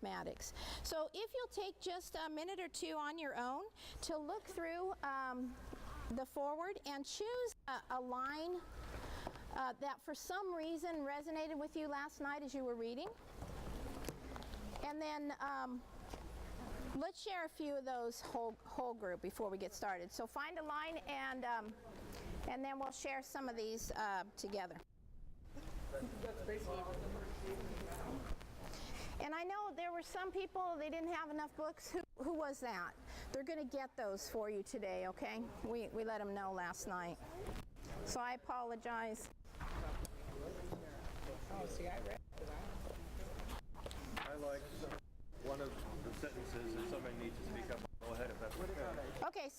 mathematics. So if you'll take just a minute or two on your own to look through the forward and choose a line that for some reason resonated with you last night as you were reading. And then let's share a few of those whole group before we get started. So find a line and then we'll share some of these together. And I know there were some people, they didn't have enough books. Who was that? They're going to get those for you today, okay? We let them know last night. So I apologize. Oh, see, I read it. I like one of the sentences if somebody needs to speak up. Go ahead if that's okay. Okay,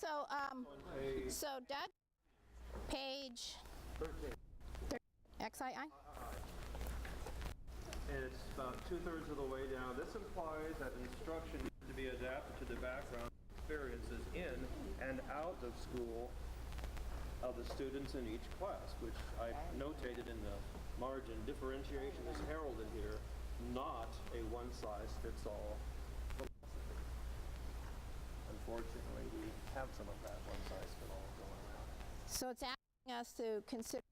so Doug, page 13. XII? And it's about 2/3 of the way down. This implies that instruction needs to be adapted to the background experiences in and out of school of the students in each class, which I notated in the margin. Differentiation is heralded here, not a one-size-fits-all philosophy. Unfortunately, we have some of that one-size-fits-all going around. So it's asking us to consider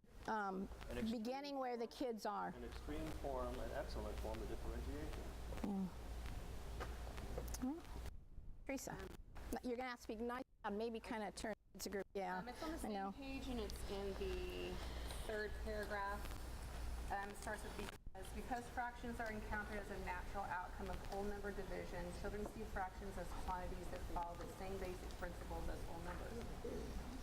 beginning where the kids are. An extreme form, an excellent form of differentiation. Teresa, you're going to have to speak nice and maybe kind of turn it to group. Yeah, it's on the same page and it's in the third paragraph. It starts with because fractions are encountered as a natural outcome of whole number division, children see fractions as quantities that follow the same basic principles as whole numbers.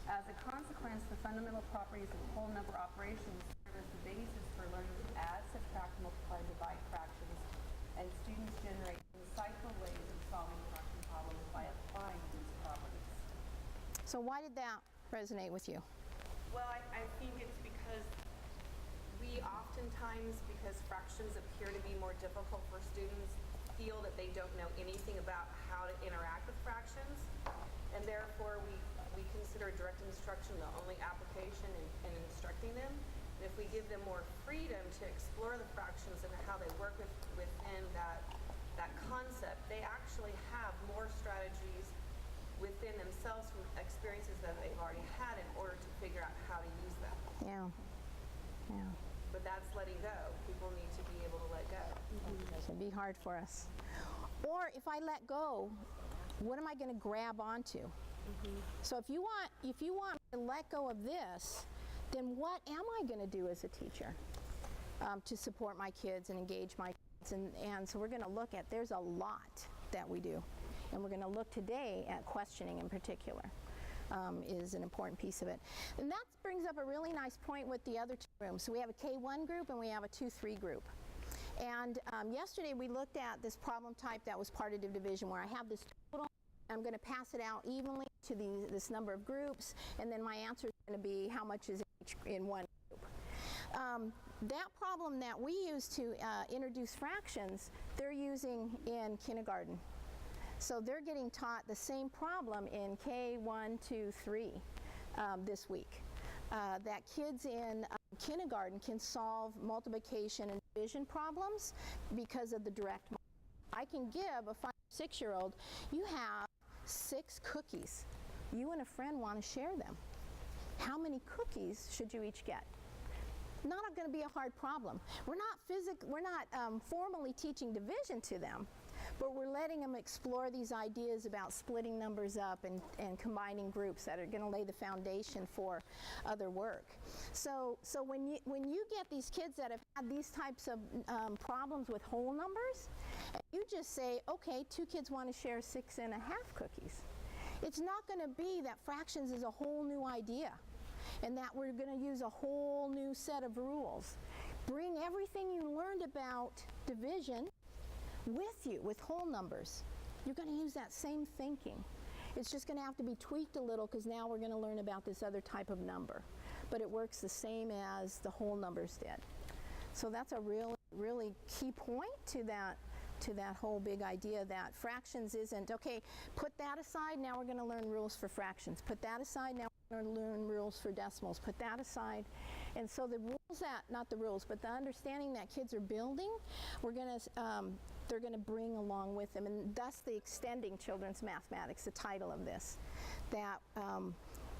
As a consequence, the fundamental properties of whole number operations serve as the basis for learning to add, subtract, multiply, and divide fractions, and students generate insightful ways of solving fraction problems by applying these properties. So why did that resonate with you? Well, I think it's because we oftentimes, because fractions appear to be more difficult for students, feel that they don't know anything about how to interact with fractions, and therefore we consider direct instruction the only application in instructing them. And if we give them more freedom to explore the fractions and how they work within that concept, they actually have more strategies within themselves from experiences that they've already had in order to figure out how to use them. Yeah. Yeah. But that's letting go. People need to be able to let go. It can be hard for us. Or if I let go, what am I going to grab onto? So if you want me to let go of this, then what am I going to do as a teacher to support my kids and engage my kids? And so we're going to look at, there's a lot that we do. And we're going to look today at questioning in particular. Is an important piece of it. And that brings up a really nice point with the other two rooms. So we have a K1 group and we have a 2-3 group. And yesterday we looked at this problem type that was partitive division, where I have this total, I'm going to pass it out evenly to this number of groups, and then my answer is going to be how much is in one group. That problem that we use to introduce fractions, they're using in kindergarten. So they're getting taught the same problem in K1, 2, 3 this week. That kids in kindergarten can solve multiplication and division problems because of the direct model. I can give a 5 or 6-year-old, you have 6 cookies. You and a friend want to share them. How many cookies should you each get? Not going to be a hard problem. We're not formally teaching division to them, but we're letting them explore these ideas about splitting numbers up and combining groups that are going to lay the foundation for other work. So when you get these kids that have had these types of problems with whole numbers, you just say, okay, 2 kids want to share 6.5 cookies. It's not going to be that fractions is a whole new idea and that we're going to use a whole new set of rules. Bring everything you learned about division with you, with whole numbers. You're going to use that same thinking. It's just going to have to be tweaked a little because now we're going to learn about this other type of number. But it works the same as the whole numbers did. So that's a really key point to that whole big idea that fractions isn't, okay, put that aside, now we're going to learn rules for fractions. Put that aside, now we're going to learn rules for decimals. Put that aside. And so the rules that, not the rules, but the understanding that kids are building, we're going to they're going to bring along with them, and thus the Extending Children's Mathematics, the title of this, that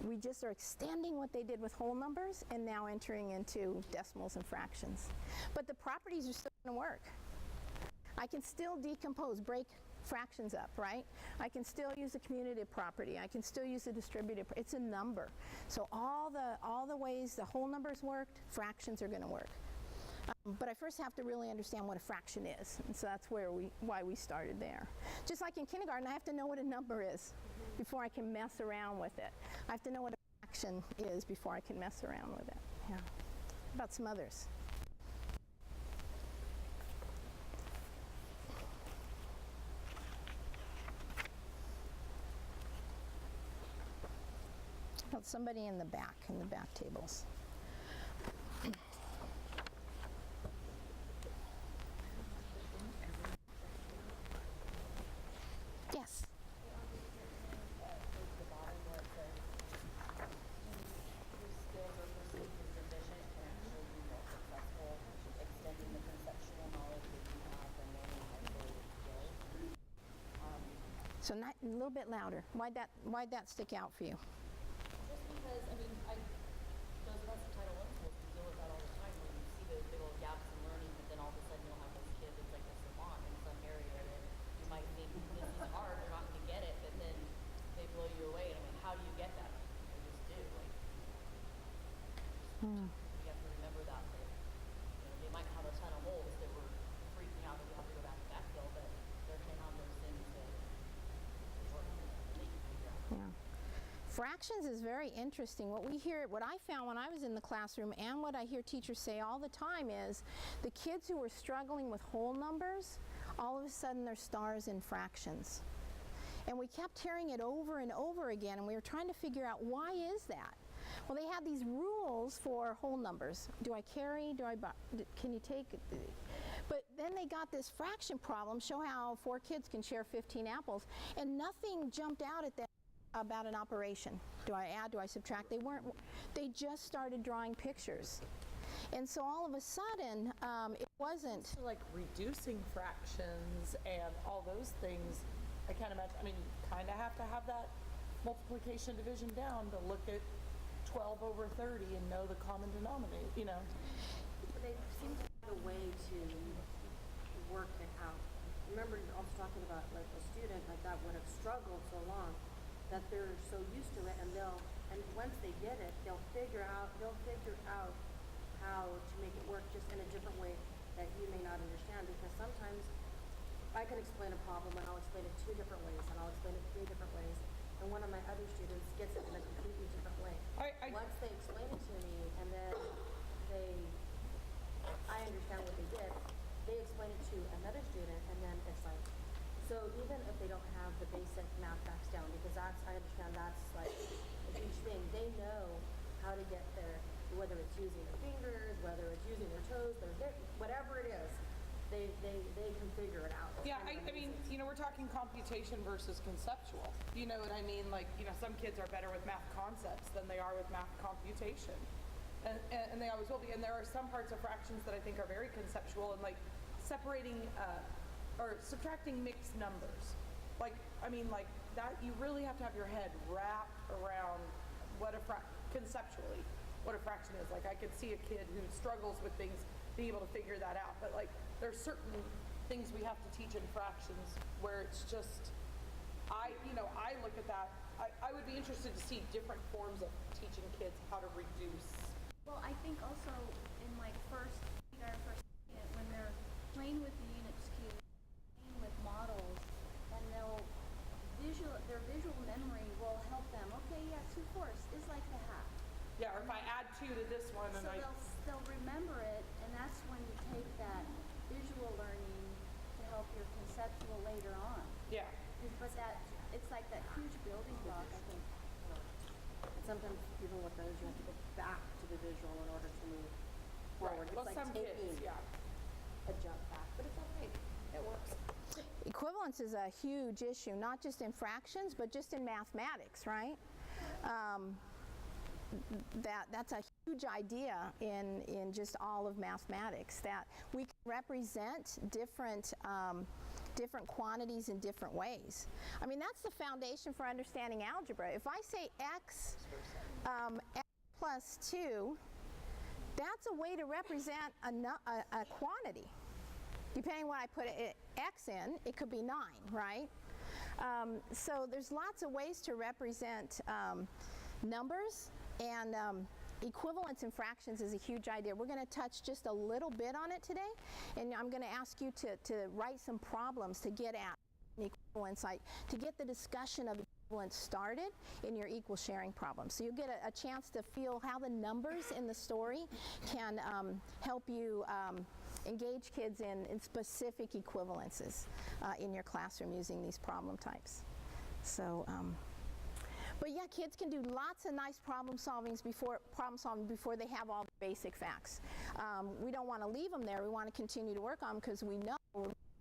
we just are extending what they did with whole numbers and now entering into decimals and fractions. But the properties are still going to work. I can still decompose, break fractions up, right? I can still use a commutative property. I can still use a distributive. It's a number. So all the ways the whole numbers worked, fractions are going to work. But I first have to really understand what a fraction is, and so that's why we started there. Just like in kindergarten, I have to know what a number is before I can mess around with it. I have to know what a fraction is before I can mess around with it. Yeah. How about some others? How about somebody in the back tables? Yes. So a little bit louder. Why'd that stick out for you? Just because, I mean, those of us in Title I schools can deal with that all the time when you see those big old gaps in learning, but then all of a sudden you'll have those kids, it's like a savant in some area that you might think this is hard, they're not going to get it, but then they blow you away. And I mean, how do you get that? You just do. Like, you have to remember that. They might have a ton of holes that were freaking out that you have to go back to backfill, but they're going to have those things that they can figure out. Yeah. Fractions is very interesting. What I found when I was in the classroom and what I hear teachers say all the time is the kids who were struggling with whole numbers, all of a sudden they're stars in fractions. And we kept hearing it over and over again, and we were trying to figure out why is that? Well, they had these rules for whole numbers. Do I carry? Can you take? But then they got this fraction problem, show how 4 kids can share 15 apples, and nothing jumped out at them about an operation. Do I add? Do I subtract? They just started drawing pictures. And so all of a sudden, it wasn't. So like reducing fractions and all those things, I can't imagine. I mean, you kind of have to have that multiplication division down to look at 12 over 30 and know the common denominator, you know. But they seem to have a way to work it out. Remember, you're also talking about like a student like that would have struggled so long that they're so used to it, and once they get it, they'll figure out how to make it work just in a different way that you may not understand. Because sometimes I can explain a problem and I'll explain it 2 different ways, and I'll explain it 3 different ways, and one of my other students gets it in a completely different way. Once they explain it to me, and then I understand what they did, they explain it to another student, and then it's like, so even if they don't have the basic math facts down, because I understand that's like a huge thing, they know how to get there, whether it's using their fingers, whether it's using their toes, whatever it is, they can figure it out. Yeah, I mean, you know, we're talking computation versus conceptual. You know what I mean? Like, you know, some kids are better with math concepts than they are with math computation. And they always will be. And there are some parts of fractions that I think are very conceptual, and like separating or subtracting mixed numbers. Like, I mean, like that, you really have to have your head wrapped around conceptually, what a fraction is. Like, I could see a kid who struggles with things being able to figure that out. But like, there's certain things we have to teach in fractions where it's just, I look at that. I would be interested to see different forms of teaching kids how to reduce. Well, I think also in like first unit, when they're playing with the Unix cube, playing with models, and their visual memory will help them. Okay, yeah, 2/4 is like the half. Yeah, or if I add 2 to this one, So they'll remember it, and that's when you take that visual learning to help your conceptual later on. yeah. But it's like that huge building block, I think. And sometimes even with those, you have to go back to the visual in order to move forward. Well, It's like some taking kids, yeah. a jump back, but it's okay. It works. Equivalence is a huge issue, not just in fractions, but just in mathematics, right? that's a huge idea in just all of mathematics, that we can represent different different quantities in different ways. I mean, that's the foundation for understanding algebra. If I say x plus 2, that's a way to represent a quantity. Depending on what I put x in, it could be 9, right? So there's lots of ways to represent numbers, and equivalence in fractions is a huge idea. We're going to touch just a little bit on it today, and I'm going to ask you to write some problems to get at equivalence, to get the discussion of equivalence started in your equal sharing problem. So you'll get a chance to feel how the numbers in the story can help you engage kids in specific equivalences in your classroom using these problem types. So, but yeah, kids can do lots of nice problem solving before they have all the basic facts. We don't want to leave them there. We want to continue to work on them because we know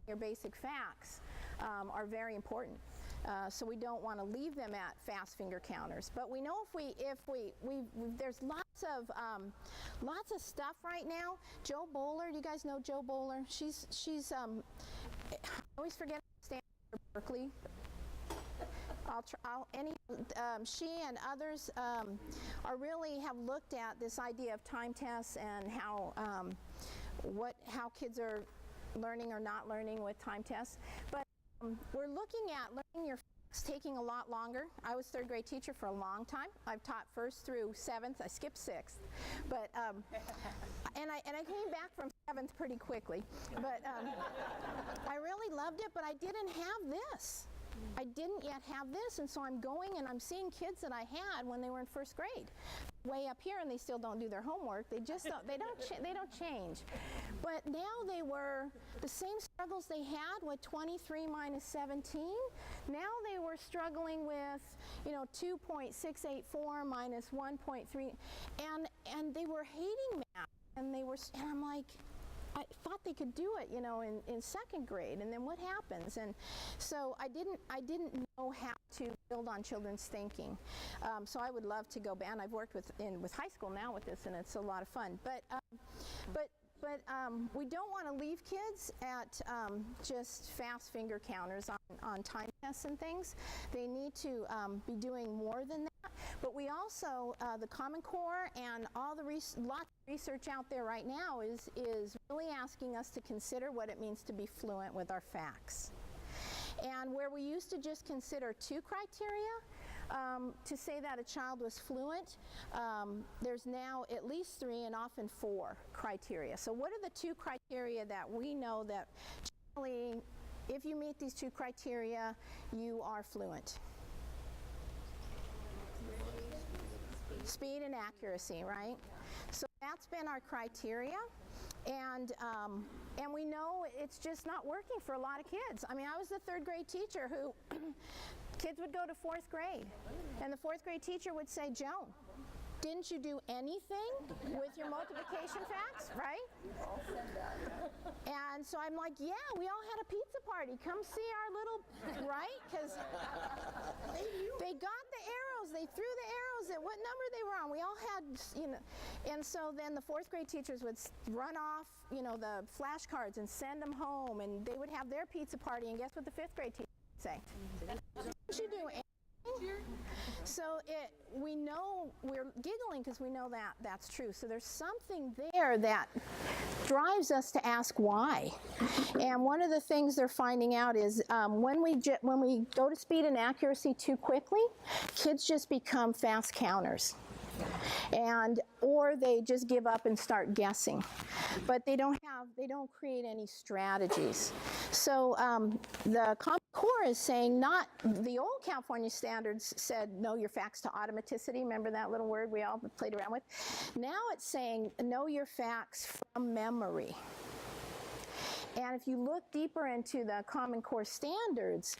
your basic facts are very important. So we don't want to leave them at fast finger counters. But we know if there's lots of stuff right now. Jo Boaler, do you guys know Jo Boaler? She's I always forget to stand for Berkeley. She and others really have looked at this idea of time tests and how kids are learning or not learning with time tests. But we're looking at learning your facts taking a lot longer. I was third grade teacher for a long time. I've taught 1st through 7th. I skipped 6th, but and I came back from 7th pretty quickly. But I really loved it. But I didn't have this. I didn't yet have this, and so I'm going and I'm seeing kids that I had when they were in 1st grade, way up here, and they still don't do their homework. They just don't. They don't change. But now they were the same struggles they had with 23 minus 17. Now they were struggling with 2.684 minus 1.3, and they were hating math, and I'm like, I thought they could do it, in 2nd grade, and then what happens? And so I didn't know how to build on children's thinking. So I would love to go back, and I've worked with high school now with this, and it's a lot of fun. But we don't want to leave kids at just fast finger counters on time tests and things. They need to be doing more than that. But we also, the Common Core and all the lots of research out there right now is really asking us to consider what it means to be fluent with our facts. And where we used to just consider 2 criteria to say that a child was fluent, there's now at least 3 and often 4 criteria. So what are the 2 criteria that we know that generally, if you meet these 2 criteria, you are fluent? Speed and accuracy, right? So that's been our criteria, and we know it's just not working for a lot of kids. I mean, I was the 3rd grade teacher who kids would go to 4th grade, and the 4th grade teacher would say, "Joan, didn't you do anything with your multiplication facts, right?" And so I'm like, yeah, we all had a pizza party. Come see our little, right? Because they got the arrows. They threw the arrows at what number they were on. We all had, and so then the 4th grade teachers would run off, the flashcards and send them home, and they would have their pizza party, and guess what the 5th grade teacher would say? Didn't you do anything? So we know, we're giggling because we know that that's true. So there's something there that drives us to ask why. And one of the things they're finding out is when we go to speed and accuracy too quickly, kids just become fast counters. Or they just give up and start guessing, but they don't create any strategies. So the Common Core is saying, not the old California standards said know your facts to automaticity. Remember that little word we all played around with? Now it's saying know your facts from memory. And if you look deeper into the Common Core standards,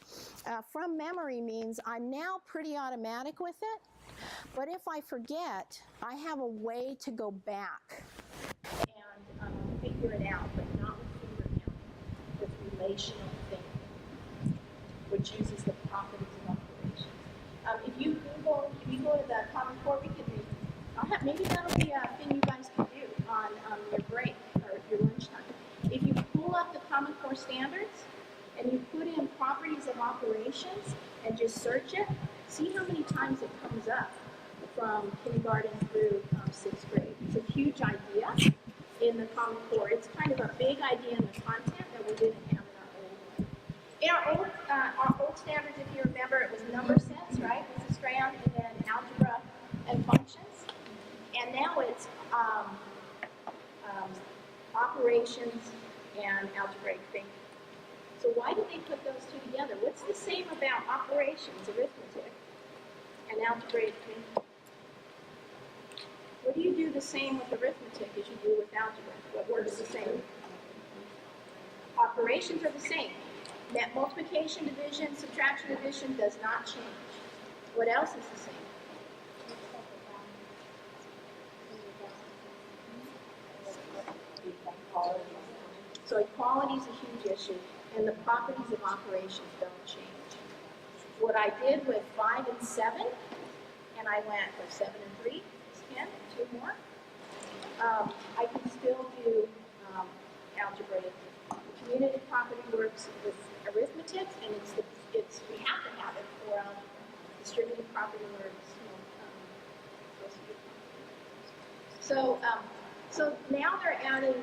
from memory means I'm now pretty automatic with it. But if I forget, I have a way to go back and figure it out, but not with finger counting, with relational thinking, which uses the properties of operations. If you go to the Common Core, we could maybe that'll be a thing you guys can do on your break or your lunchtime. If you pull up the Common Core standards and you put in properties of operations and just search it, see how many times it comes up from kindergarten through sixth grade. It's a huge idea in the Common Core. It's kind of a big idea in the content that we didn't have in our old one. In our old standards, if you remember, it was number sense, right, Mrs. Graham, and then algebra and functions. And now it's operations and algebraic thinking. So why did they put those two together? What's the same about operations, arithmetic, and algebraic thinking? What do you do the same with arithmetic as you do with algebra? What works the same? Operations are the same. Net multiplication, division, subtraction, addition does not change. What else is the same? So equality is a huge issue, and the properties of operations don't change. What I did with 5 and 7, and I went with 7 and 3, is 10, 2 more. I can still do algebraic. Community property works with arithmetic, and we have to have it for algebra. Distributed property works. So now they're adding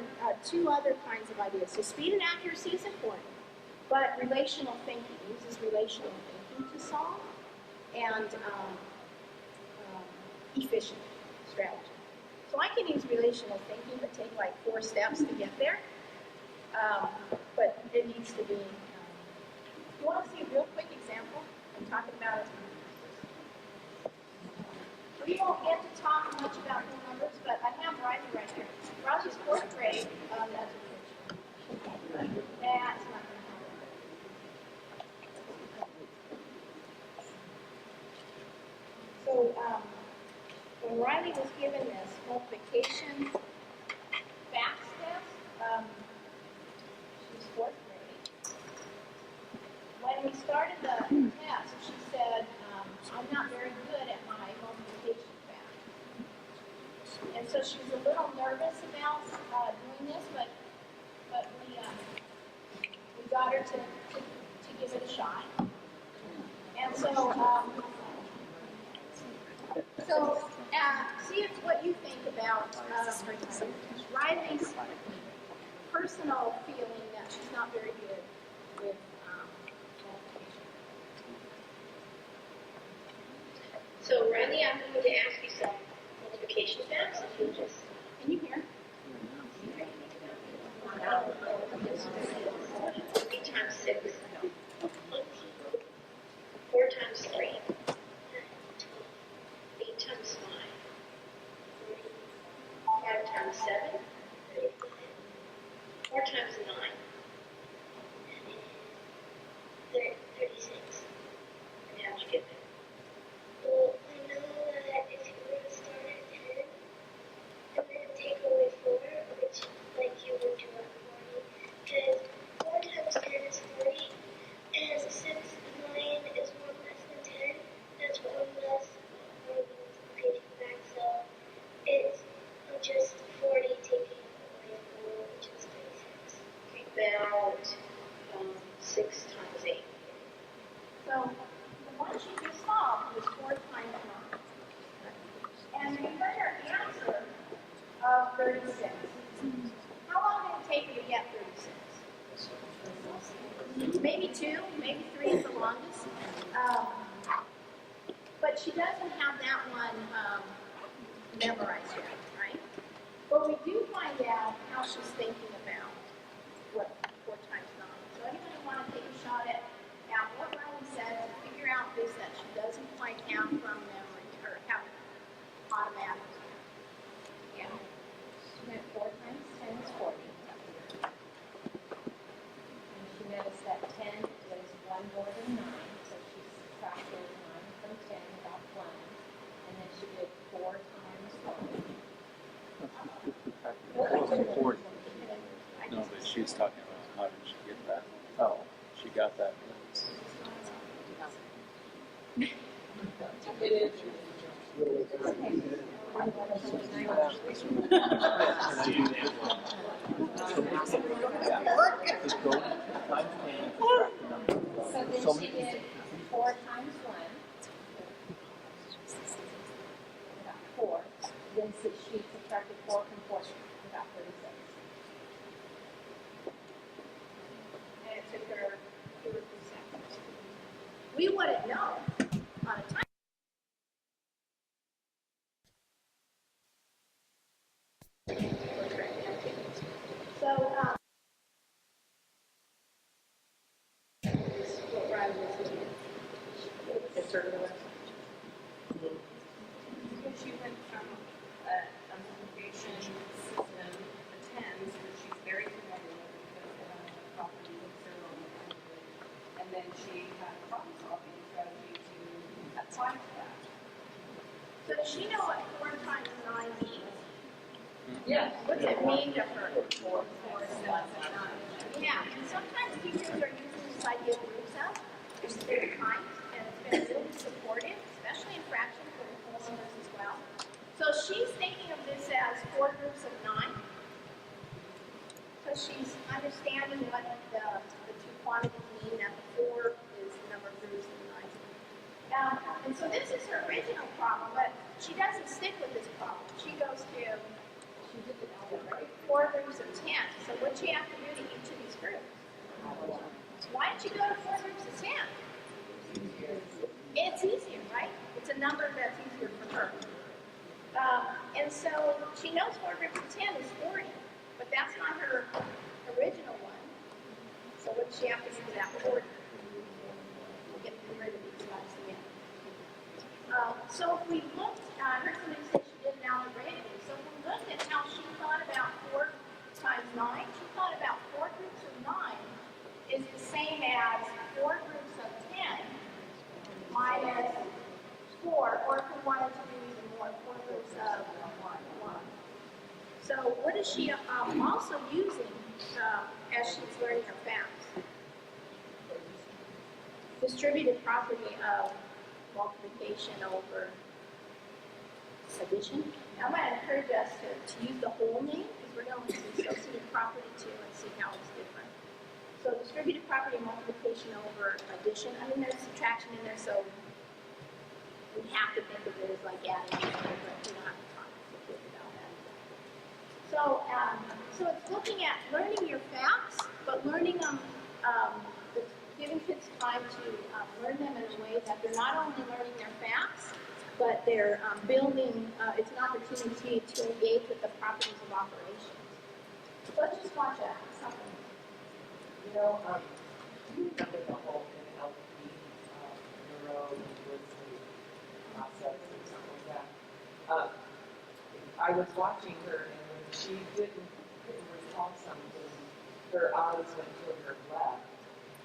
2 other kinds of ideas. So speed and accuracy is important, but relational thinking uses relational thinking to solve, and efficient strategy. So I can use relational thinking, but take like 4 steps to get there. But it needs to be. You want to see a real quick example? I'm talking about it. We won't get to talk much about the numbers, but I have Riley right here. Riley's 4th grade. That's a picture. That's not going to happen. So when Riley was given this multiplication facts test, she's 4th grade. When we started the test, she said, I'm not very good at my multiplication fact. And so she was a little nervous about doing this, but we got her to give it a shot. And so, see what you think about Riley's personal feeling that she's not very good with multiplication. So, Riley, I'm going to ask you some multiplication facts. If you'll just, can you hear? 3 times 6. 4 times 3. 8 times 5. 5 times 7. 4 times 9. 36. And how'd you get that? Well, I know that if you were to start at 10 and then take away 4, which like you would do at 40, because 4 times 10 is 40, and 6 and 9 is 1 less than 10. That's 1 less than the multiplication back, so it's just 40 taking away 4, which is 36. About 6 times 8. So the one she just solved was 4 times 9. And we got her answer of 36. How long did it take you to get 36? Maybe 2, maybe 3 is the longest. But she doesn't have that one memorized yet, right? But we do find out how she's thinking about what 4 times 9. So anybody want to take a shot at what Riley said to figure out this that she doesn't quite have from memory or have automatically? Yeah. She went 4 times 10 is 40. And she noticed that 10 was 1 more than 9, so she subtracted 9 from 10 without playing. And then she did 4 times 40. No, but she's talking about how did she get that? Oh, she got that. Just go, find the name, subtract the number. So then So she many- did 4 times 1. Got 4. Then she subtracted 4 from 4. Got 36. And it took her 2 or 3 seconds. We wouldn't know on a time. So, this is what Riley was doing. It's sort of She went from a foundation system, the tens, which she's very familiar with because the property was zero and then she had a problem solving strategy to apply to that. So does she know what 4 times 9 means? Yes. What does it mean to her? 4 times 9. Yeah, and sometimes teachers are using this idea of groups up. There's different kinds, and it's been really supportive, especially in fractions for the whole numbers as well. So she's thinking of this as 4 groups of 9. So she's understanding what the 2 quantities mean, that the 4 is the number of groups of 9. And so this is her original problem, but she doesn't stick with this problem. She goes to 4 groups of 10. So what do you have to do to each of these groups? Why don't you go to 4 groups of 10? It's easier, right? It's a number that's easier for her. And so she knows 4 groups of 10 is 40, but that's not her original one. So what does she have to do to that 40? We'll get rid of these guys again. So if we looked, I heard somebody say she did an algebraically. So if we looked at how she thought about 4 times 9, she thought about 4 groups of 9 is the same as 4 groups of 10 minus 4, or if we wanted to do even more, 4 groups of 1. So what is she also using as she's learning her facts? Distributed property of multiplication over addition. Now, I'm going to encourage us to use the whole name because we're going to use associative property too and see how it's different. So distributed property of multiplication over addition. I mean, there's subtraction in there, so we have to think of it as like adding, but we don't have to talk about that. So it's looking at learning your facts, but learning them, giving kids time to learn them in a way that they're not only learning their facts, but they're building, it's an opportunity to engage with the properties of operations. So let's just watch something. You know, do you remember the whole NLP neuro-linguistic process or something like that? I was watching her, and when she couldn't recall something, her eyes went to her left,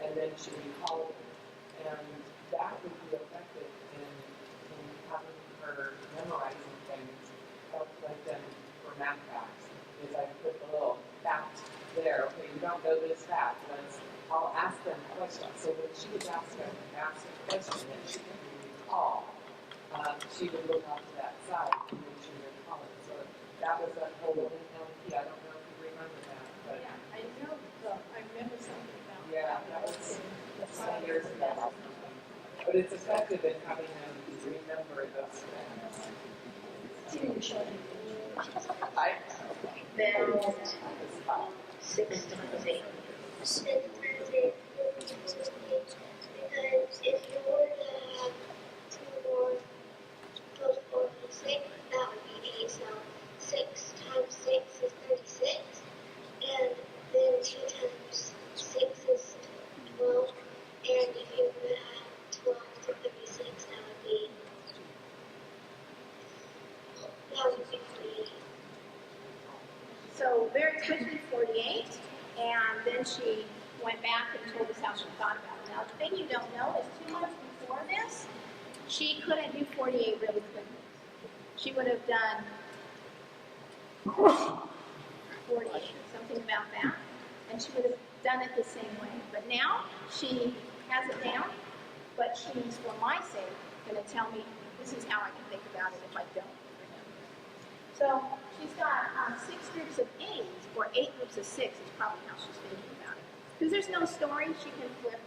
and then she recalled it. And that would be effective in having her memorizing things, like them for math facts. Is I put the little fact there. Okay, you don't know this fact. I'll ask them questions. So when she was asked a question that she couldn't recall, she would look off to that side to make sure you recall it. So that was a whole NLP. I don't know if you remember that, but Yeah, I know. I remember something about yeah, that was some years ago. But it's effective in having them remember those things. Then 6 times 8. 6 times 8 because if you were to have 2 more plus 4 plus 6, that would be 8. So 6 times 6 is 36, and then 2 times 6 is 12, and if you were to add 12 to 36, that would be 48. So very quickly, 48, and then she went back and told us how she thought about it. Now, the thing you don't know is 2 months before this, she couldn't do 48 really quickly. She would have done 48, something about that, and she would have done it the same way. But now, she has it down, but she's, for my sake, going to tell me this is how I can think about it if I don't remember. So she's got 6 groups of 8, or 8 groups of 6 is probably how she's thinking about it. Because there's no story, she can flip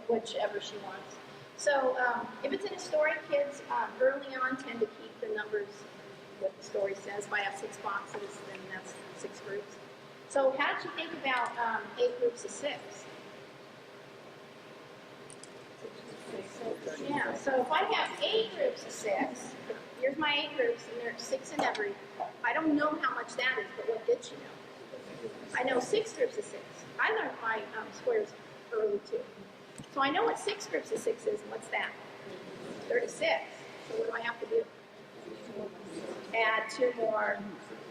whichever she wants. So if it's in a story, kids early on tend to keep the numbers, what the story says. If I have 6 boxes, then that's 6 groups. So how did you think about 8 groups of 6? Yeah, so if I have 8 groups of 6, here's my 8 groups, and there's 6 in every. I don't know how much that is, but what did you know? I know 6 groups of 6. I learned my squares early too. So I know what 6 groups of 6 is, and what's that? 36. So what do I have to do? Add 2 more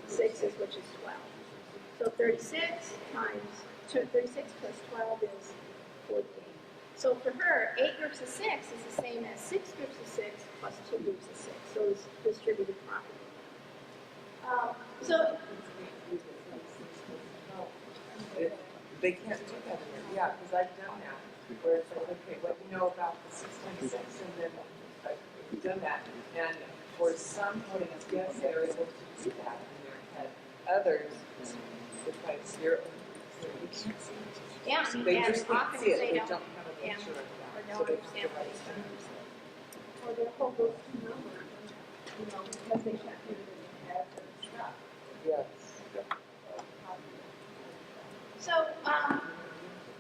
6s, which is 12. So 36 times 36 plus 12 is 48. So for her, 8 groups of 6 is the same as 6 groups of 6 plus 2 groups of 6. So it's distributed properly. So They can't do that in there, yeah, because I've done that, where it's like, okay, what do you know about the 6 times 6, and then I've done that, and for some points, yes, they're able to do that in their head. Others, it's like zero. yeah, They and just can't often see it, they they don't, don't have a yeah, picture of or that. don't So they understand what have it's to trying to say. Or they'll hold those 2 numbers, because they can't do it in their head or stuff. Yes. So,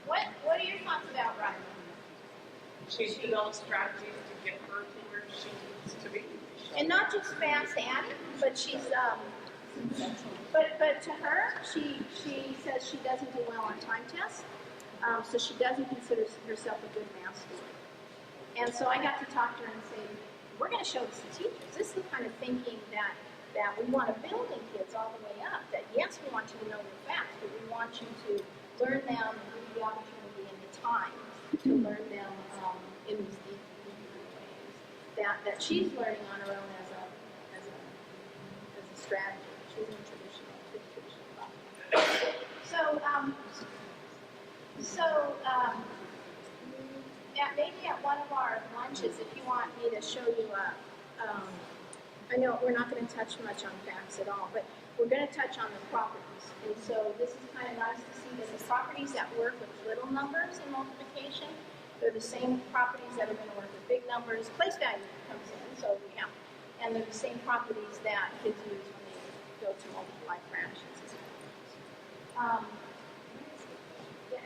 what are your thoughts about Riley? She's developed strategies to get her to where she needs to be. And not just fast at it, but she's but to her, she says she doesn't do well on time tests, so she doesn't consider herself a good math student. And so I got to talk to her and say, we're going to show this to teachers. This is the kind of thinking that we want to build in kids all the way up. That yes, we want you to know your facts, but we want you to learn them and give you the opportunity and the time to learn them in these deep ways. That she's learning on her own as a strategy. She's in traditional class. Maybe at one of our lunches, if you want me to show you I know we're not going to touch much on facts at all, but we're going to touch on the properties. And so this is kind of nice to see that the properties that work with little numbers in multiplication, they're the same properties that are going to work with big numbers. Place value comes in, so yeah. And they're the same properties that kids use when they go to multiply fractions as well. Yeah.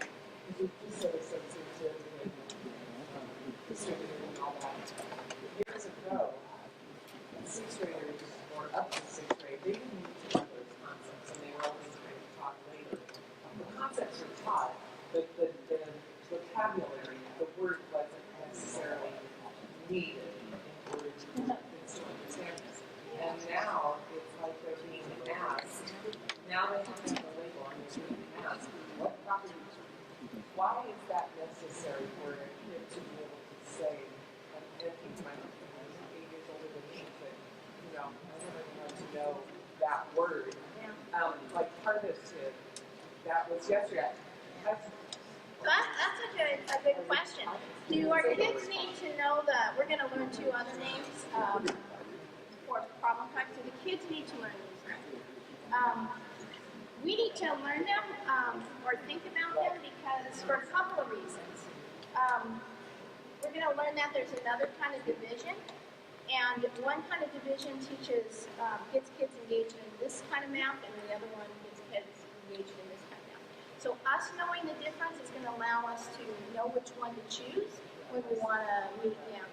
Years ago, 6th graders, or up to 6th grade, they didn't need to know those concepts, and they were always trying to talk later. The concepts are taught, but the vocabulary, the word wasn't necessarily needed in order to understand this. And now, it's like they're being asked, now they have to have a label, and they're being asked, what property, why is that necessary for a kid to be able to say, I think my husband was 8 years older than me, but, I never wanted to know that word. Like part of it, that was yesterday. That's a good question. Do our kids need to know we're going to learn 2 other names for problem types? Do the kids need to learn these names? We need to learn them or think about them because for a couple of reasons. We're going to learn that there's another kind of division, and one kind of division gets kids engaged in this kind of math, and the other one gets kids engaged in this kind of math. So us knowing the difference is going to allow us to know which one to choose when we want to meet them.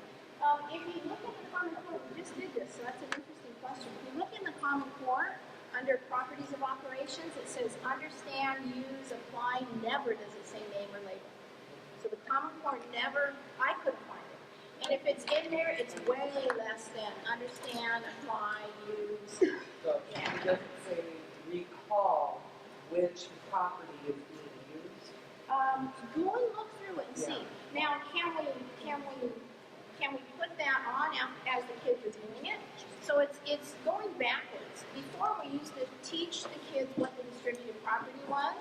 If you look at the Common Core, we just did this, so that's an interesting question. If you look in the Common Core, under Properties of Operations, it says understand, use, apply, never does it say name or label. So the Common Core never, I couldn't find it. And if it's in there, it's way less than understand, apply, use. So it doesn't say recall which property is being used. Go and look through it and see. Now, can we put that on as the kids are doing it? So it's going backwards. Before we used to teach the kids what the distributed property was,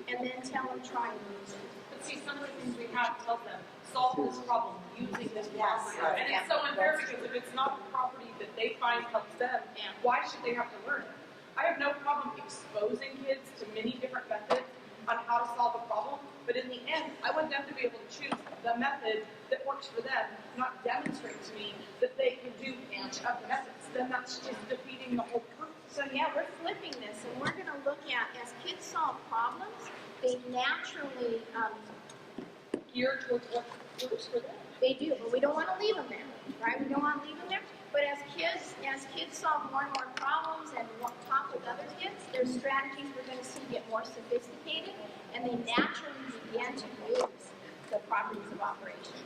and then tell them try and use it. But see, some of the things we have tells them, solve this problem using this property. Right. And it's so unfair because if it's not a property that that they find helps them, why should they have to learn it? I have no problem exposing kids to many different methods on how to solve a problem, but in the end, I want them to be able to choose the method that works for them, not demonstrate to me that they can do each of the methods. Then that's just defeating the whole purpose. So yeah, we're flipping this, and we're going to look at, as kids solve problems, they naturally, Geared towards what works for them. they do, but we don't want to leave them there, right? We don't want to leave them there. But as kids solve more and more problems and talk with other kids, their strategies we're going to see get more sophisticated, and they naturally begin to use the properties of operations.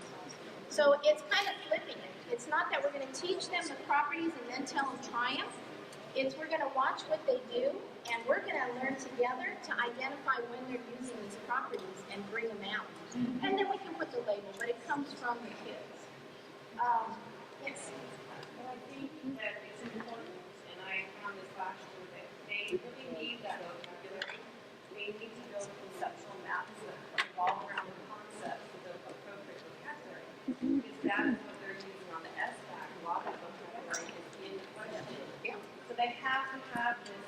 So it's kind of flipping it. It's not that we're going to teach them the properties and then tell them try them. It's we're going to watch what they do, and we're going to learn together to identify when they're using these properties and bring them out. And then we can put the label, but it comes from the kids. Yes. And I think that it's important, and I found this last year, that they really need that vocabulary. They need to build conceptual maps that revolve around the concepts of the appropriate vocabulary. Because that is what they're using on the SBAC. A lot of vocabulary is in question. So they have to have this,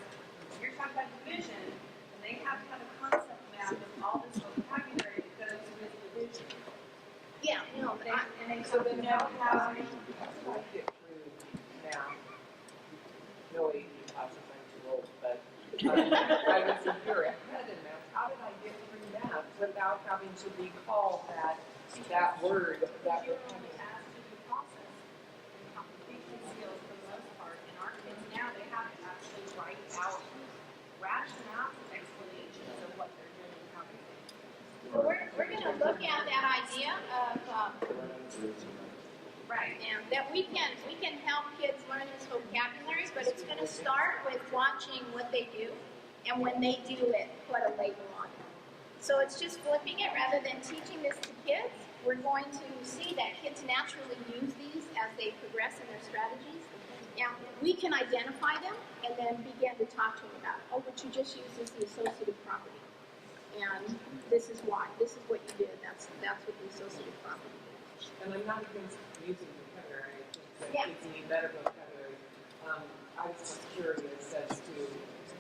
you're talking about division, and they have to have a concept map of all this vocabulary that goes with division. Yeah, no, but So then how do I get through now? No AP classes, I'm too old, but I was a year ahead in math. How did I get through math without having to recall that word, that You're only asked to do process and computation skills for the most part. And our kids now, they have to actually write out rationale explanations of what they're doing and how they're doing it. Well, we're going to look at that idea of right, and that we can help kids learn this vocabulary, but it's going to start with watching what they do, and when they do it, put a label on it. So it's just flipping it rather than teaching this to kids. We're going to see that kids naturally use these as they progress in their strategies. And we can identify them and then begin to talk to them about, oh, what you just used is the associative property. And this is why. This is what you did. That's what the associative property is. And I'm not against using vocabulary. I think that Yeah. kids need better vocabulary. I was just curious as to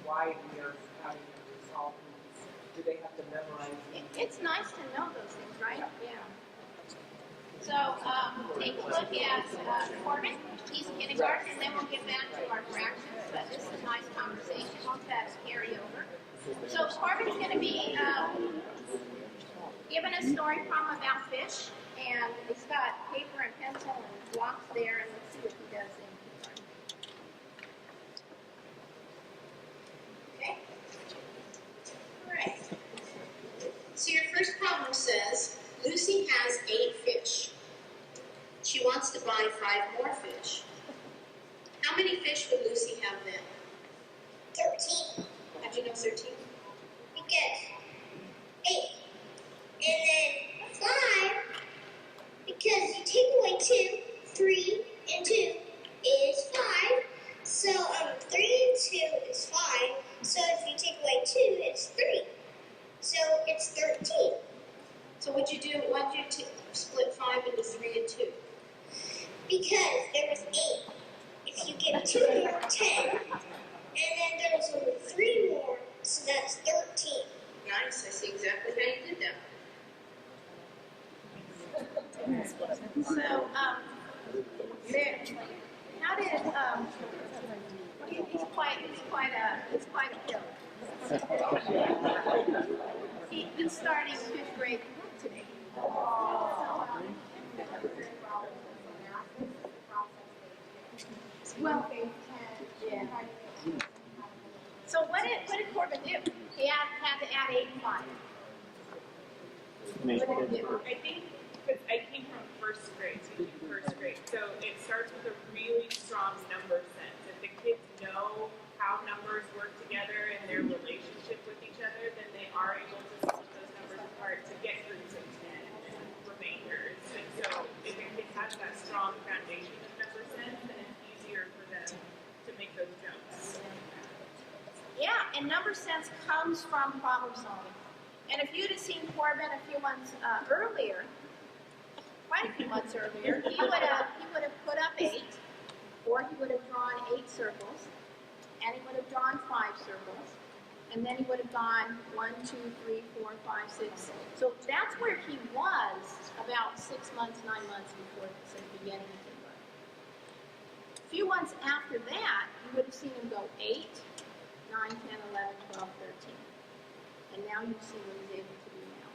why we are having them resolve these. Do they have to memorize them? It's nice to know those things, right? Yeah. So take a look at Corbin. He's in kindergarten, and then we'll get back to our fractions. But this is a nice conversation. Won't that carry over? So Corbin's going to be given a story from about fish, and he's got paper and pencil and blocks there, and let's see what he does in kindergarten. Okay? All right. So your first problem says, Lucy has 8 fish. She wants to buy 5 more fish. How many fish would Lucy have then? 13. How'd you know 13? Because 8. And then 5. Because you take away 2. 3 and 2 is 5. So 3 and 2 is 5. So if you take away 2, it's 3. So it's 13. So what'd you do? Why'd you split 5 into 3 and 2? Because there was 8. If you get 2 more, 10. And then there was only 3 more, so that's 13. Nice. I see exactly how you did that. So, there. How did he's quite a killer. He's starting 5th grade today. Well, yeah. So what did Corbin do? He had to add 8 and 5. What did he do? I think because I came from first grade, so it starts with a really strong number sense. If the kids know how numbers work together and their relationship with each other, then they are able to split those numbers apart to get groups of 10 and remainders. And so if a kid has that strong foundation of number sense, then it's easier for them to make those jumps. Yeah, and number sense comes from problem solving. And if you'd have seen Corbin a few months earlier, quite a few months earlier, he would have put up 8, or he would have drawn 8 circles, and he would have drawn 5 circles, and then he would have gone 1, 2, 3, 4, 5, 6. So that's where he was about 6 months, 9 months before the beginning of kindergarten. A few months after that, you would have seen him go 8, 9, 10, 11, 12, 13. And now you see what he's able to do now.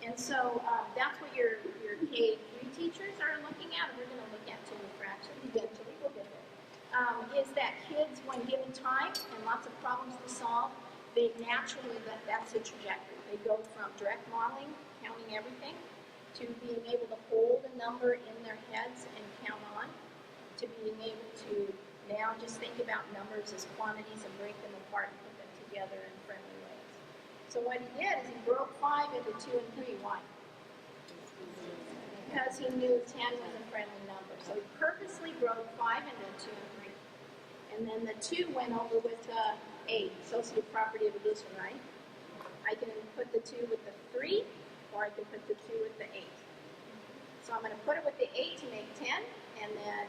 And so that's what your K3 teachers are looking at, and we're going to look at too with fractions eventually. We'll get there. Is that kids, when given time and lots of problems to solve, they naturally, that's a trajectory. They go from direct modeling, counting everything, to being able to hold a number in their heads and count on, to being able to now just think about numbers as quantities and break them apart and put them together in friendly ways. So what he did is he broke 5 into 2 and 3. Why? Because he knew 10 was a friendly number. So he purposely broke 5 into 2 and 3. And then the 2 went over with 8, associative property of addition, right? I can put the 2 with the 3, or I can put the 2 with the 8. So I'm going to put it with the 8 to make 10, and then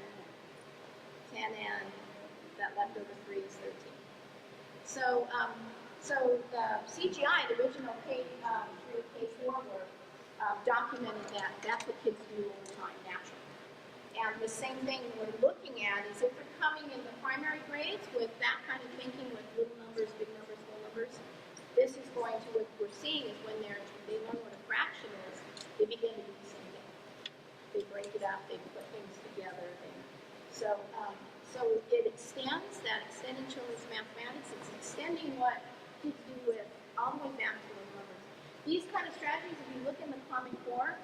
10 and that leftover 3 is 13. So, so the CGI, the original K3 to K4 work, documented that that's what kids do all the time, naturally. And the same thing we're looking at is if they're coming in the primary grades with that kind of thinking, with little numbers, big numbers, whole numbers, this is going to, what we're seeing is when they learn what a fraction is, they begin to do the same thing. They break it up, they put things together. So it extends, that extended children's mathematics, it's extending what kids do with all the way back to the numbers. These kind of strategies, if you look in the Common Core,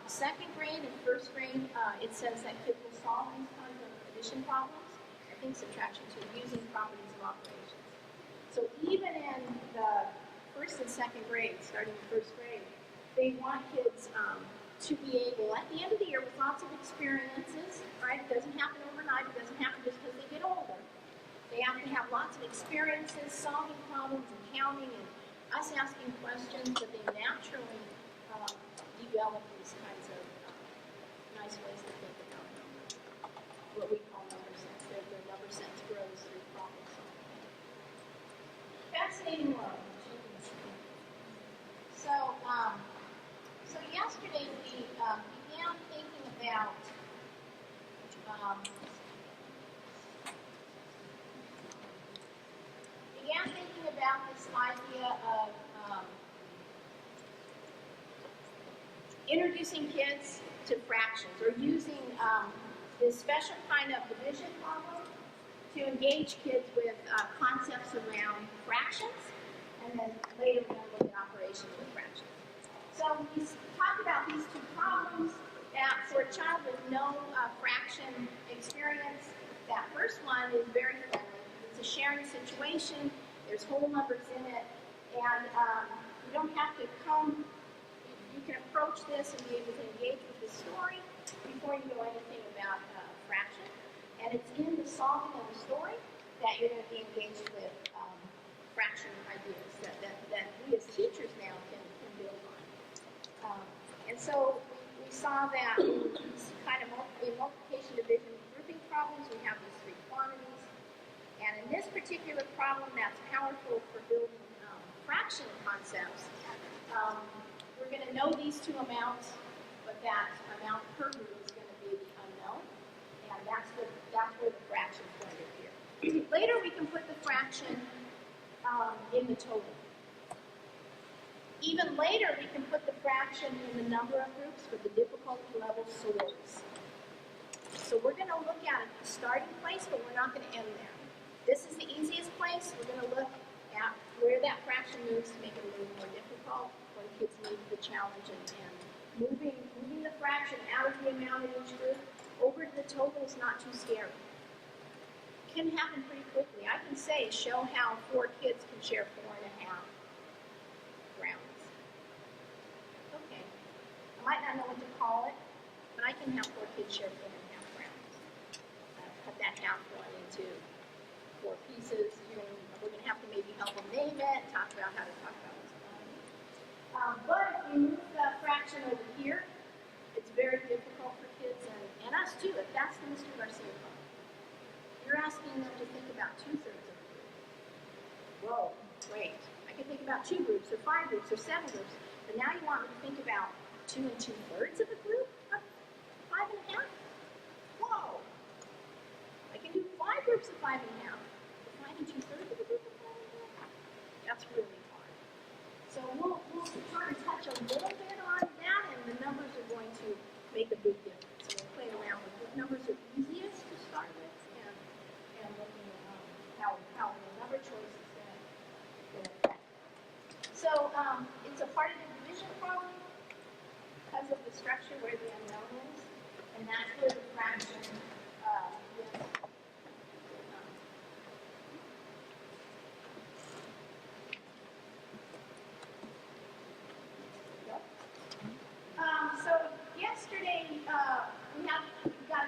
second grade and first grade, it says that kids will solve these kinds of addition problems, I think subtraction too, using properties of operations. So even in the first and second grade, starting in first grade, they want kids to be able, at the end of the year, with lots of experiences, right? It doesn't happen overnight, it doesn't happen just because they get older. They have to have lots of experiences, solving problems and counting and us asking questions, but they naturally develop these kinds of nice ways to think about numbers, what we call number sense. Their number sense grows through problem solving. Fascinating world. So, so yesterday we began thinking about this idea of introducing kids to fractions, or using this special kind of division problem to engage kids with concepts around fractions, and then later we're going to look at operations with fractions. So we talked about these two problems. That for a child with no fraction experience, that first one is very friendly. It's a sharing situation. There's whole numbers in it, and you don't have to come. You can approach this and be able to engage with the story before you know anything about fraction. And it's in the solving of the story that you're going to be engaged with fraction ideas that we as teachers now can build on. And so we saw that in these kind of multiplication, division, grouping problems, we have these 3 quantities. And in this particular problem that's powerful for building fraction concepts, we're going to know these 2 amounts, but that amount per group is going to be unknown. And that's where the fraction is going to appear. Later we can put the fraction in the total. Even later we can put the fraction in the number of groups, but the difficulty level soars. So we're going to look at the starting place, but we're not going to end there. This is the easiest place. We're going to look at where that fraction moves to make it a little more difficult when kids meet the challenge, and moving the fraction out of the amount in each group over to the total is not too scary. It can happen pretty quickly. I can say, show how 4 kids can share 4.5 rounds. Okay. I might not know what to call it, but I can have 4 kids share 4.5 rounds. Cut that half one into 4 pieces. We're going to have to maybe help them name it, talk about how to talk about this quantity. But if we move the fraction over here, it's very difficult for kids and us too, if that's the Mr. Garcia problem. 5 groups or 7 groups. But now you want me to think about 2 2/3 of a group of 5 1/2? Whoa! I can do 5 groups of 5 1/2. 5 2/3 of a group of 5 1/2? That's really hard. So we'll try to touch a little bit on that, and the numbers are going to make a big difference. So we'll play around with what numbers are easiest to start with, and looking at how the number choice is going to affect. So it's a part of the division problem because of the structure where the unknown is, and that's where the fraction is. So yesterday, we got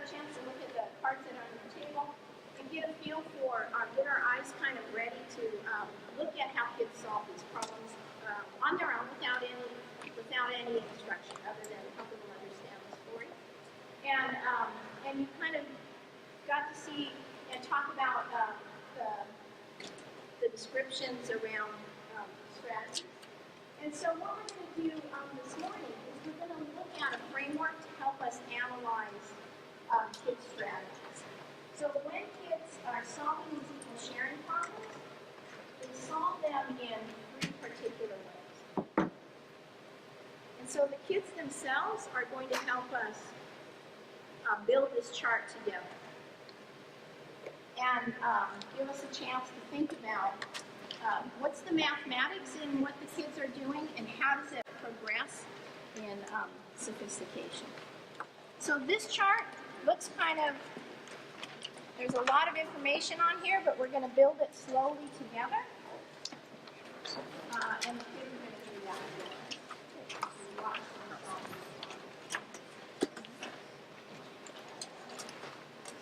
a chance to look at the parts that are on the table and get a feel for, get our eyes kind of ready to look at how kids solve these problems on their own without any instruction other than helping them understand the story. And you kind of got to see and talk about the descriptions around strategies. And so what we're going to do this morning is we're going to look at a framework to help us analyze kids' strategies. So when kids are solving these equal sharing problems, they solve them in 3 particular ways. And so the kids themselves are going to help us build this chart together and give us a chance to think about what's the mathematics in what the kids are doing and how does it progress in sophistication. So this chart looks there's a lot of information on here, but we're going to build it slowly together. And the kids are going to do that.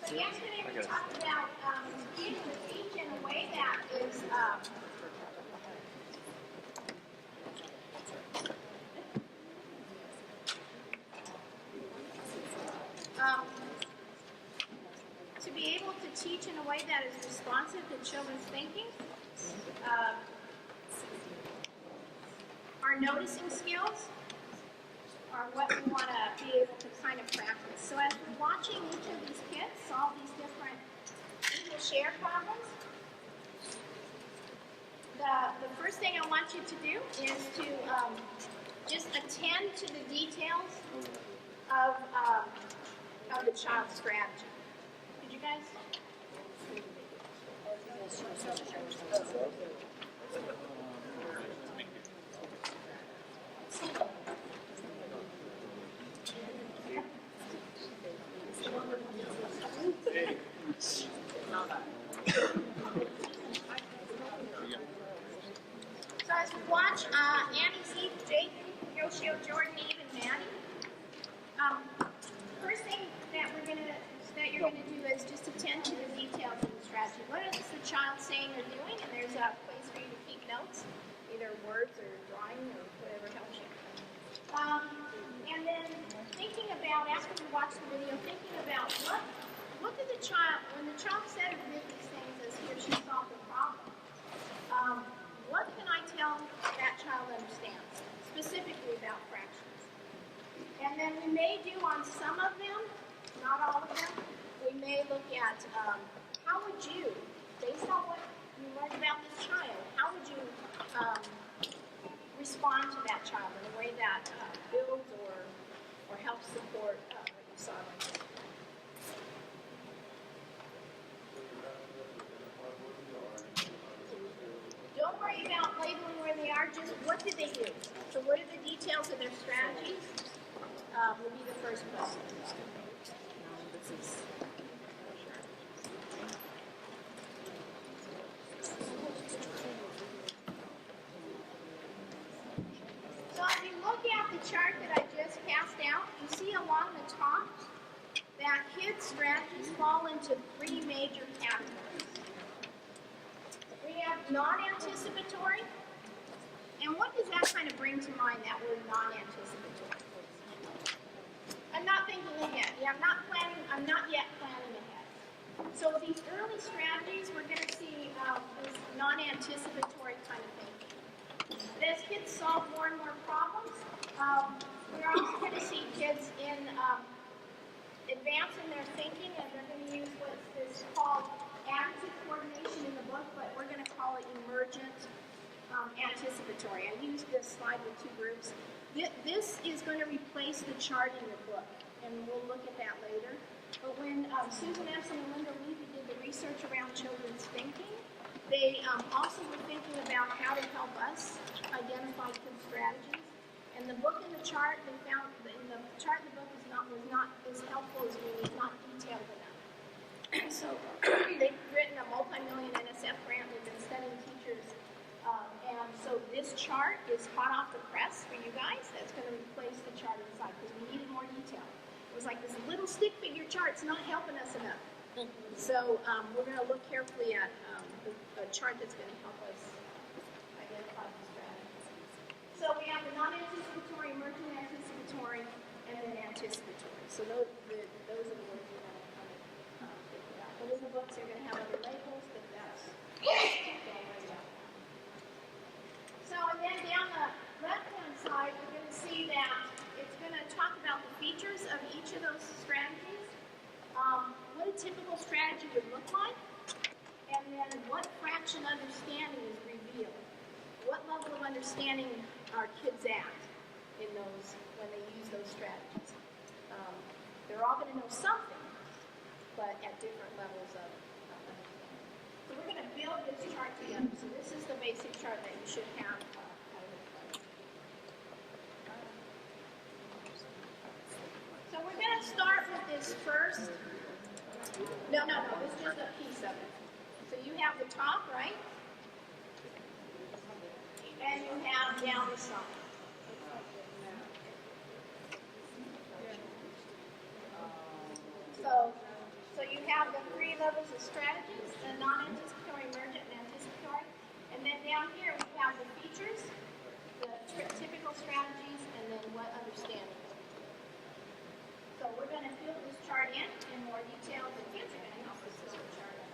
So yesterday we talked about being able to teach in a way that is to be able to teach in a way that is responsive to children's thinking. Our noticing skills are what we want to be able to kind of practice. So as we're watching each of these kids solve these different equal share problems, the first thing I want you to do is to just attend to the details of the child's strategy. Did you guys? So as we watch Annie, Zeke, Jake, Yoshio, Jordan, Eve, and Maddie, first thing that you're gonna do is just attend to the details of the strategy. What is the child saying or doing? And there's a place for you to keep notes, either words or drawing or whatever helps you. And then thinking about, after you watch the video, thinking about what did the child, when the child said or did these things as he or she solved the problem, what can I tell that child understands, specifically about fractions? And then we may do on some of them, not all of them, we may look at how would you, based on what you learned about this child, how would you respond to that child in a way that builds or helps support what you saw them do? Don't worry about labeling where they are, just what did they do? So what are the details of their strategies? Will be the first question. So as you look at the chart that I just passed out, you see along the top that kids' strategies fall into 3 major categories. We have non-anticipatory, and what does that kind of bring to mind, that word non-anticipatory? I'm not thinking ahead. Yeah, I'm not yet planning ahead. So these early strategies, we're going to see this non-anticipatory kind of thinking. as kids solve more and more problems, we're also going to see kids advance in their thinking, and they're going to use what's this called adaptive coordination in the book, but we're going to call it emergent anticipatory. I used this slide with two groups. This is going to replace the chart in your book, and we'll look at that later. But when Susan Epson and Linda Levy did the research around children's thinking, they also were thinking about how to help us identify kids' strategies. And the book and the chart, they found that in the chart in the book was not as helpful as we need, not detailed enough. And so they've written a multi-million NSF grant. They've been studying teachers. And so this chart is hot off the press for you guys. That's going to replace the chart inside because we needed more detail. It was like this little stick figure chart's not helping us enough. So we're going to look carefully at a chart that's going to help us identify the strategies. So we have the non-anticipatory, emergent anticipatory, and then anticipatory. So those are the words we're going to kind of think about. But in the books, they're going to have other labels, but that's already out. So and then down the left-hand side, we're going to see that it's going to talk about the features of each of those strategies, what a typical strategy would look like, and then what fraction understanding is revealed. What level of understanding are kids at in those when they use those strategies? They're all going to know something, but at different levels of understanding. So we're going to build this chart together. So this is the basic chart that you should have. So we're going to start with this first. No, this is just a piece of it. So you have the top, right? And you have down the side. So you have the three levels of strategies, the non-anticipatory, emergent, and anticipatory. And then down here we have the features, the typical strategies, and then what understanding. So we're going to fill this chart in more detail. The kids are going to help us fill the chart in.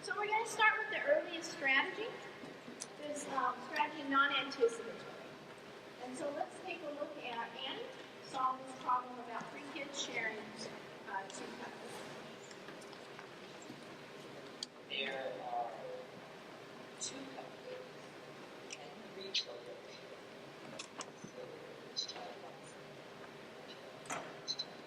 So we're going to start with the earliest strategy, this strategy non-anticipatory. And so let's take a look at Annie solve this problem about 3 kids sharing 2 cupcakes. There are 2 cupcakes and 3 children. So each child wants each child.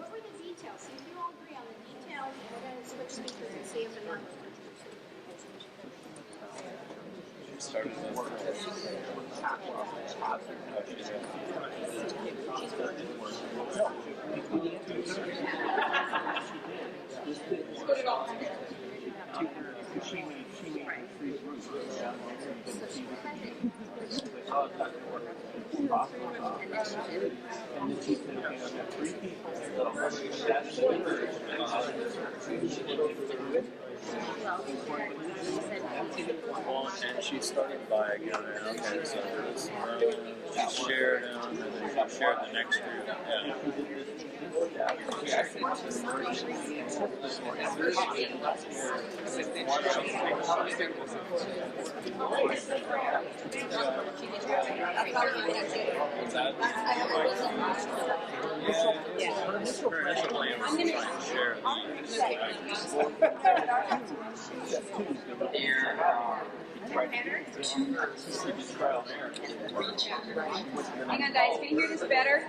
what were the details? See if you all agree on the details, and we're gonna switch speakers and see if another. Started with And then she said, okay, I've got 3 people. well, and she started by going, okay, so this she shared and then she shared the next group. Yeah. What's that? Her initial plan was to try and share Hang on, guys. Can you hear this better?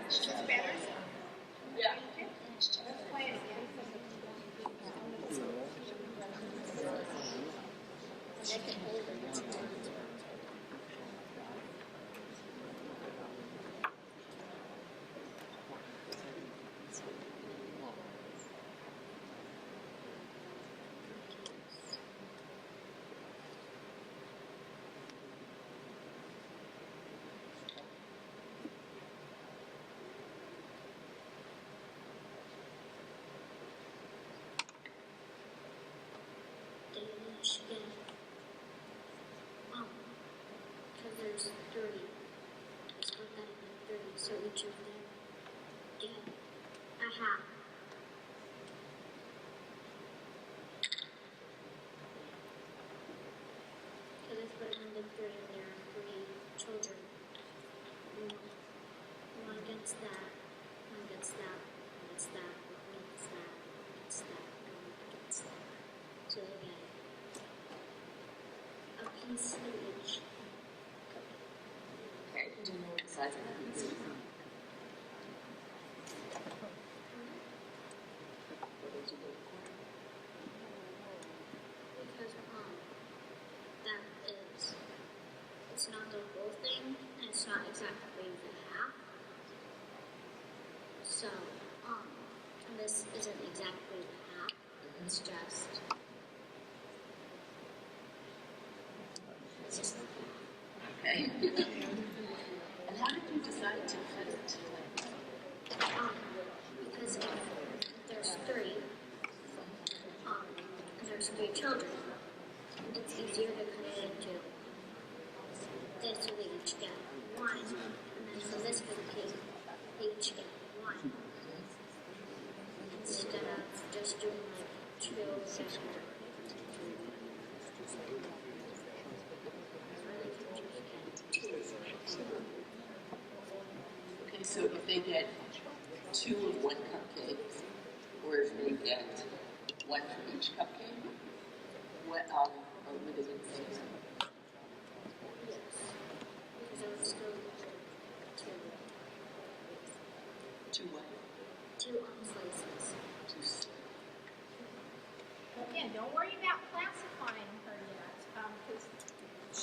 Michigan. Because there's 30. I split that into 30, so each of them get a half. Because I split it into 3 and there are 3 children. One gets that, one gets that, one gets that, one gets that, one gets that, and one gets that. So they get a piece of each. Okay, do you know what the size of that piece is? Because that is, it's not the whole thing, and it's not exactly the half. So, this isn't exactly the half, it's just the half. Okay. And how did you decide to cut it to length? Because if there's 3, and there's 3 children, it's easier to cut it into this, so they each get 1, and then for this cookie, they each get 1. Instead of just doing like 2 separate. Okay, so if they get 2 of one cupcake, or if they get 1 from each cupcake, what are we going to say? Yes. Because I would still 2. 2 what? 2 slices. 2 slices. Again, don't worry about classifying her yet, because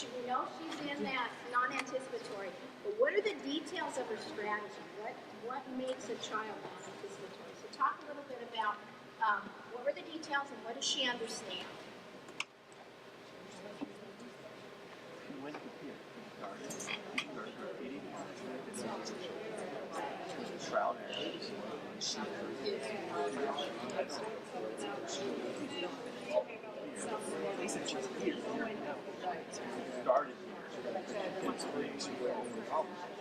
we know she's in that non-anticipatory. But what are the details of her strategy? What makes a child non-anticipatory? So talk a little bit about what were the details and what does she understand? Trial started.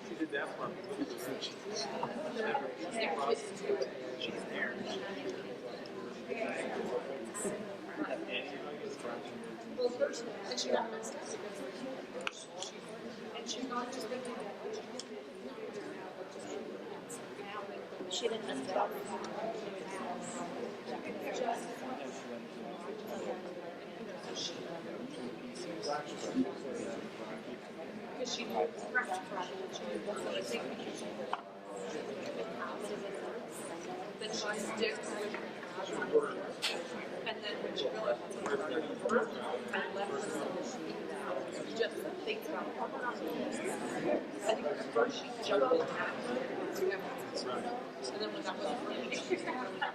She did that for me. She's there. Well, first, and she got messed up. And she's not just thinking that She didn't mess it up. because she knows but she sticks with and then when she realized it's I left her just to think about it. I think first she jumped in and then when that was finished, she really got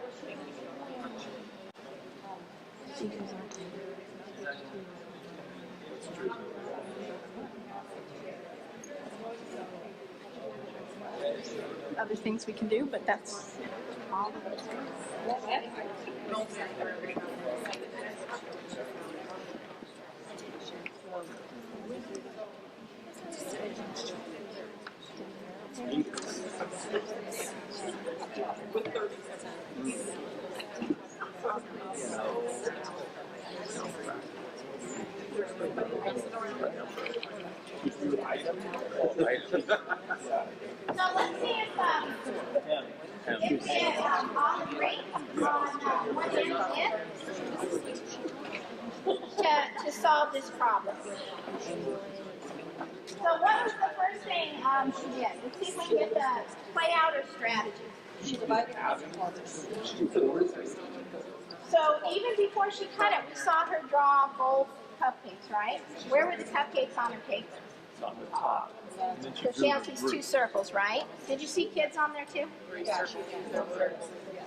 Other things we can do, but that's all of it. So let's see if all agree on what they did to solve this problem. So what was the first thing she did? Let's see if we can get the play out her strategy. She divided the house into parts. So even before she cut it, we saw her draw both cupcakes, right? Where were the cupcakes on her cake? On the top. So she has these two circles, right? Did you see kids on there too?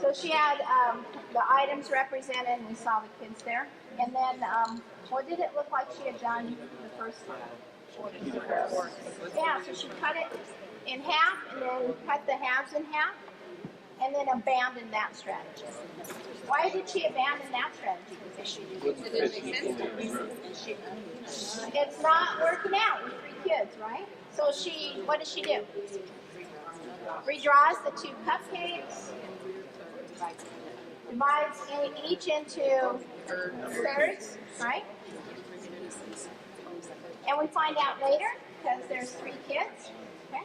So she had the items represented, and we saw the kids there. And then, what did it look like she had done the first time? Yeah, so she cut it in half, and then cut the halves in half, and then abandoned that strategy. Why did she abandon that strategy? Because it didn't make sense. It's not working out with 3 kids, right? So what does she do? Redraws the 2 cupcakes, divides each into thirds, right? And we find out later, because there's 3 kids, okay?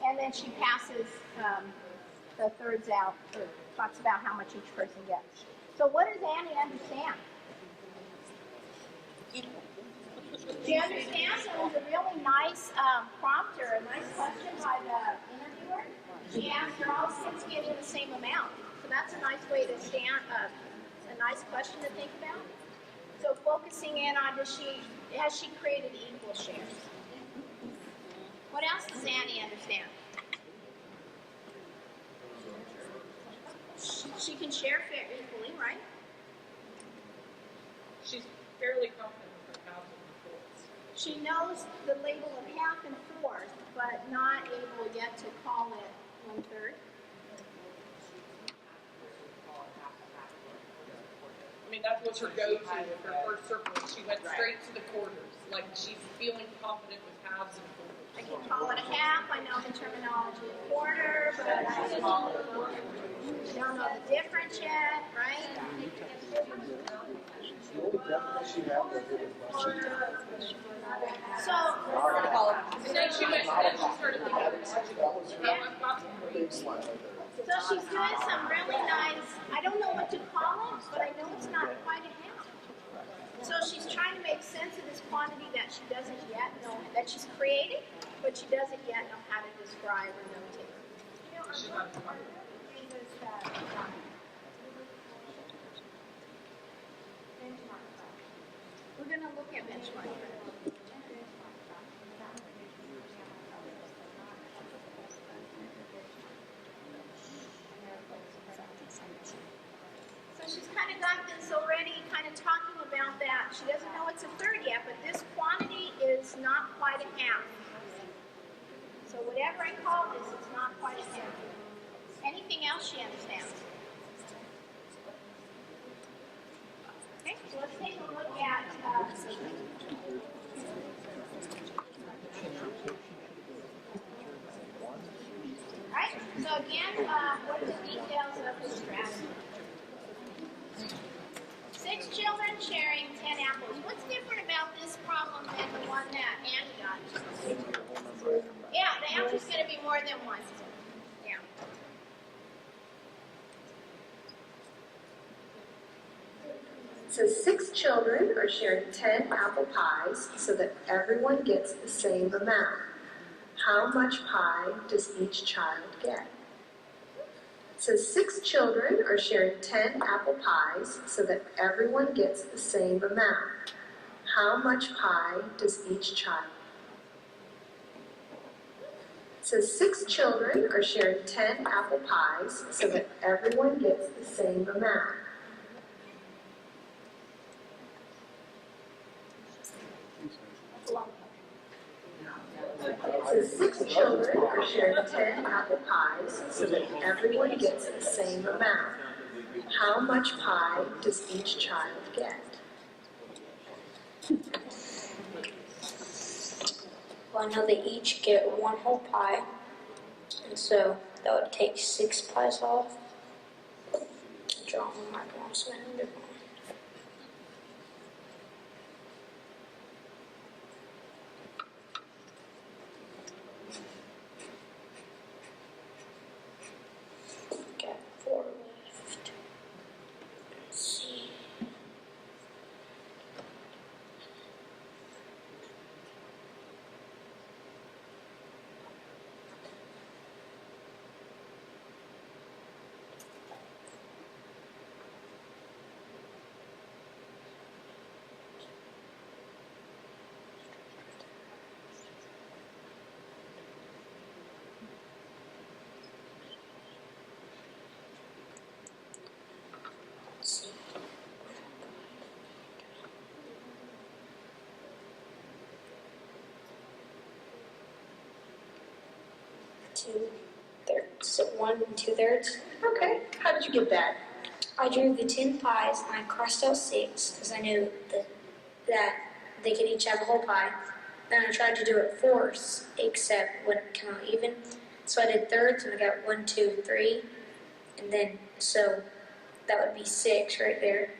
And then she passes the thirds out, or talks about how much each person gets. So what does Annie understand? She understands it was a really nice prompt or a nice question by the interviewer. She asked her all kids getting the same amount. So that's a nice way to stand, a nice question to think about. So focusing in on has she created equal shares? What else does Annie understand? She can share equally, right? She's fairly confident with her halves and fourths. She knows the label of half and fourth, but not able yet to call it 1/3. I mean, that was her go-to with her first circle. She went straight to the quarters. Like, she's feeling confident with halves and quarters. I can call it a half. I know the terminology of quarter, but I don't know the difference yet, right? So she started she's doing some really nice, I don't know what to call it, but I know it's not quite a half. So she's trying to make sense of this quantity that she doesn't yet know, that she's created, but she doesn't yet know how to describe or notate. We're going to look at benchmark. So she's kind of got this already, kind of talking about that. She doesn't know it's a third yet, but this quantity is not quite a half. So whatever I call this, it's not quite a half. Anything else she understands? Okay, so let's take a look at right, so again, what are the details of the strategy? 6 children sharing 10 apples. What's different about this problem than the one that Annie got? Yeah, the answer's going to be more than one. Yeah. So 6 children are sharing 10 apple pies so that everyone gets the same amount. How much pie does each child get? It says 6 children are sharing 10 apple pies so that everyone gets the same amount. How much pie does each child? It says 6 children are sharing 10 apple pies so that everyone gets the same amount. It says 6 children are sharing 10 apple pies so that everyone gets the same amount. How much pie does each child get? Well, I know they each get one whole pie, and so that would take 6 pies off. Draw on my mom's one. Got 4 left. Let's see. Let's see. 2/3. So 1 2/3. Okay, how did you get that? I drew the 10 pies and I crossed out 6 because I knew that they could each have a whole pie. Then I tried to do it fourths, except wouldn't come out even. So I did thirds and I got 1, 2, 3. And then, so that would be 6 right there.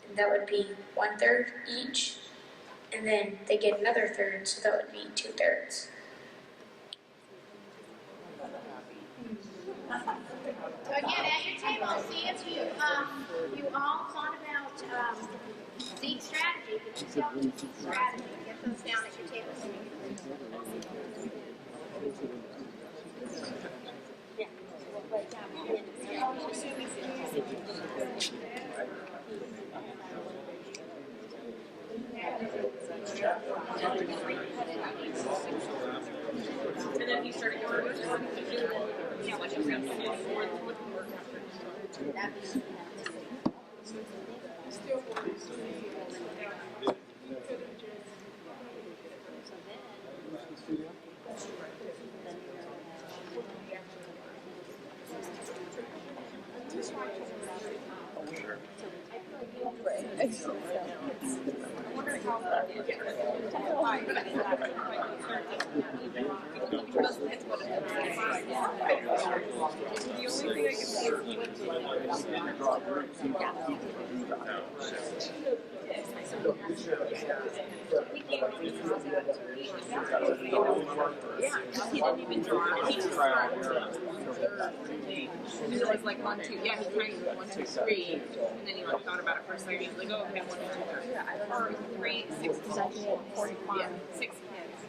And that would be 1/3 each. And then they get another third, so that would be 2/3. So again, at your table, see if you all thought about Zeke's strategy, the detailed Zeke's strategy. Get those down at your table. And then he started going to yeah, like I'm going to he didn't even draw. He just he was like 1, 2. Yeah, he tried 1, 2, 3, and then he like thought about it for a second. He was like, oh, okay, 1, 2, 3, or 3, 6, 45. Yeah, 6 kids.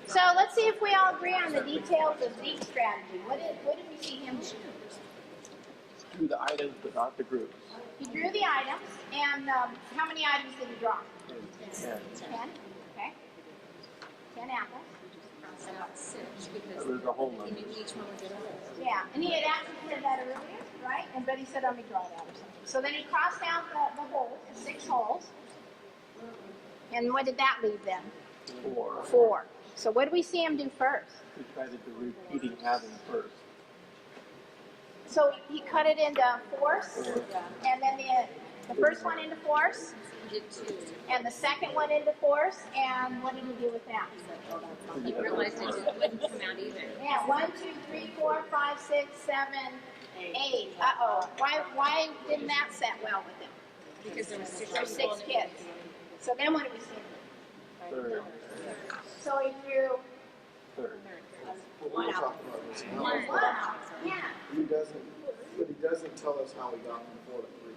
So let's see if we all agree on the details of Zeke's strategy. What did we see him do? Do the items but not the groups. He drew the items, and how many items did he draw? 10. Okay. 10 apples. There's a whole number. Yeah, and he had actually said that earlier, right? And but he said, let me draw that or something. So then he crossed out the holes, the 6 holes. And what did that leave then? 4. So what do we see him do first? We tried to do repeating having first. So he cut it into fourths, and then the first one into fourths, and the second one into fourths, and what did he do with that? He realized it wouldn't come out even. Yeah, 1, 2, 3, 4, 5, 6, 7, 8. Uh-oh. Why didn't that set well with him? Because there was There's 6 kids. So then what do we see? Third. So he drew Third. one out. Yeah. But he doesn't tell us how he got from 4 to 3.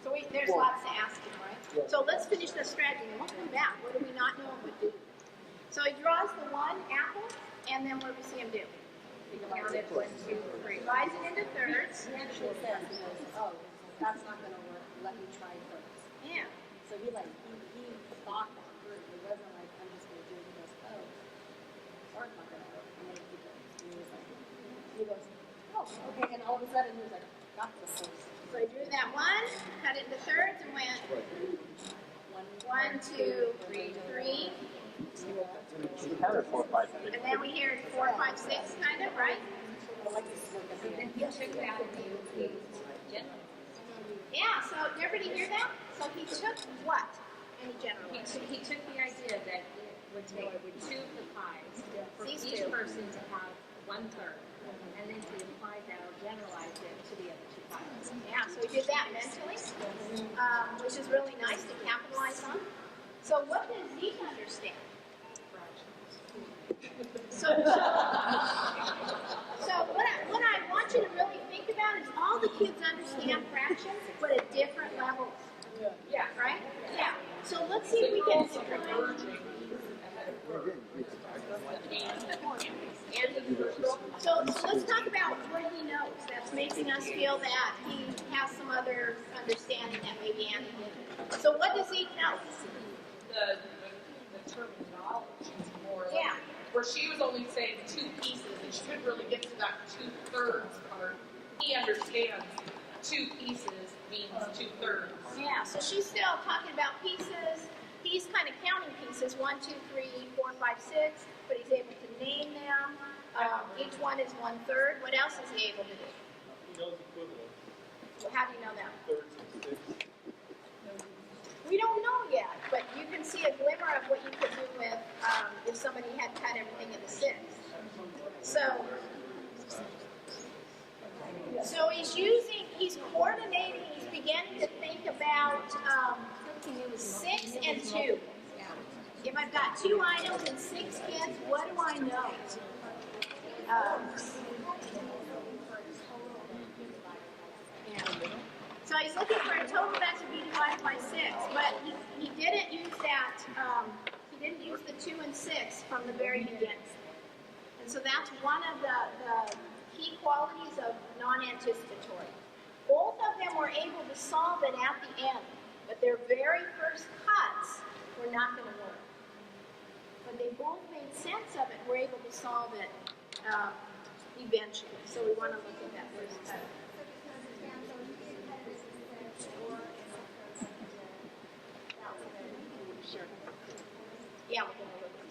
So there's lots to ask him, right? So let's finish the strategy, and we'll come back. What do we not know him would do? So he draws the 1 apple, and then what do we see him do? counted 1, 2, 3. Divides it into thirds. He actually says, he goes, oh, that's not gonna work, let me try first. Yeah. So he thought that through, it wasn't like, I'm just gonna do it, he goes, oh, or it's not gonna work, and then he goes, he goes, oh, okay, and all of a sudden he was like, got this first. So I drew that 1, cut it into thirds, and went 1, 2, 3, 3. Kind of 4, 5, 6. And then we hear 4, 5, 6, kind of, right? And then he took that and he yeah, so did everybody hear that? So he took what? Any general? He took the idea that it would take 2 of the pies for These each two. person to have 1/3, and then he applied that or generalized it to the other 2 pies. Yeah, so we did that mentally, which is really nice to capitalize on. So what does Zeke understand? So what I want you to really think about is all the kids understand fractions, but at different levels. Yeah, right? Yeah. So let's see if we can. So let's talk about what he knows that's making us feel that he has some other understanding that maybe Andy didn't. So what does Zeke know? The terminology is more like, Yeah. where she was only saying 2 pieces, and she couldn't really get to that 2/3 part. He understands 2 pieces means 2/3. Yeah, so she's still talking about pieces. He's kind of counting pieces, 1, 2, 3, 4, 5, 6, but he's able to name them. Each one is 1/3. What else is he able to do? He knows equivalent. Well, how do you know that? Thirds and sixths. We don't know yet, but you can see a glimmer of what you could do with if somebody had cut everything into 6. So he's coordinating, he's beginning to think about 6 and 2. If I've got 2 items and 6 kids, what do I know? So he's looking for a total that should be divided by 6, but he didn't use that, he didn't use the 2 and 6 from the very beginning. And so that's one of the key qualities of non-anticipatory. Both of them were able to solve it at the end, but their very first cuts were not going to work. But they both made sense of it, were able to solve it eventually. So we want to look at that first cut. Yeah, we're going to look at that.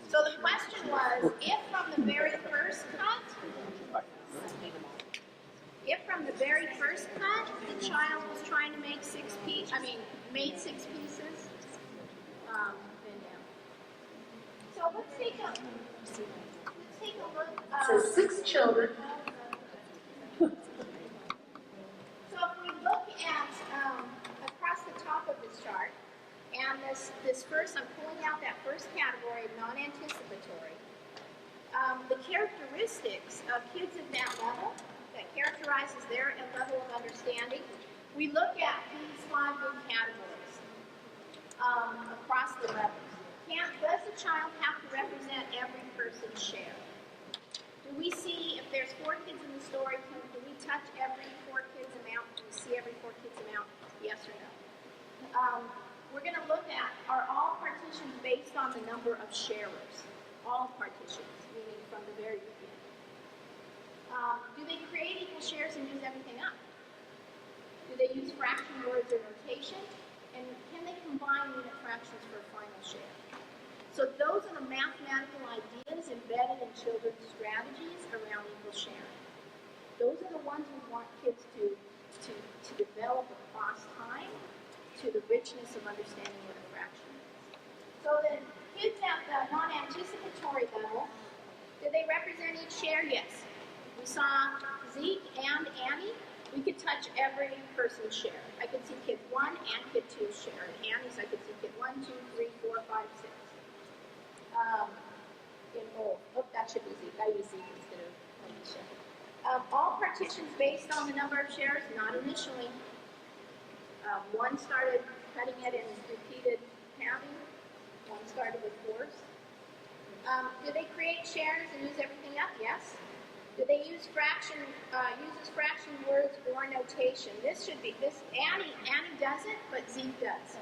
So the question was, if from the very first cut, the child was trying to make 6 pieces, made 6 pieces, then yeah. So let's take a look. So 6 children. So if we look at across the top of this chart, and this first, I'm pulling out that first category of non-anticipatory. The characteristics of kids at that level, that characterizes their level of understanding, we look at these 5 big categories across the levels. Does the child have to represent every person's share? Do we see, if there's 4 kids in the story, do we touch every 4 kids' amount? Do we see every 4 kids' amount? Yes or no? We're going to look at, are all partitions based on the number of sharers? All partitions, meaning from the very beginning. Do they create equal shares and use everything up? Do they use fraction words or notation? And can they combine unit fractions for a final share? So those are the mathematical ideas embedded in children's strategies around equal sharing. Those are the ones we want kids to develop across time to the richness of understanding what a fraction is. So the kids at the non-anticipatory level, do they represent each share? Yes. We saw Zeke and Annie. We could touch every person's share. I could see kid 1 and kid 2's share. And Annie's, I could see kid 1, 2, 3, 4, 5, 6. That should be Zeke. I use Zeke instead of Alicia. All partitions based on the number of shares, not initially. One started cutting it and repeated halving. One started with 4s. Do they create shares and use everything up? Yes. Do they use uses fraction words or notation? This should be, Annie does it, but Zeke does.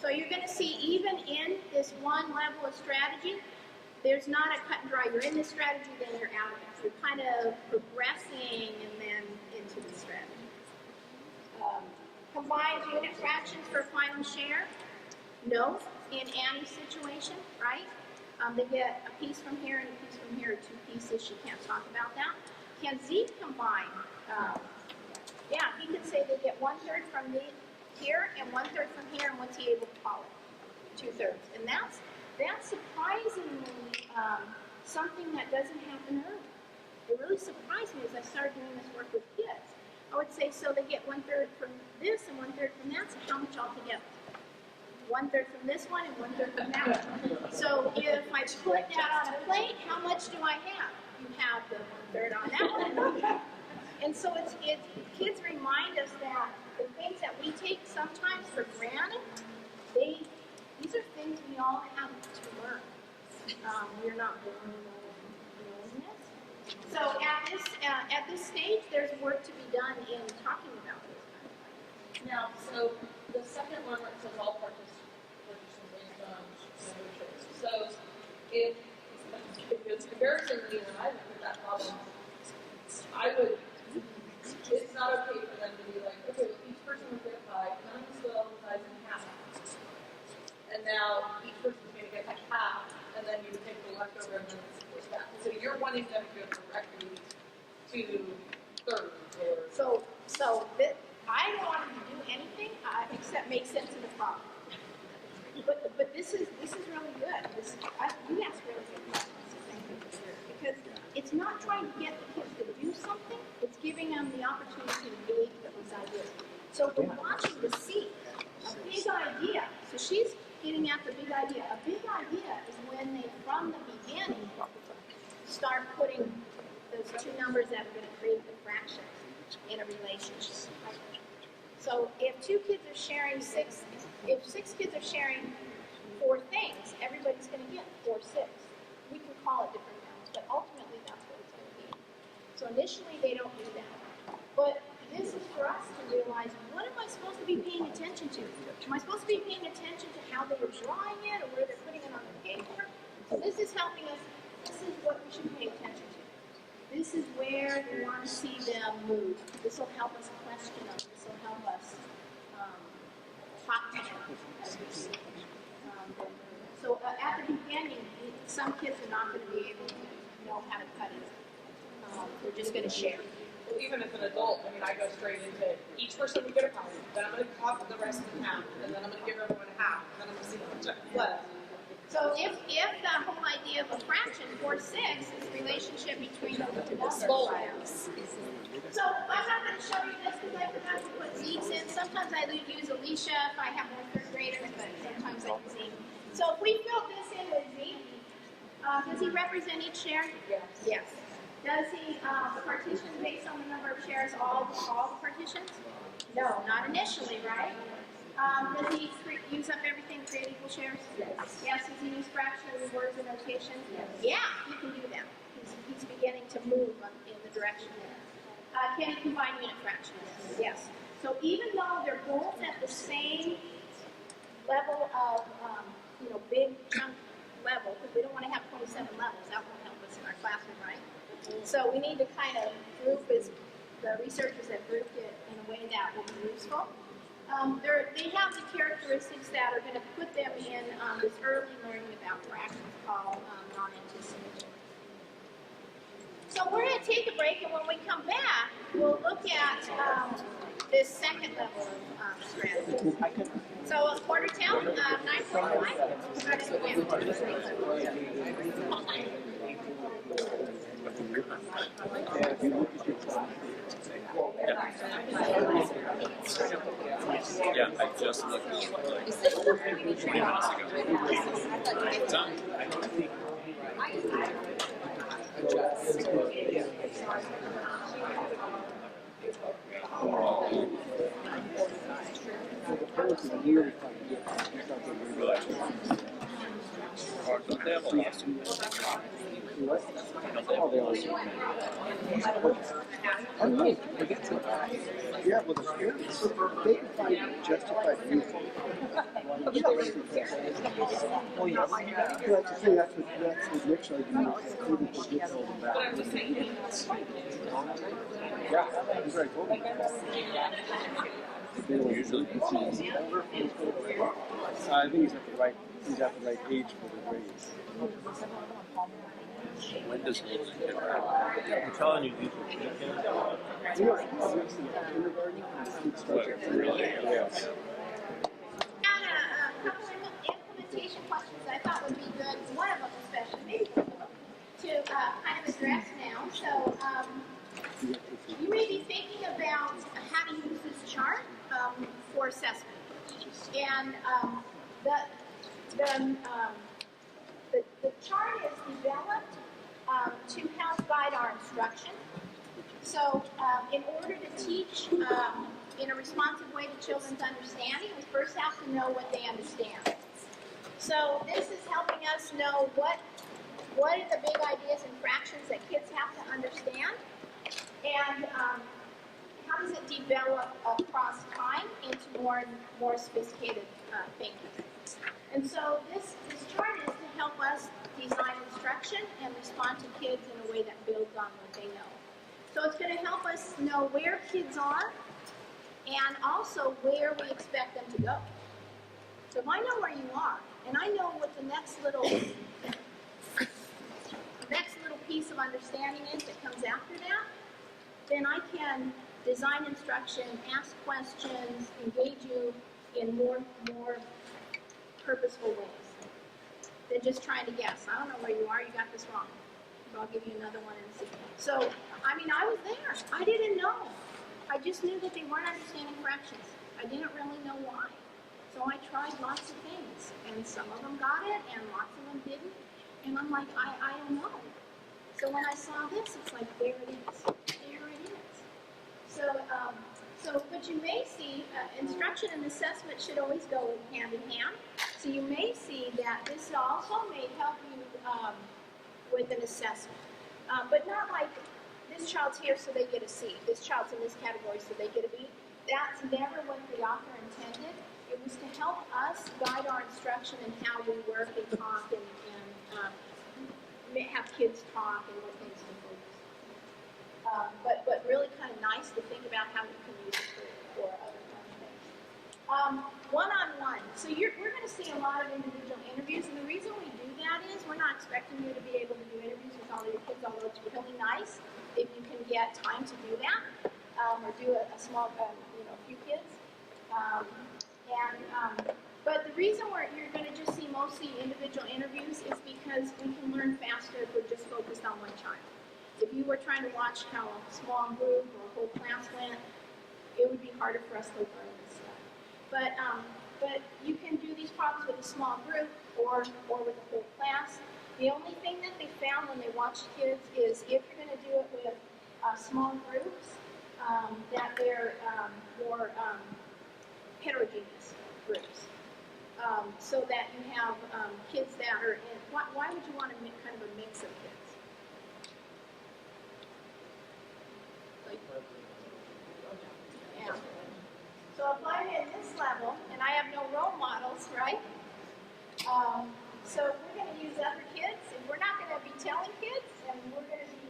So you're going to see even in this one level of strategy, there's not a cut and dry. You're in this strategy, then you're out of it. You're kind of progressing and then into the strategy. Combined unit fractions for final share? No, in Annie's situation, right? They get a piece from here and a piece from here, 2 pieces. She can't talk about that. Can Zeke combine? Yeah, he could say they get 1/3 from here and 1/3 from here, and what's he able to call it? 2/3. And that's surprisingly something that doesn't happen early. It really surprised me as I started doing this work with kids. I would say, so they get 1/3 from this and 1/3 from that, so how much altogether? 1/3 from this one and 1/3 from that one. So if I put that on a plate, how much do I have? You have the 1/3 on that one. And so it's kids remind us that the things that we take sometimes for granted, these are things we all have to learn. We're not born knowing this. So at this stage, there's work to be done in talking about this kind of thing. Now, so the second one where it says all participation based on negotiations. So if it's embarrassingly when I look at that problem, it's not okay for them to be like, okay, well, each person will get a pie, none of us will all divide in half. And now each person's going to get like half, and then you take the leftover and then split that. So you're wanting them to go directly to thirds or... I don't want them to do anything except make sense of the problem. But this is really good. You asked really good questions, because it's not trying to get the kids to do something. It's giving them the opportunity to engage with these ideas. So we're watching to see a big idea. So she's getting at the big idea. A big idea is when they, from the beginning, start putting those 2 numbers that are going to create the fractions in a relationship. So if 2 kids are sharing 6, if 6 kids are sharing 4 things, everybody's going to get 4 6. We can call it different names, but ultimately that's what it's going to be. So initially they don't do that. But this is for us to realize, what am I supposed to be paying attention to? Am I supposed to be paying attention to how they are drawing it or where they're putting it on the paper? So this is helping us. This is what we should pay attention to. This is where we want to see them move. This will help us question them. This will help us talk to them as we see. So at the beginning, some kids are not going to be able to know how to cut it. They're just going to share. Well, even as an adult, I mean, I go straight into each person will get a pie, then I'm going to cut the rest in half, and then I'm going to give everyone half, and then I'm going to see how much left. So if the whole idea of a fraction, 4 6, is the relationship between the numbers. So I'm not going to show you this because I forgot to put Zeke's in. Sometimes I use Alicia if I have more 3rd graders, but sometimes I use Zeke. So if we fill this in with Zeke, does he represent each share? Yes. Yes. Does he partition based on the number of shares all the partitions? No, not initially, right? Does he use up everything, create equal shares? Yes. Yes. Does he use fractional words and notation? Yes. Yeah, he can do that. He's beginning to move in the direction there. Can he combine unit fractions? Yes. So even though they're both at the same level of, big chunk level, because we don't want to have 27 levels, that won't help us in our classroom, right? So we need to kind of group the researchers have grouped it in a way that will be useful. They have the characteristics that are going to put them in this early learning about fractions called non-anticipatory. So we're going to take a break, and when we come back, we'll look at this second level of strategy. So a quarter till, 9:45, we'll start it again. Yeah, I just looked like 3 minutes ago. Done. Really? Don't they have a lawsuit? What? Don't they have a lawsuit? I don't know. Yeah, well, the parents, they can find justified reason. Well, yeah. That's the thing. That's what Nick's argument is. Included the kids hold them back. Yeah, that's what I told him. They don't usually. I think he's at the right age for the grades. When does he? I'm telling you, these are chickens. You know, he's in kindergarten, and the kid starts at 3. Really? Yes. Had a couple of implementation questions I thought would be good, one of them especially, maybe both of them, to kind of address now. So you may be thinking about how to use this chart for assessment. And the chart is developed to help guide our instruction. So in order to teach in a responsive way to children's understanding, we first have to know what they understand. So this is helping us know what are the big ideas and fractions that kids have to understand, and how does it develop across time into more sophisticated thinking. And so this chart is to help us design instruction and respond to kids in a way that builds on what they know. So it's going to help us know where kids are and also where we expect them to go. So if I know where you are, and I know what the next little piece of understanding is that comes after that, then I can design instruction, ask questions, engage you in more purposeful ways than just trying to guess. I don't know where you are, you got this wrong. So I'll give you another one and see. So, I mean, I was there. I didn't know. I just knew that they weren't understanding fractions. I didn't really know why. So I tried lots of things, and some of them got it, and lots of them didn't. And I'm like, I don't know. So when I saw this, it's like, there it is. There it is. So what you may see, instruction and assessment should always go hand in hand. So you may see that this also may help you with an assessment. But not like, this child's here so they get a C. This child's in this category so they get a B. That's never what the author intended. It was to help us guide our instruction and how we work and talk and have kids talk and what things to focus on. But really kind of nice to think about how you can use it for other kind of things. One-on-one. So we're going to see a lot of individual interviews, and the reason we do that is we're not expecting you to be able to do interviews with all your kids, although it's really nice if you can get time to do that, or do a small, few kids. But the reason you're going to just see mostly individual interviews is because we can learn faster if we're just focused on one child. If you were trying to watch how a small group or a whole class went, it would be harder for us to learn this stuff. But you can do these problems with a small group or with a whole class. The only thing that they found when they watched kids is if you're going to do it with small groups, that they're more heterogeneous groups. So that you have kids that are in, why would you want to make kind of a mix of kids? Like, yeah. So if I'm in this level, and I have no role models, right? So we're going to use other kids, and we're not going to be telling kids, and we're going to be,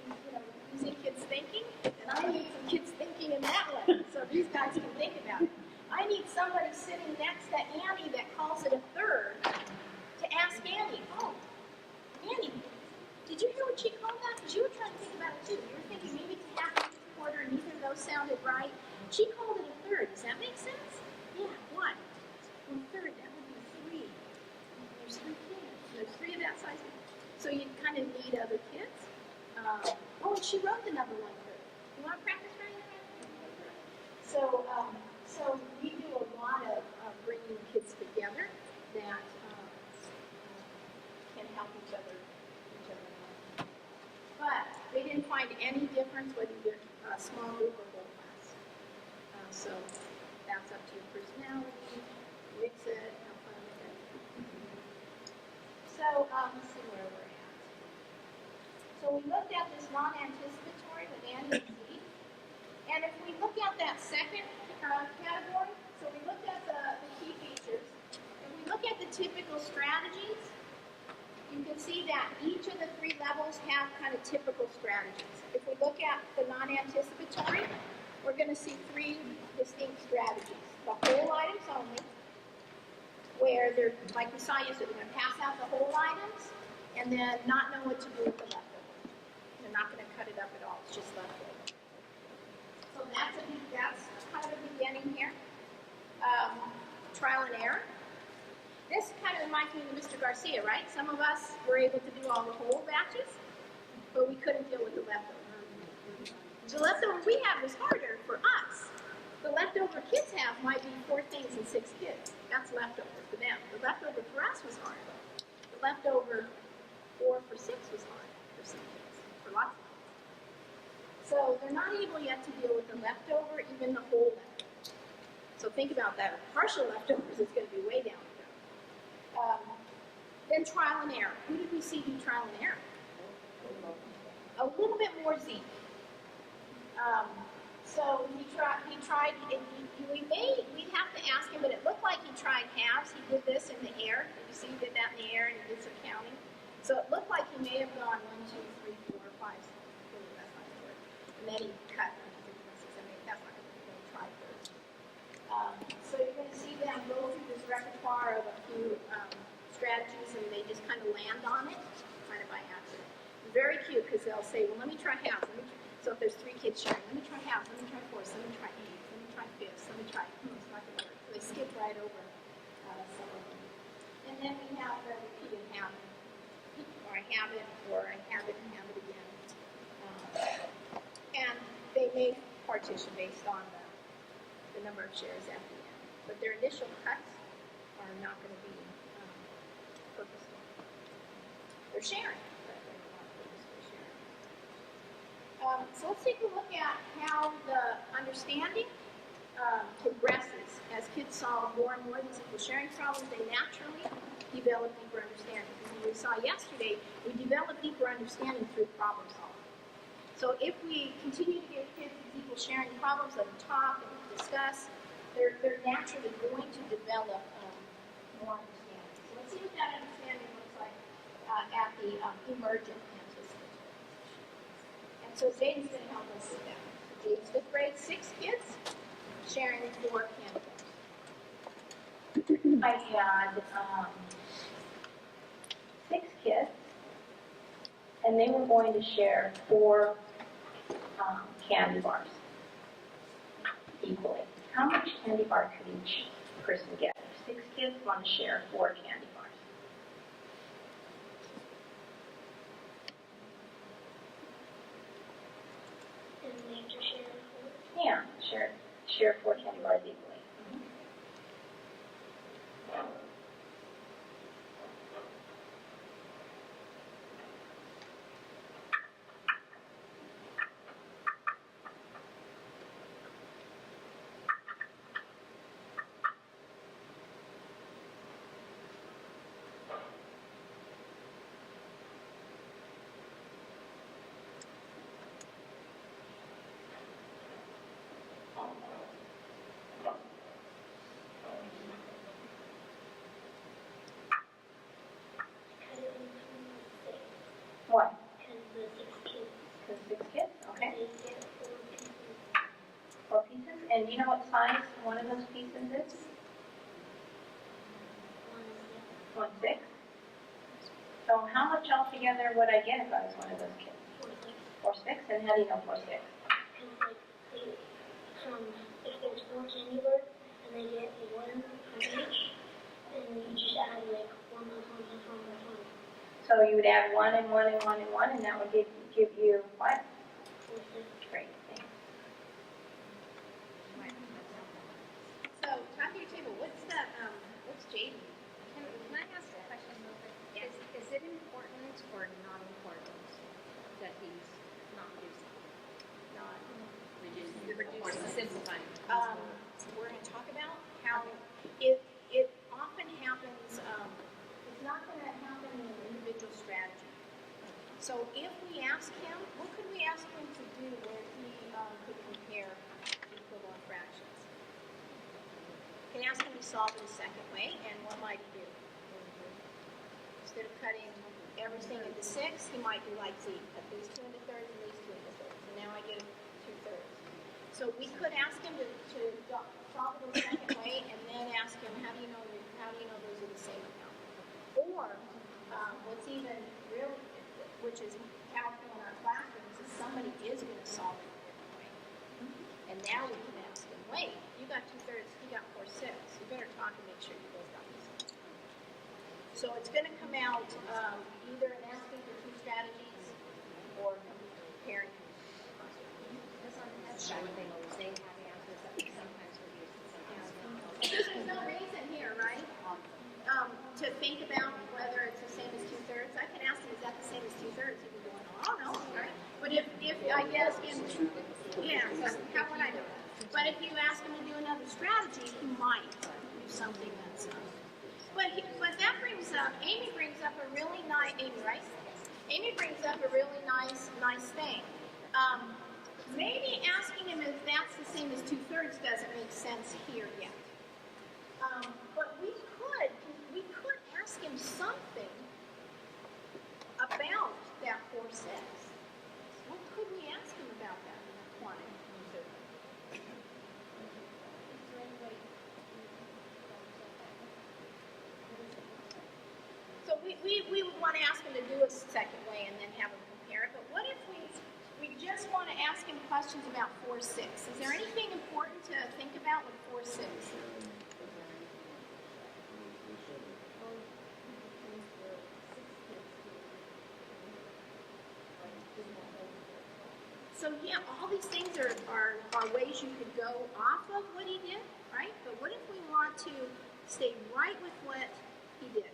using kids thinking, and I need some kids thinking in that way, so these guys can think about it. I need somebody sitting next to Annie that calls it a third to ask Annie, oh, Annie, did you hear what she called that? Because you were trying to think about it too. You were thinking maybe it's half, maybe it's a quarter, and neither of those sounded right. She called it a third. Does that make sense? Yeah, why? Well, a third, that would be 3. And there's 3 kids. There's 3 of that size. So you kind of need other kids. Oh, and she wrote the number 1/3. You want to practice writing that? So we do a lot of bringing kids together that can help each other. But they didn't find any difference whether you did a small group or whole class. So that's up to your personality, mix it, have fun with it. So So, let's see where we're at. So we looked at this non-anticipatory with Andy and Z. And if we look at that second category, so we looked at the key features. If we look at the typical strategies, you can see that each of the three levels have kind of typical strategies. If we look at the non-anticipatory, we're going to see three distinct strategies. The whole items only, where they're, like we saw yesterday, they're going to pass out the whole items and then not know what to do with the leftovers. They're not going to cut it up at all, it's just leftovers. So that's kind of a beginning here. Trial and error. This kind of reminds me of Mr. Garcia, right? Some of us were able to do all the whole batches, but we couldn't deal with the leftover. The leftover we had was harder for us. The leftover kids have might be 4 things and 6 kids. That's leftover for them. The leftover for us was hard. The leftover 4 for 6 was hard for some kids, for lots of kids. So they're not able yet to deal with the leftover, even the whole leftover. So think about that. Partial leftovers is going to be way down. Then trial and error. Who did we see do trial and error? A little bit more Zeke. So we have to ask him, but it looked like he tried halves. He did this in the air. You see, he did that in the air and he did some counting. So it looked like he may have gone 1, 2, 3, 4, 5, 6. That's not going to work. And then he cut 1, 2, 3, 4, 6, 7, 8. That's not going to work. Try first. So you're going to see them go through this repertoire of a few strategies, and they just kind of land on it, kind of by accident. Very cute, because they'll say, well, let me try halves. So if there's 3 kids sharing, let me try halves, let me try fourths, let me try eighths, let me try fifths, let me try, it's not going to work. So they skip right over some of them. And then we have the repeated habit, or a habit, or a habit and habit again. And they may partition based on the number of shares at the end. But their initial cuts are not going to be purposeful. They're sharing, but they're not purposefully sharing. So let's take a look at how the understanding progresses. As kids solve more and more of these equal sharing problems, they naturally develop deeper understanding. As we saw yesterday, we develop deeper understanding through problem solving. So if we continue to give kids these equal sharing problems that we talk and we discuss, they're naturally going to develop more understanding. So let's see what that understanding looks like at the emergent anticipatory. And so Jaden's going to help us with that. So Jaden's 5th grade, 6 kids sharing 4 candy bars. I had 6 kids, and they were going to share 4 candy bars equally. How much candy bar could each person get? 6 kids want to share 4 candy bars. And they have to share 4? Yeah, share 4 candy bars equally. What? Because the 6 kids. Because 6 kids? Okay. They get 4 pieces. 4 pieces? And do you know what size one of those pieces is? 1/6. So how much altogether would I get if I was one of those kids? 4/6. And how do you know 4/6? Because like if there's 4 candy bars and they get 1 from each, and you just add like 1 plus 1 plus 1 plus 1. So you would add 1 and 1 and 1 and 1, and that would give you what? 4/6. Great, thanks. So top of your table, what's Jaden? Can I ask a question real quick? Yes. Is it important or not important that he's not reducing? Not reducing, simplifying. We're going to talk about how it often happens, it's not going to happen in So if we ask him, what could we ask him to do where he could compare equivalent fractions? We can ask him to solve it a second way, and what might he do? Instead of cutting everything into 6, he might do like Z, cut these 2 into thirds and these 2 into thirds, and now I get 2 thirds. So we could ask him to solve it a second way, and then ask him, how do you know those are the same amount? Or what's even really, which is powerful in our classrooms, is somebody is going to solve it a different way. And now we can ask him, wait, you got 2 thirds, he got 4/6. You better talk and make sure you both got the same. So it's going to come out either in asking for 2 strategies or comparing. That's one thing when we say have answers that we sometimes would use and sometimes not. Because there's no reason here, right? To think about whether it's the same as 2 thirds. I can ask him, is that the same as 2 thirds? He'd be going, oh no, right? But if I ask him, yeah, so how would I know that? But if you ask him to do another strategy, he might do something that's. But that brings up, Amy brings up a really nice, Amy, right? Amy brings up a really nice thing. Maybe asking him if that's the same as 2 thirds doesn't make sense here yet. But we could ask him something about that 4/6. What could we ask him about that quantity? So we would want to ask him to do it a second way and then have him compare it. But what if we just want to ask him questions about 4/6? Is there anything important to think about with 4/6? So yeah, all these things are ways you could go off of what he did, right? But what if we want to stay right with what he did?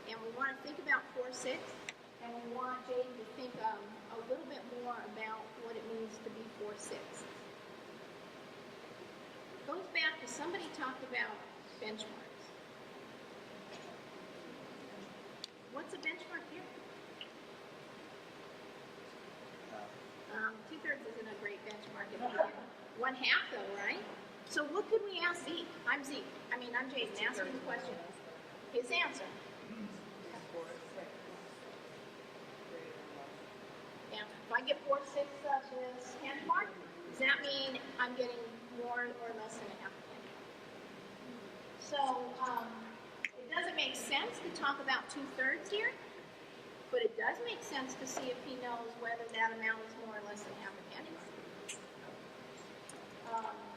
And we want to think about 4/6, and we want Jaden to think a little bit more about what it means to be 4/6. Goes back to somebody talked about benchmarks. What's a benchmark here? 2 thirds isn't a great benchmark if you get 1/2 though, right? So what could we ask Zeke? I'm Zeke. I'm Jaden. Ask him the question. His answer. Yeah. If I get 4/6 of this candy bar, does that mean I'm getting more or less than a half a candy bar? So it doesn't make sense to talk about 2 thirds here. But it does make sense to see if he knows whether that amount is more or less than half a candy bar.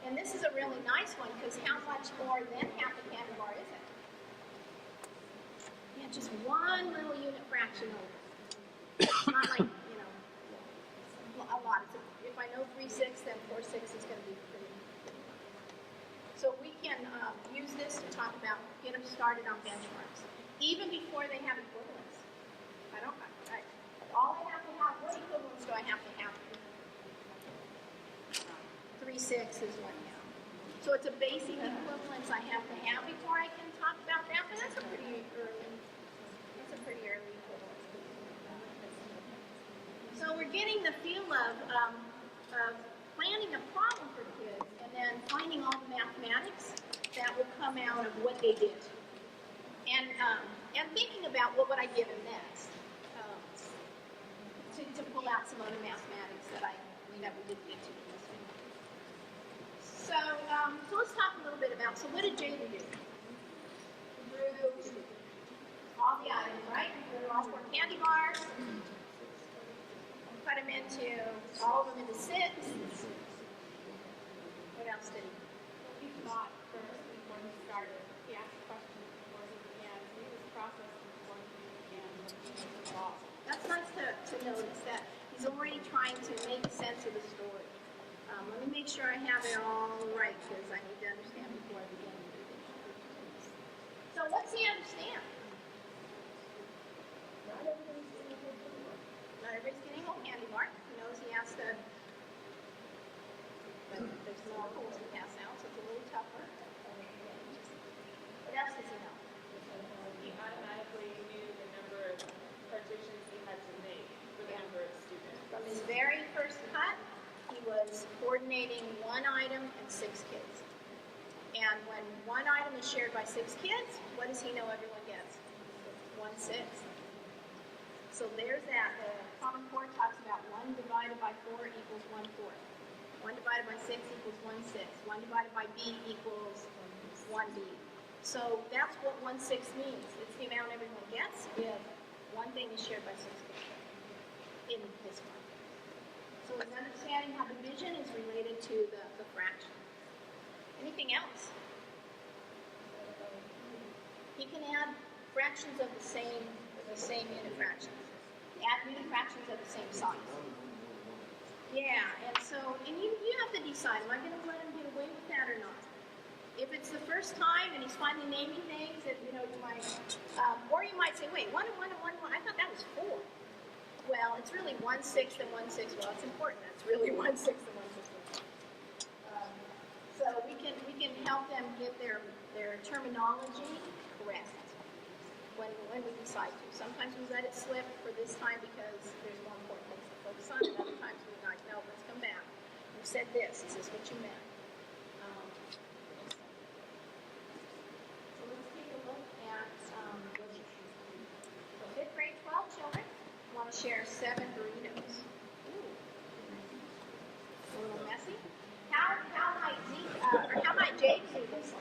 And this is a really nice one because how much more than half a candy bar is it? Yeah, just one little unit fraction over. It's not like, a lot. If I know 3/6, then 4/6 is going to be pretty. So we can use this to talk about, get them started on benchmarks, even before they have equivalents. All I have to have, what equivalents do I have to have? 3/6 is 1/2. So it's a basic equivalence I have to have before I can talk about that, but that's a pretty early equivalence. So we're getting the feel of planning a problem for kids and then finding all the mathematics that will come out of what they did. And thinking about what would I give them next. To pull out some other mathematics that we didn't get to this week. So let's talk a little bit about, so what did Jaden do? He drew all the items, right? He drew all 4 candy bars, cut them into, all of them into 6. What else did he do? He thought first before he started. He asked questions before he began. He was processing before he began. That's nice to notice that he's already trying to make sense of the story. Let me make sure I have it all right because I need to understand before I begin. So what's he understand? Not everybody's getting a whole candy bar. He knows he has to, but there's more holes to pass out, so it's a little tougher. What else does he know? He automatically knew the number of partitions he had to was coordinating one item and 6 kids. And when one item is shared by 6 kids, what does he know everyone gets? 1/6. So there's that. The Common Core talks about 1 divided by 4 equals 1/4. 1 divided by 6 equals 1/6. 1 divided by B equals 1B. So that's what 1/6 means. It's the amount everyone gets if one thing is shared by 6 kids in this one. So it's understanding how division is related to the fraction. Anything else? He can add fractions of the same unit fractions. Add unit fractions of the same size. Yeah, and so, and you have to decide, am I going to let him get away with that or not? If it's the first time and he's finally naming things that, you might, or you might say, wait, 1 and 1 and 1 and 1, I thought that was 4. Well, it's really 1/6 and 1/6. Well, it's important. It's really 1/6 and 1/6. So we can help them get their terminology correct when we decide to. Sometimes we let it slip for this time because there's more important things to focus on, and other times we're like, no, let's come back. You said this. Is this what you meant? So let's take a look at so 5th grade, 12 children want to share 7 burritos. A little messy. How might Jaden do this?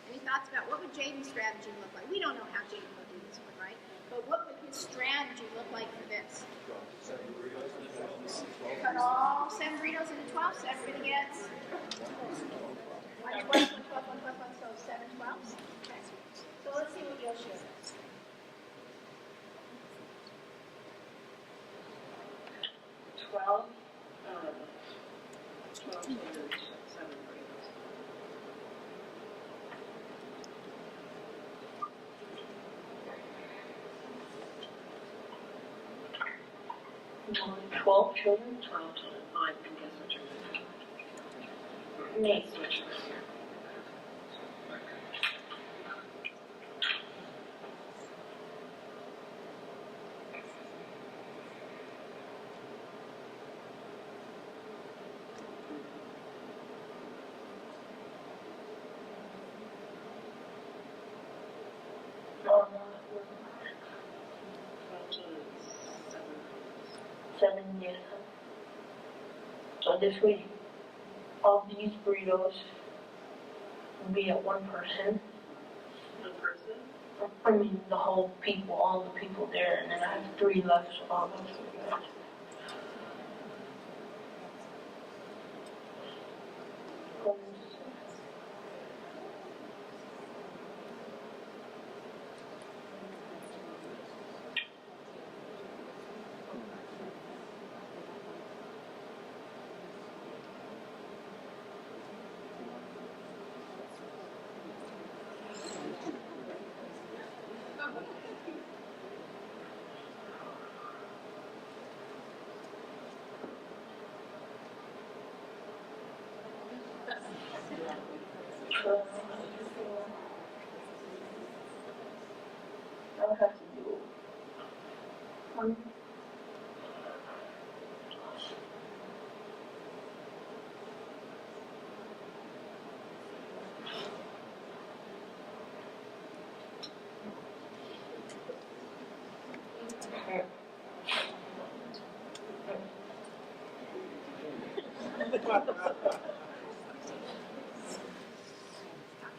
Any thoughts about what would Jaden's strategy look like? We don't know how Jaden will do this one, right? But what would his strategy look like for this? Cut all 7 burritos into 12, so everybody gets 1 12, 1 12, 1 12, 1, so 7 12s. Okay. So let's see what Yoshi says. 12 burritos, 7 burritos. 12 children? 12 children. I think that's what you're doing. May switch. Seven years. So this week, all these burritos will be at one person. One person? I mean, the whole people, all the people there, and then I have 3 left, so I'll go through that. I'll have to do one.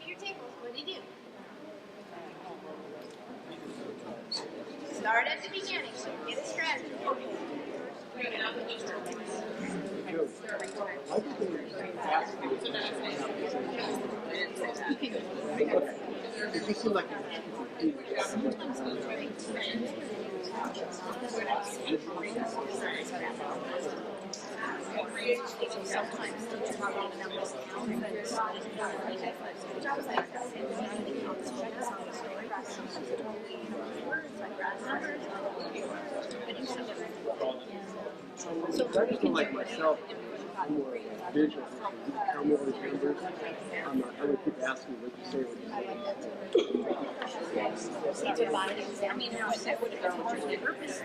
Your tables, what do you do? Start at the beginning, so you get a strategy. It just seemed like So sometimes teachers are wrong numbers count, which I was like, words like numbers, but you said So I just feel like myself, I'm more of a visual. You can tell me all these numbers. I'm gonna keep asking what you say. I like that too. Divide it down. I mean, that would have been the purpose.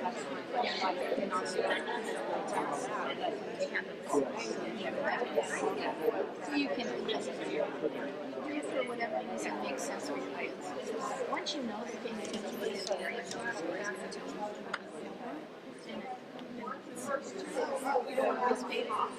So you can do it for whatever reason makes sense for your kids. Once you know they're paying attention to this very we don't want this paid off.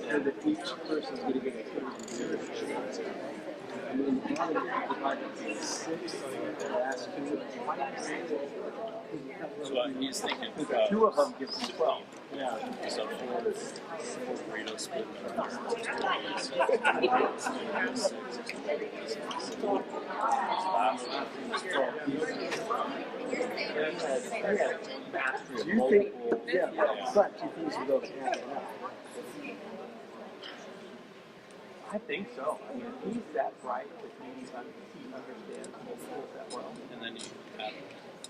So that each person's going to get a and then the bottom divided by 6, the last two. So he's thinking 2 of them gives him 12. Yeah. So 4 burritos split Do you think, yeah, but do you think he's going to have it up? I think so. I mean, if he's that bright that he understands multiples that well. And then you add.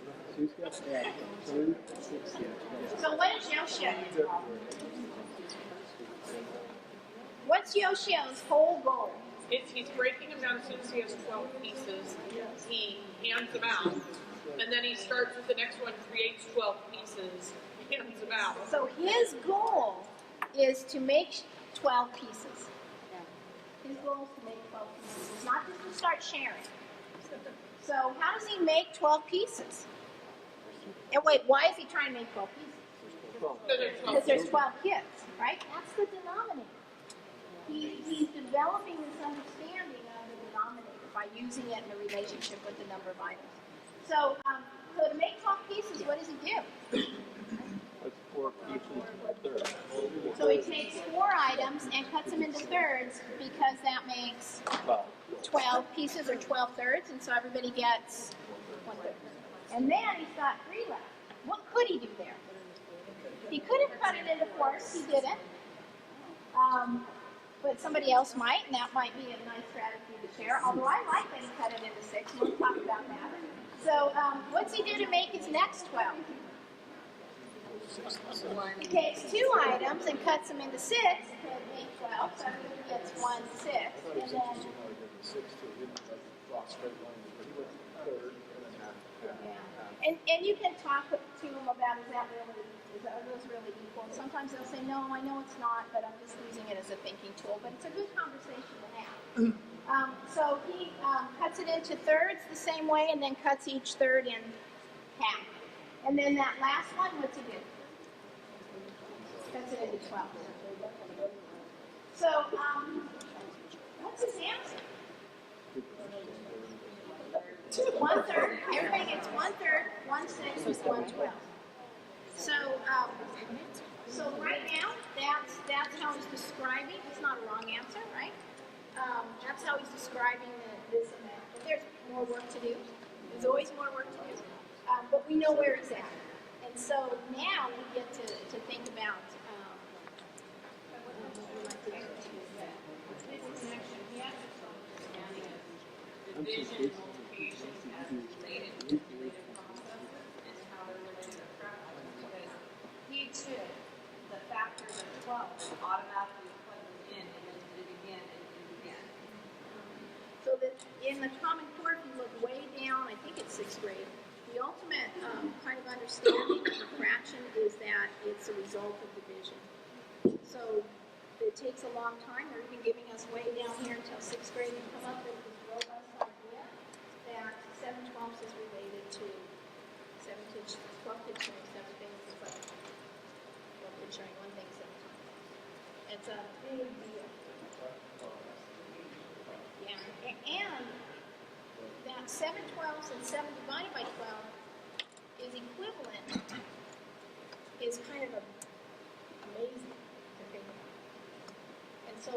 So he's got to add 10, 16. So what is Yoshio? What's Yoshio's whole goal? He's breaking them down since he has 12 pieces. He hands them out. And then he starts with the next one, creates 12 pieces, hands them out. So his goal is to make 12 pieces. His goal is to make 12 pieces. It's not just to start sharing. So how does he make 12 pieces? And wait, why is he trying to make 12 pieces? Because there's 12 kids, right? That's the denominator. He's developing this understanding of the denominator by using it in a relationship with the number of items. So, so to make 12 pieces, what does he do? That's 4 pieces per third. So he takes 4 items and cuts them into thirds because that makes 12 pieces or 12 thirds, and so everybody gets 1/3. And then he's got 3 left. What could he do there? He could have cut it into 4s. He didn't. But somebody else might, and that might be a nice strategy to share. Although I like that he cut it into 6. We'll talk about that. So what's he do to make his next 12? He takes 2 items and cuts them into 6 to make 12. So everybody gets 1/6. And then and you can talk to them about are those really equal? And sometimes they'll say, no, I know it's not, but I'm just using it as a thinking tool. But it's a good conversation to have. So he cuts it into thirds the same way, and then cuts each third in half. And then that last one, what's he do? Cuts it into 12. So what's his answer? 1/3. Everybody gets 1/3, 1/6, 1/12. So, so right now, that's how he's describing. It's not a wrong answer, right? That's how he's describing this amount. But there's more work to do. There's always more work to do. But we know where he's at. And so now we get to think about He took the factors of 12 and automatically put them in and then did it again and did it again. So that in the Common Core, if you look way down, I think it's 6th grade, the ultimate kind of understanding of a fraction is that it's a result of division. So it takes a long time. They're even giving us way down here until 6th grade to come up with this robust idea that 7/12 is related to 12 kids showing 7 things, but 12 kids showing 1 thing 7 times. It's a big deal. Yeah, and that 7/12 and 7 divided by 12 is equivalent, is kind of amazing to think about. And so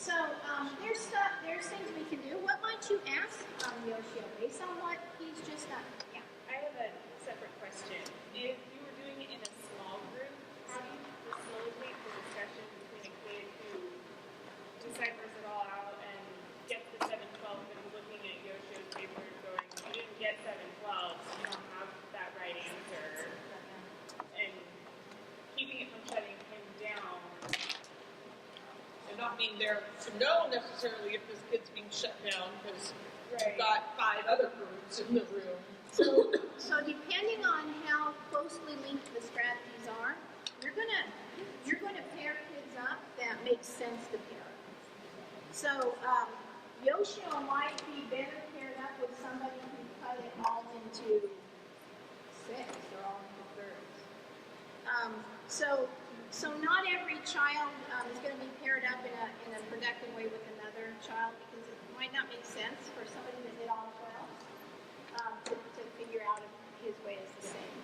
so there's things we can do. What might you ask Yoshio, based on what he's just done. Yeah. I have a separate question. If you were doing it in a small group, how do you facilitate the discussion between a kid who deciphers it all out and gets the 712 and is looking at Yoshio's paper and going, you didn't get 712, so you don't have that right answer, and keeping it from shutting him down? And not being there to know necessarily if this kid's being shut down because you've got 5 other groups in the room. So depending on how closely linked the strategies are, you're gonna pair kids up that makes sense to pair. So Yoshio might be better paired up with somebody who cut it all into 6 or all into thirds. So not every child is going to be paired up in a productive way with another child because it might not make sense for somebody that did all 12 to figure out if his way is the same.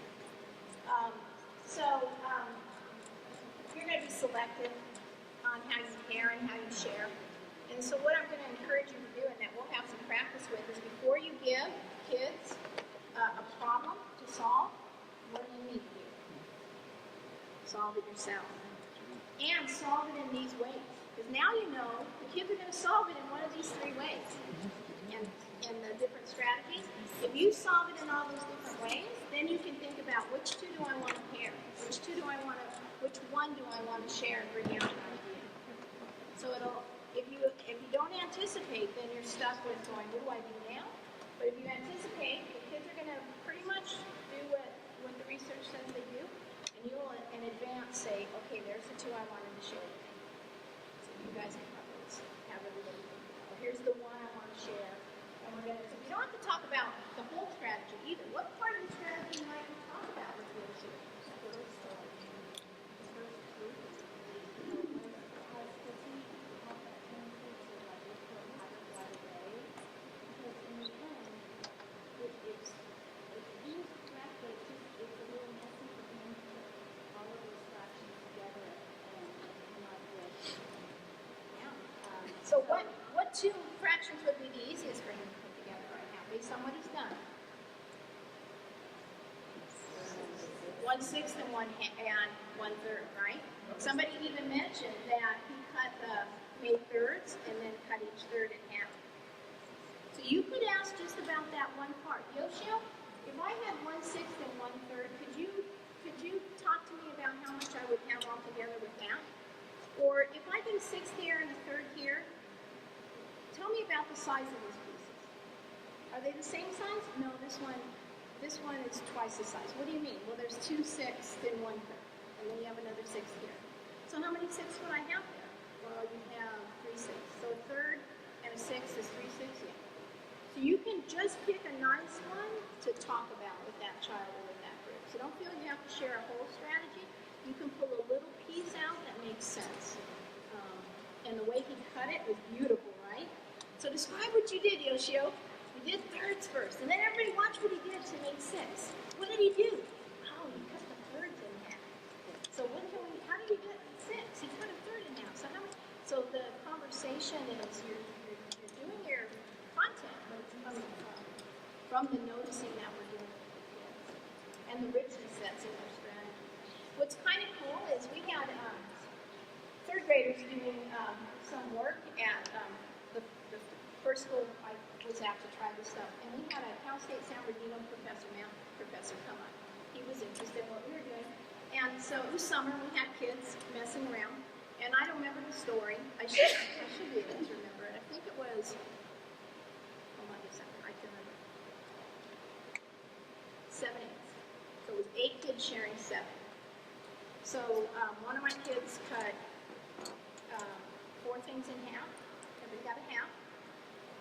You're going to be selective on how you pair and how you share. And so what I'm going to encourage you to do, and that we'll have some practice with, is before you give kids a problem to solve, what do you need to do? Solve it yourself. And solve it in these ways. Because now you know the kids are going to solve it in one of these 3 ways. And the different strategies. If you solve it in all those different ways, then you can think about which 2 do I want to pair? Which one do I want to share and bring out an idea? So if you don't anticipate, then you're stuck with going, what do I do now? But if you anticipate, the kids are going to pretty much do what the research says they do. And you will, in advance, say, okay, there's the 2 I wanted to share today. So you guys can probably have everybody think, well, here's the one I want to share. And we're going to, you don't have to talk about the whole strategy either. What part of the strategy might you talk about with your students? So what 2 fractions would be the easiest for him to put together right now, based on what he's done? 1/6 and 1/3, right? Somebody even mentioned that he made thirds and then cut each third in half. So you could ask just about that one part. Yoshio, if I had 1/6 and 1/3, could you talk to me about how much I would have all together with that? Or if I did a 1/6 here and a 1/3 here, tell me about the size of these pieces. Are they the same size? No, this one is twice the size. What do you mean? Well, there's 2 6 and 1/3, and then you have another 6 here. So how many 6 would I have there? Well, you have 3 6. So a 1/3 and a 6 is 3 6. Yeah. So you can just pick a nice one to talk about with that child or with that group. So don't feel you have to share a whole strategy. You can pull a little piece out that makes sense. And the way he cut it was beautiful, right? So describe what you did, Yoshio. You did thirds first, and then everybody watch what he did to make 6. What did he do? Oh, he cut the thirds in half. So how did he get 6? He cut a third in half. So the conversation is you're doing your content, but it's coming from the noticing that we're doing with the kids and the richness that's in their strategy. What's kind of cool is we had 3rd graders doing some work at the first school I was at to try this stuff, and we had a Cal State San Bernardino professor come up. He was interested in what we were doing, and so it was summer. We had kids messing around, and I don't remember the story. I should be able to remember it. I think it was. Hold on a second. I can remember. 7 eighths. So it was 8 kids sharing 7. So one of my kids cut 4 things in half. Everybody got a half.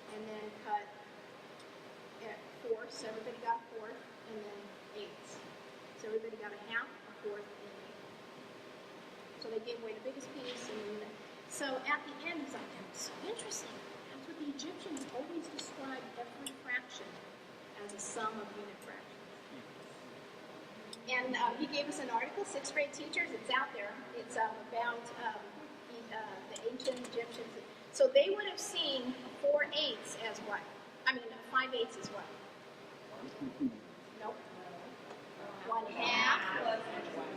And then cut fourths. Everybody got a fourth. And then eighths. So everybody got a half, a fourth, and an eighth. So they gave away the biggest piece. So at the end, he's like, that was so interesting. That's what the Egyptians always described every fraction as a sum of unit fractions. And he gave us an article, 6th grade teachers. It's out there. It's about the ancient Egyptians. So they would have seen 4/8 as what? I mean, 5/8 is what? Nope. 1/2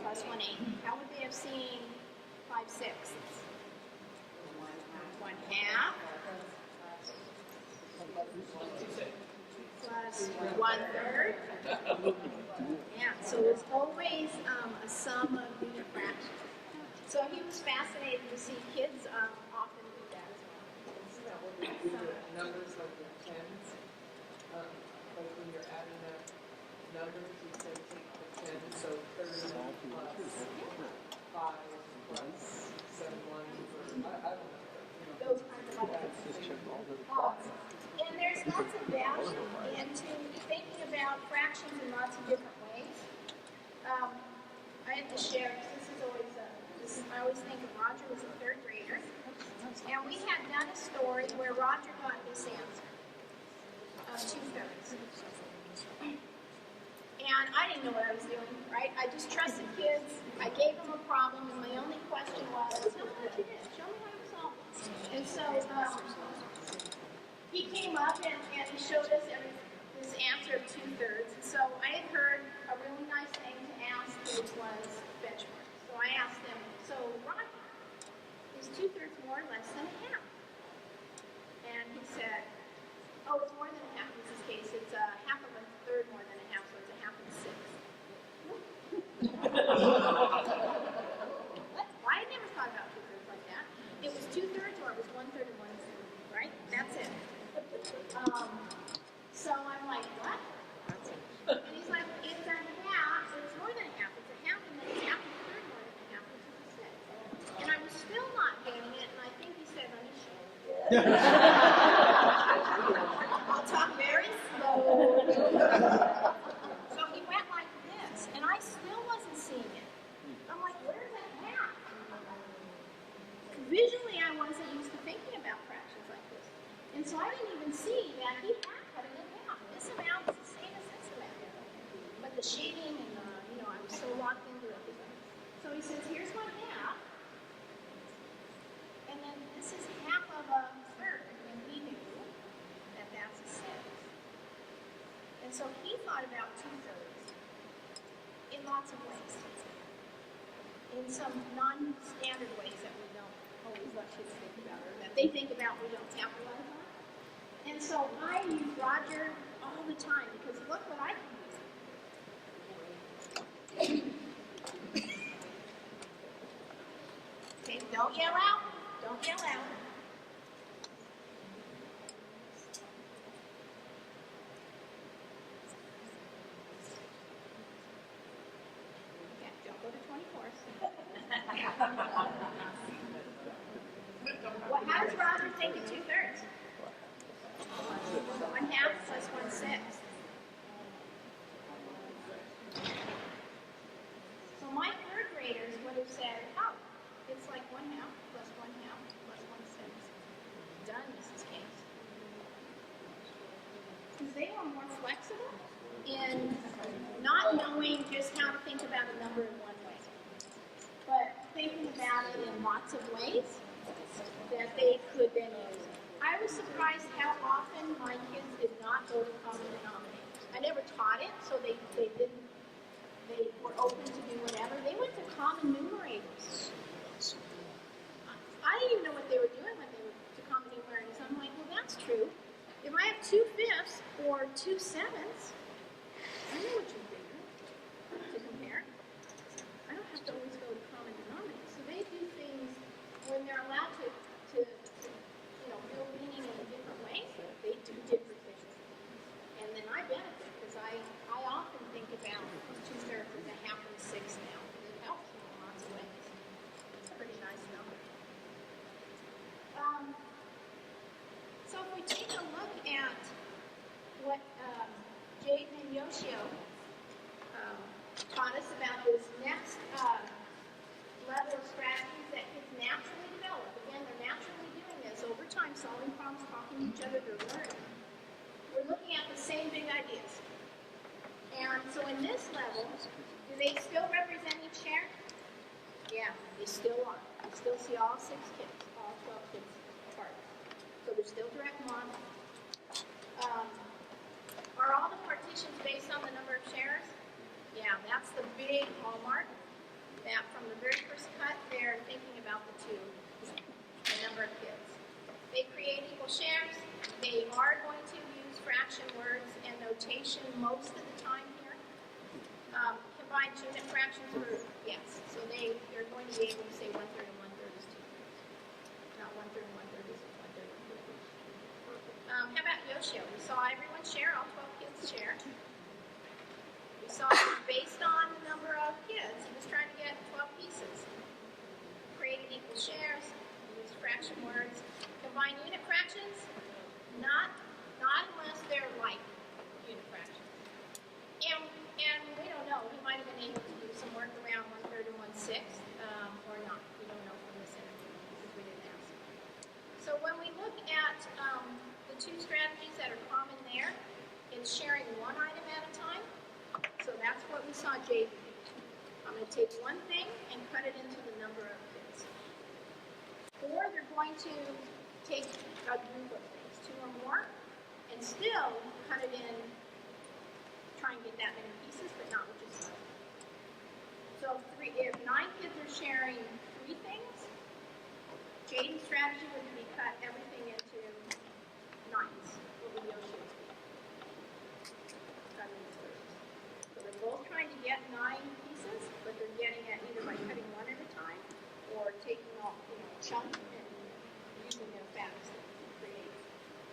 plus 1/8. How would they have seen 5/6? 1/2 plus 1/3. Yeah, so it's always a sum of unit fractions. So he was fascinated to see kids often do that as well. Numbers like the tens, like when you're adding up numbers, you say take the 10, so 30 plus 5 plus 7, 1, I don't know. Those kinds of ideas. And there's lots of value into thinking about fractions in lots of different ways. I had to share, because this is always, I always think of Roger as a 3rd grader. And we had done a story where Roger got this answer of 2/3. And I didn't know what I was doing, right? I just trusted kids. I gave them a problem, and my only question was, tell me what you did. Show me how you solved it. And so he came up and he showed us this answer of 2/3. And so I had heard a really nice thing to ask kids was benchmark. So I asked them, so Roger, is 2/3 more or less than a half? And he said, oh, it's more than a half in this case. It's a half of a third more than a half, so it's a half of a sixth. What? Well, I never thought about 2/3 like that. It was 2/3 or it was 1/3 and 1/3, right? That's it. So I'm like, what? And he's like, it's a half, it's more than a half. It's a half and then it's half of a third more than a half, which is a sixth. And I was still not getting it, and I think he said, let me show you. I'll talk very slow. So he went like this, and I still wasn't seeing it. I'm like, where's that half? Visually, I wasn't used to thinking about fractions like this. And so I didn't even see that he had cut it in half. This amount is the same as this amount. But the shading and I was so locked into it. So he says, here's 1/2. And then this is half of a third. And we knew that that's a sixth. And so he thought about 2/3 in lots of ways. In some non-standard ways that we don't always let kids think about, or that they think about we don't capitalize on. And so I use Roger all the time because look what I can do. Okay, don't yell out. Don't yell out. Okay, don't go to 24th. Well, how does Roger think of 2/3? 1/2 plus 1/6. So my 3rd graders would have said, oh, it's like 1/2 plus 1/2 plus 1/6. Done, Mrs. Case. Because they were more flexible in not knowing just how to think about a number in one way, but thinking about it in lots of ways that they could then use. I was surprised how often my kids did not go to common denominators. I never taught it, so they were open to do whatever. They went to common numerators. I didn't even know what they were doing when they went to common numerators. I'm like, well, that's true. If I have 2/5 or 2/7, I know what you're doing to compare. I don't have to always go to common denominators. So they do things when they're allowed to build meaning in a different way. They do different things. And then I benefit because I often think about 2/3 as a half and a sixth now. It helps me in lots of ways. It's a pretty nice number. So if we take a look at what Jaden and Yoshio taught us about this next level of strategies that kids naturally develop. Again, they're naturally doing this over time, solving problems, talking to each other, they're learning. We're looking at the same big ideas. And so in this level, do they still represent each share? Yeah, they still are. You still see all 6 kids, all 12 kids apart. So they're still direct model. competitions based on the number of shares? Yeah, that's the big hallmark. That from the very first cut, they're thinking about the number of kids. They create equal shares. They are going to use fraction words and notation most of the time here. Combined unit fractions are, yes. So they're going to be able to say 1/3 and 1/3 is 2/3. Not 1/3 and 1/3 is 1/3 and 1/3. How about Yoshio? We saw everyone share, all 12 kids share. We saw based on the number of kids, he was trying to get 12 pieces. Created equal shares, used fraction words. Combine unit fractions, not unless they're like unit fractions. And we don't know, he might have been able to do some work around 1/3 and 1/6, or not. We don't know from this interview because we didn't ask. So when we look at the two strategies that are common there, it's sharing one item at a time. So that's what we saw Jay do. I'm going to take one thing and cut it into the number of kids. Or they're going to take a group of things, 2 or more, and still cut it in, try and get that many pieces, but not with just one. So if 9 kids are sharing 3 things, Jaden's strategy would be cut everything into 9s. What would Yoshi's be? Cut into 3s. So they're both trying to get 9 pieces, but they're getting it either by cutting one at a time or taking off, a chunk and using their facts to create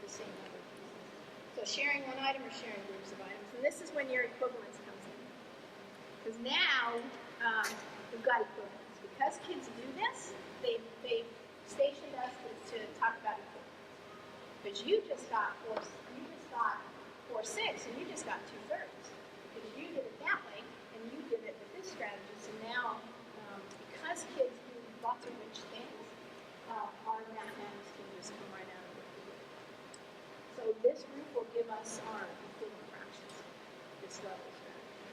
the same number of pieces. So sharing one item or sharing groups of items. And this is when your equivalence comes in. Because now we've got equivalence. Because kids do this, they've stationed us to talk about equivalence. Because you just got 4/6 and you just got 2/3. Because you did it that way and you did it with this strategy. So now, because kids do lots of rich things, our mathematics can just come right out of what we do. So this group will give us our equivalent fractions, this level strategy.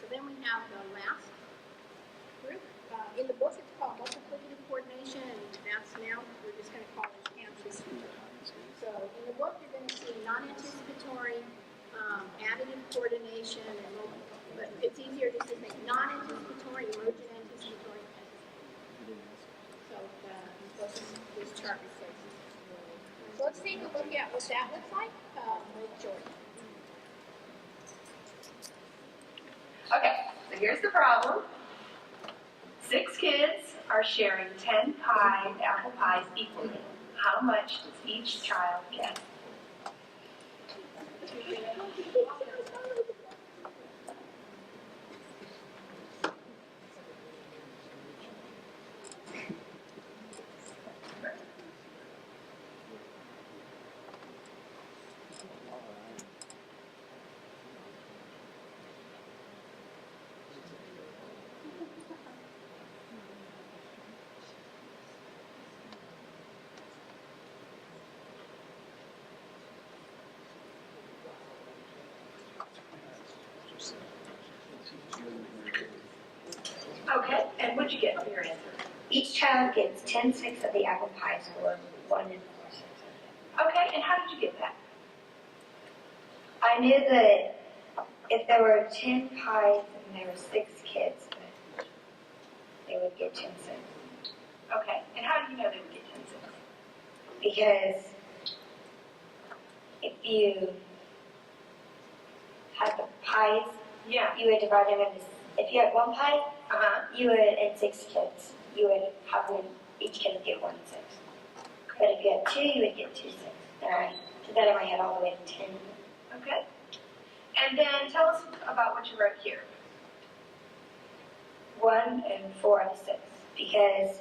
So then we have the last group. In the book, it's called multiplicative coordination, and that's now, we're just going to call it anticipatory. So in the book, you're going to see non-anticipatory, additive coordination, but it's easier just to think non-anticipatory, emergent anticipatory. So this chart replaces. So let's take a look at what that looks like with Jordan. Okay, so here's the problem. 6 kids are sharing 10 apple pies equally. How much does each child get? Okay, and what'd you get for your answer? Each child gets 10/6 of the apple pies, or 1 4/6. Okay, and how did you get that? I knew that if there were 10 pies and there were 6 kids, that they would get 10/6. Okay, and how do you know they would get 10/6? Because if you had the pies, Yeah. you would divide them into, if you had 1 pie, you would, and 6 kids, you would have one, each kid would get 1/6. But if you had 2, you would get 2/6. And I did that in my head all the way to 10. Okay. And then tell us about what you wrote here. 1 and 4/6. Because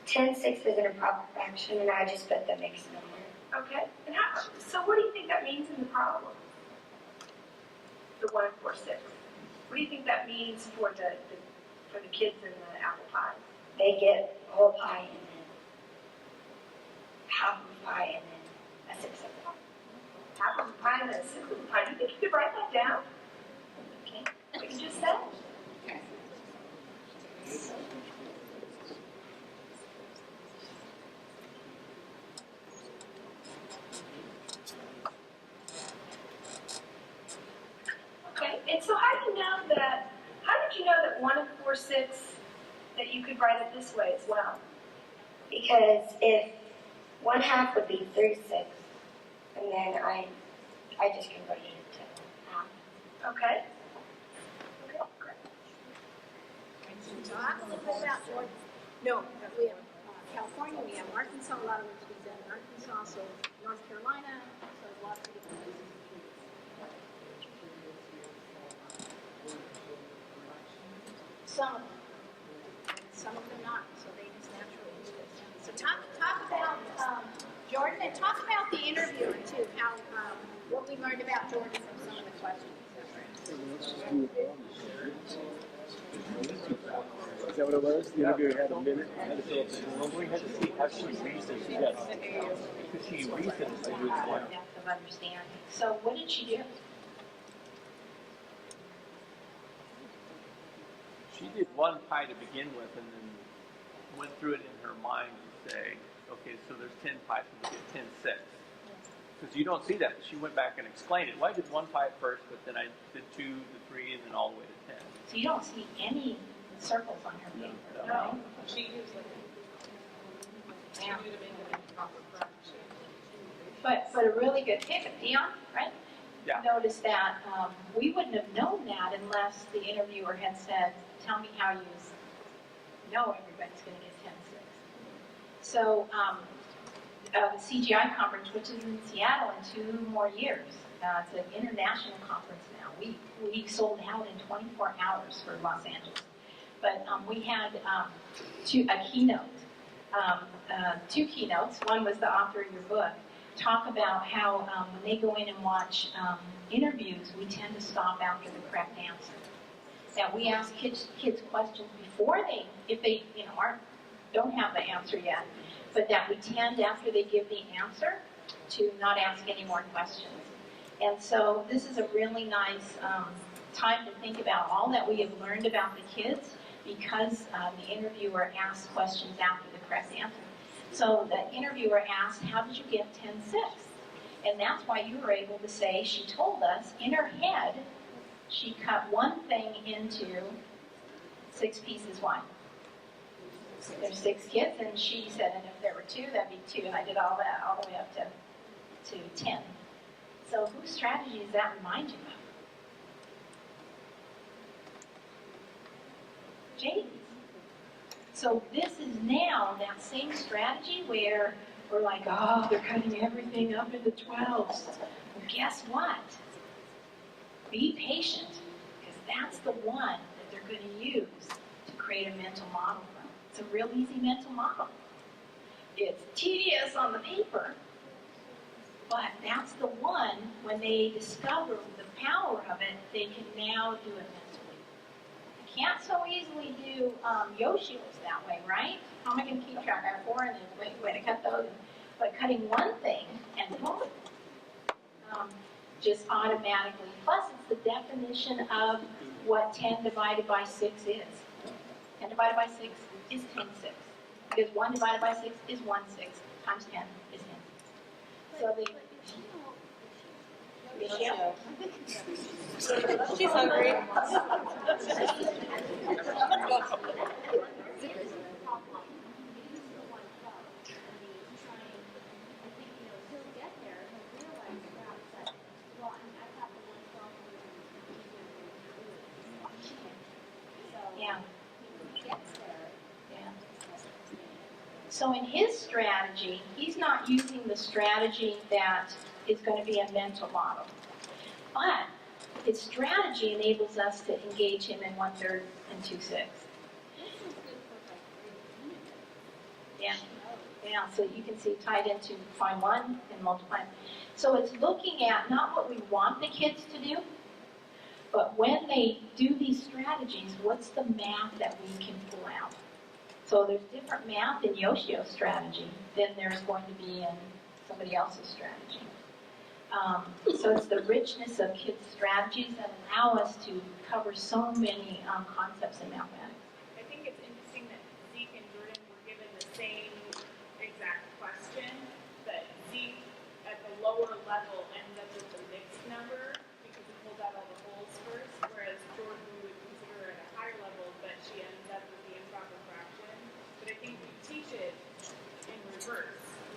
10/6 is an improper fraction, and I just put the mixed number. Okay. And so what do you think that means in the problem? The 1 and 4/6. What do you think that means for the kids in the apple pie? They get a whole pie and then half of a pie and then a 6th of a pie. Half of a pie and then a 6th of a pie. Do you think you could write that down? Okay. What you just said? 6, that you could write it this way as well. Because if 1/2 would be 3/6, and then I just converted it to half. Okay? Okay, great. Talk a little bit about Georgia. No, we have California, we have Arkansas, a lot of it to be done in Arkansas, so North Carolina, so there's lots of different places. Some of them not, so they just naturally do it. So talk about Jordan, and talk about the interviewer too, how what we learned about Jordan from some of the questions. Is that what it was? The interviewer had a minute. Had to fill up the form. We had to see how she reasons. Yes. Because she reasons to do it. Depth of understanding. So what did she do? She did one pie to begin with and then went through it in her mind to say, okay, so there's 10 pies, so we get 10/6. Because you don't see that. She went back and explained it. Well, I did one pie at first, but then I did 2, the 3, and then all the way to 10. So you don't see any circles on her paper. No, she used like Yeah. to make it a proper fraction. But a really good tip, Dion, right? Yeah. Notice that we wouldn't have known that unless the interviewer had said, tell me how you know everybody's going to get 10/6. So the CGI conference, which is in Seattle in 2 more years, it's an international conference now. We sold out in 24 hours for Los Angeles. But we had a keynote, 2 keynotes. One was the author of your book. Talk about how when they go in and watch interviews, we tend to stop after the correct answer. That we ask kids questions before if they don't have the answer yet, but that we tend, after they give the answer, to not ask any more questions. And so this is a really nice time to think about all that we have learned about the kids, because the interviewer asked questions after the correct answer. So the interviewer asked, how did you get 10/6? And that's why you were able to say, she told us, in her head, she cut one thing into 6 pieces. Why? There's 6 kids, and she said, and if there were 2, that'd be 2. And I did all that all the way up to 10. So whose strategy does that remind you of? Jaden's. So this is now that same strategy where we're like, oh, they're cutting everything up into 12s. Well, guess what? Be patient, because that's the one that they're going to use to create a mental model from. It's a real easy mental model. It's tedious on the paper, but that's the one, when they discover the power of it, they can now do it mentally. I can't so easily do Yoshio's that way, right? How am I going to keep track? I have 4 and then wait to cut those. But cutting one thing and boom, just automatically. Plus, it's the definition of what 10 divided by 6 is. 10 divided by 6 is 10/6. Because 1 divided by 6 is 1/6 times 10 is 10. So the Michelle. She's hungry. Yeah. So in his strategy, he's not using the strategy that is going to be a mental model. But his strategy enables us to engage him in 1/3 and 2/6. Yeah. Yeah, so you can see tied into find 1 and multiply. So it's looking at not what we want the kids to do, but when they do these strategies, what's the math that we can pull out? So there's different math in Yoshio's strategy than there's going to be in somebody else's strategy. So it's the richness of kids' strategies that allow us to cover so many concepts in mathematics. I think it's interesting that Zeke and Jordan were given the same exact question, but Zeke at the lower level ends up with a mixed number because he pulled out all the holes first, whereas Jordan we would consider at a higher level, but she ends it in reverse.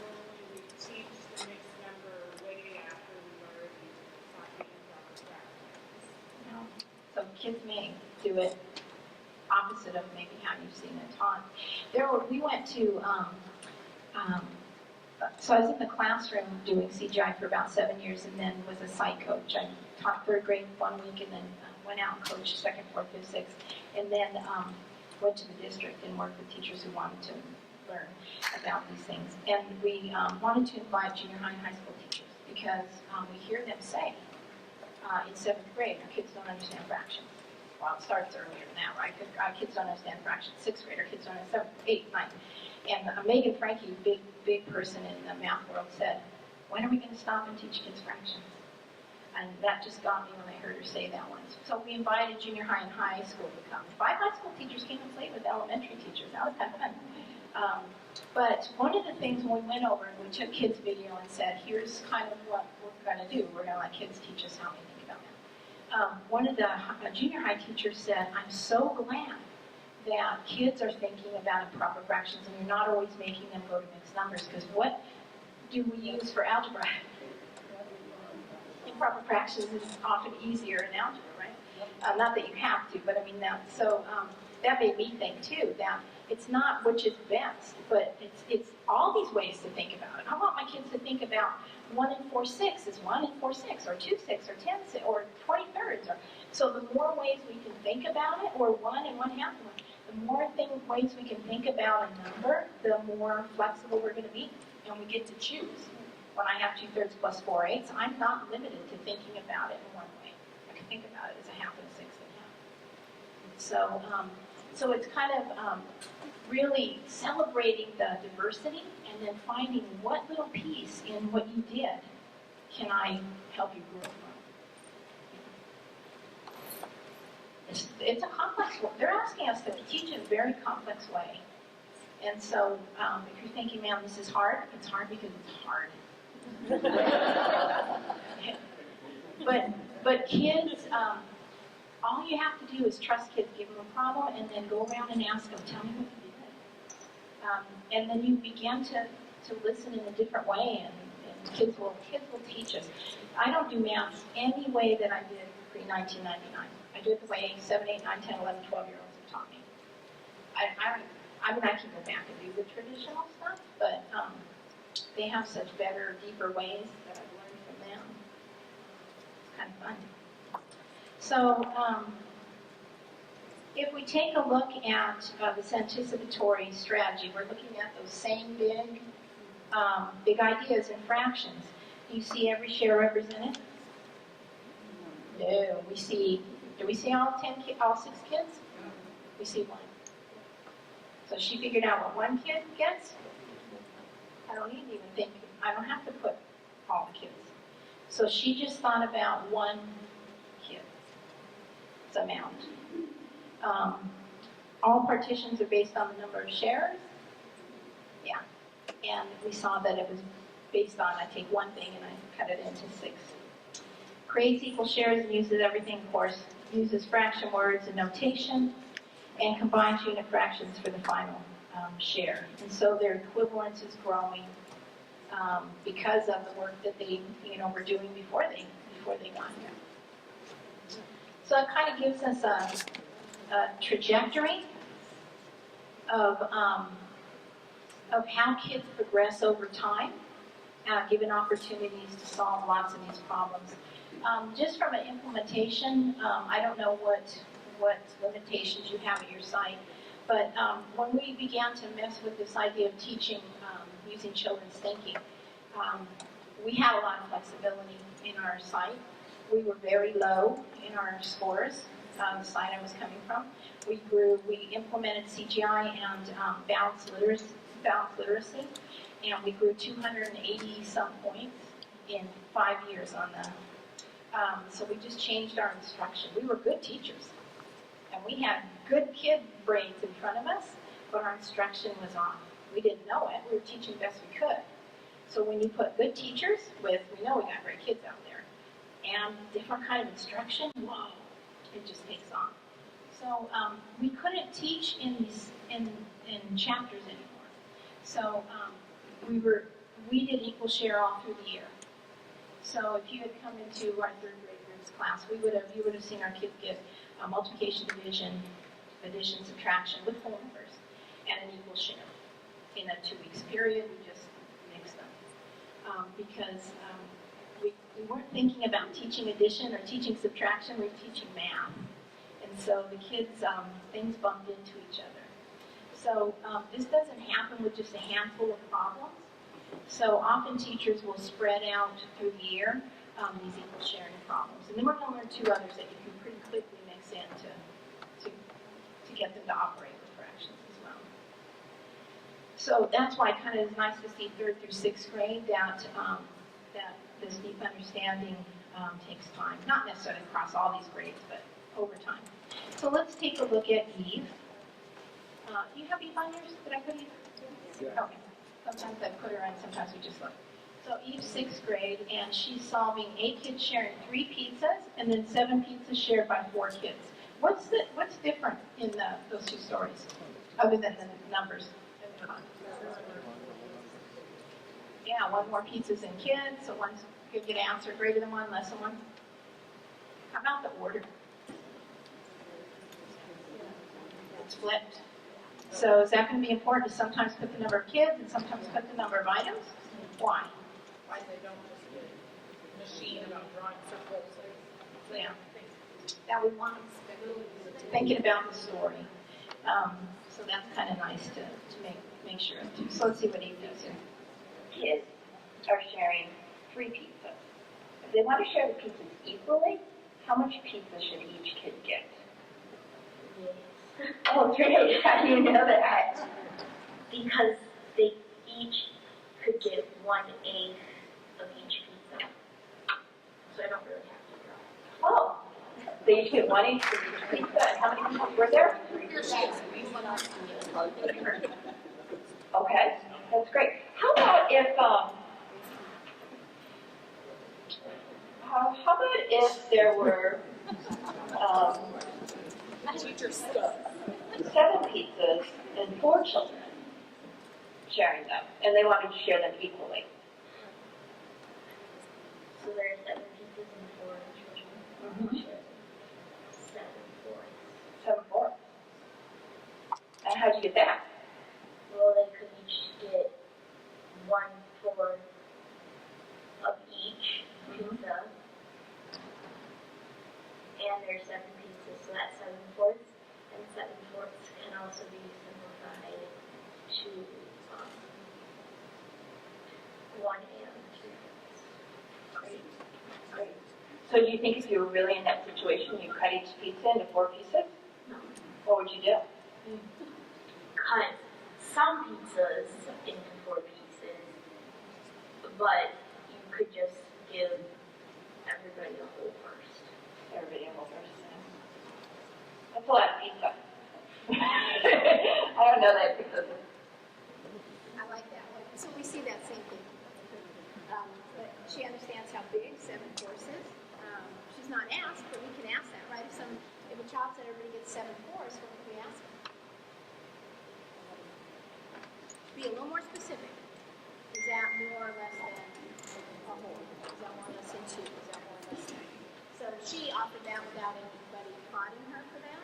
Normally we teach the mixed number way after we've already taught the improper fractions. So kids may do it opposite of maybe how you've seen it taught. We went to, so I was in the classroom doing CGI for about 7 years and then was a site coach. I taught 3rd grade 1 week and then went out and coached 2nd, 4th, 5th, 6th, and then went to the district and worked with teachers who wanted to learn about these things. And we wanted to invite junior high and high school teachers because we hear them say in 7th grade, our kids don't understand fractions. Well, it starts earlier now, right? Our kids don't understand fractions. 6th grade, our kids don't understand 7th, 8th, 9th. And Megan Frankie, big person in the math world, said, when are we going to stop and teach kids fractions? And that just got me when I heard her say that once. So we invited junior high and high school to come. 5 high school teachers came and played with elementary teachers. That was kind of fun. But one of the things when we went over and we took kids' video and said, here's kind of what we're going to do. We're going to let kids teach us how we think about math. One of the junior high teachers said, I'm so glad that kids are thinking about improper fractions and you're not always making them go to mixed numbers, because what do we use for algebra? Improper fractions is often easier in algebra, right? Not that you have to, but I mean that. So that made me think too that it's not which is best, but it's all these ways to think about it. I want my kids to think about 1 and 4/6 is 1 and 4/6, or 2/6, or 10/6, or 20/3. So the more ways we can think about it, or 1 and 1/2, the more ways we can think about a number, the more flexible we're going to be, and we get to choose. When I have 2/3 plus 4/8, I'm not limited to thinking about it in one way. I can think about it as a 1/2 and a 6 and 1/2. So it's kind of really celebrating the diversity and then finding what little piece in what you did can I help you grow from. It's a complex one. They're asking us to teach in a very complex way. And so if you're thinking, man, this is hard, it's hard because it's hard. But kids, all you have to do is trust kids, give them a problem, and then go around and ask them, tell me what you did. And then you begin to listen in a different way, and kids will teach us. I don't do math any way that I did pre-1999. I do it the way 7, 8, 9, 10, 11, 12-year-olds have taught me. I mean, I can go back and do the traditional stuff, but they have such better, deeper ways that I've learned from them. It's kind of fun. So if we take a look at this anticipatory strategy, we're looking at those same big ideas in fractions. Do you see every share represented? No. Do we see all 6 kids? We see 1. So she figured out what 1 kid gets. I don't need to even think. I don't have to put all the kids. So she just thought about 1 kid's amount. All partitions are based on the number of shares. Yeah. And we saw that it was based on, I take 1 thing and I cut it into 6. Creates equal shares and uses everything, of course, uses fraction words and notation, and combines unit fractions for the final share. And so their equivalence is growing because of the work that they, were doing before they got here. So it kind of gives us a trajectory of how kids progress over time, given opportunities to solve lots of these problems. Just from an implementation, I don't know what limitations you have at your site, but when we began to mess with this idea of teaching using children's thinking, we had a lot of flexibility in our site. We were very low in our scores, the site I was coming from. We implemented CGI and balanced literacy, and we grew 280 some points in 5 years on that. So we just changed our instruction. We were good teachers, and we had good kid brains in front of us, but our instruction was off. We didn't know it. We were teaching best we could. So when you put good teachers with, we know we got great kids out there, and different kind of instruction, whoa, it just takes off. So we couldn't teach in chapters anymore. So we did equal share all through the year. So if you had come into our third grade groups class, you would have seen our kids get multiplication, division, addition, subtraction with whole numbers, and an equal share. In a 2 weeks period, we just mixed them. Because we weren't thinking about teaching addition or teaching subtraction, we were teaching math. And so the kids, things bumped into each other. So this doesn't happen with just a handful of problems. So often teachers will spread out through the year these equal sharing problems. And then we're going to learn 2 others that you can pretty quickly mix in to get them to operate with fractions as well. So that's why it kind of is nice to see 3rd through 6th grade that this deep understanding takes time. Not necessarily across all these grades, but over time. So let's take a look at Eve. Do you have Eve on yours? Did I put Eve? Yeah. Okay. Sometimes I put her on, sometimes we just look. So Eve's 6th grade, and she's solving 8 kids sharing 3 pizzas, and then 7 pizzas shared by 4 kids. What's different in those 2 stories, other than the numbers? Yeah, 1 more pizzas than kids, so one's going to get an answer greater than 1, less than 1. How about the order? It's flipped. So is that going to be important to sometimes put the number of kids and sometimes put the number of items? Why? Why they don't just get a machine about drawing circles. Yeah. That we want thinking about the story. So that's kind of nice to make sure of too. So let's see what Eve does here. Kids are sharing 3 pizzas. If they want to share the pizzas equally, how much pizza should each kid get? Oh, 3. How do you know that? Because they each could get 1/8 of each pizza. So I don't really have to draw. Oh, they each get 1/8 of each pizza. And how many people were there? 3. Okay, that's great. How about if there were 7 pizzas and 4 children sharing them, and they wanted to share them equally? So there are 7 pizzas and 4 children. Share 7 fourths. 7 fourths. And how'd you get that? Well, they could each get 1/4 of each pizza. And there's 7 pizzas, so that's 7 fourths. And 7 fourths can also be simplified to 1 and 2. Great. Great. So do you think if you were really in that situation, you'd cut each pizza into 4 pieces? No. What would you do? Cut some pizzas into 4 pieces, but you could just give everybody a whole first. Everybody a whole first. That's a lot of pizza. I don't know that pizza. I like that one. So we see that same thing. But she understands how big 7 fourths is. She's not asked, but we can ask that, right? If a child said everybody gets 7 fourths, what would we ask them? Be a little more specific. Is that more or less than a whole? Is that more or less than 2? Is that more or less than? So she offered that without anybody prodding her for that.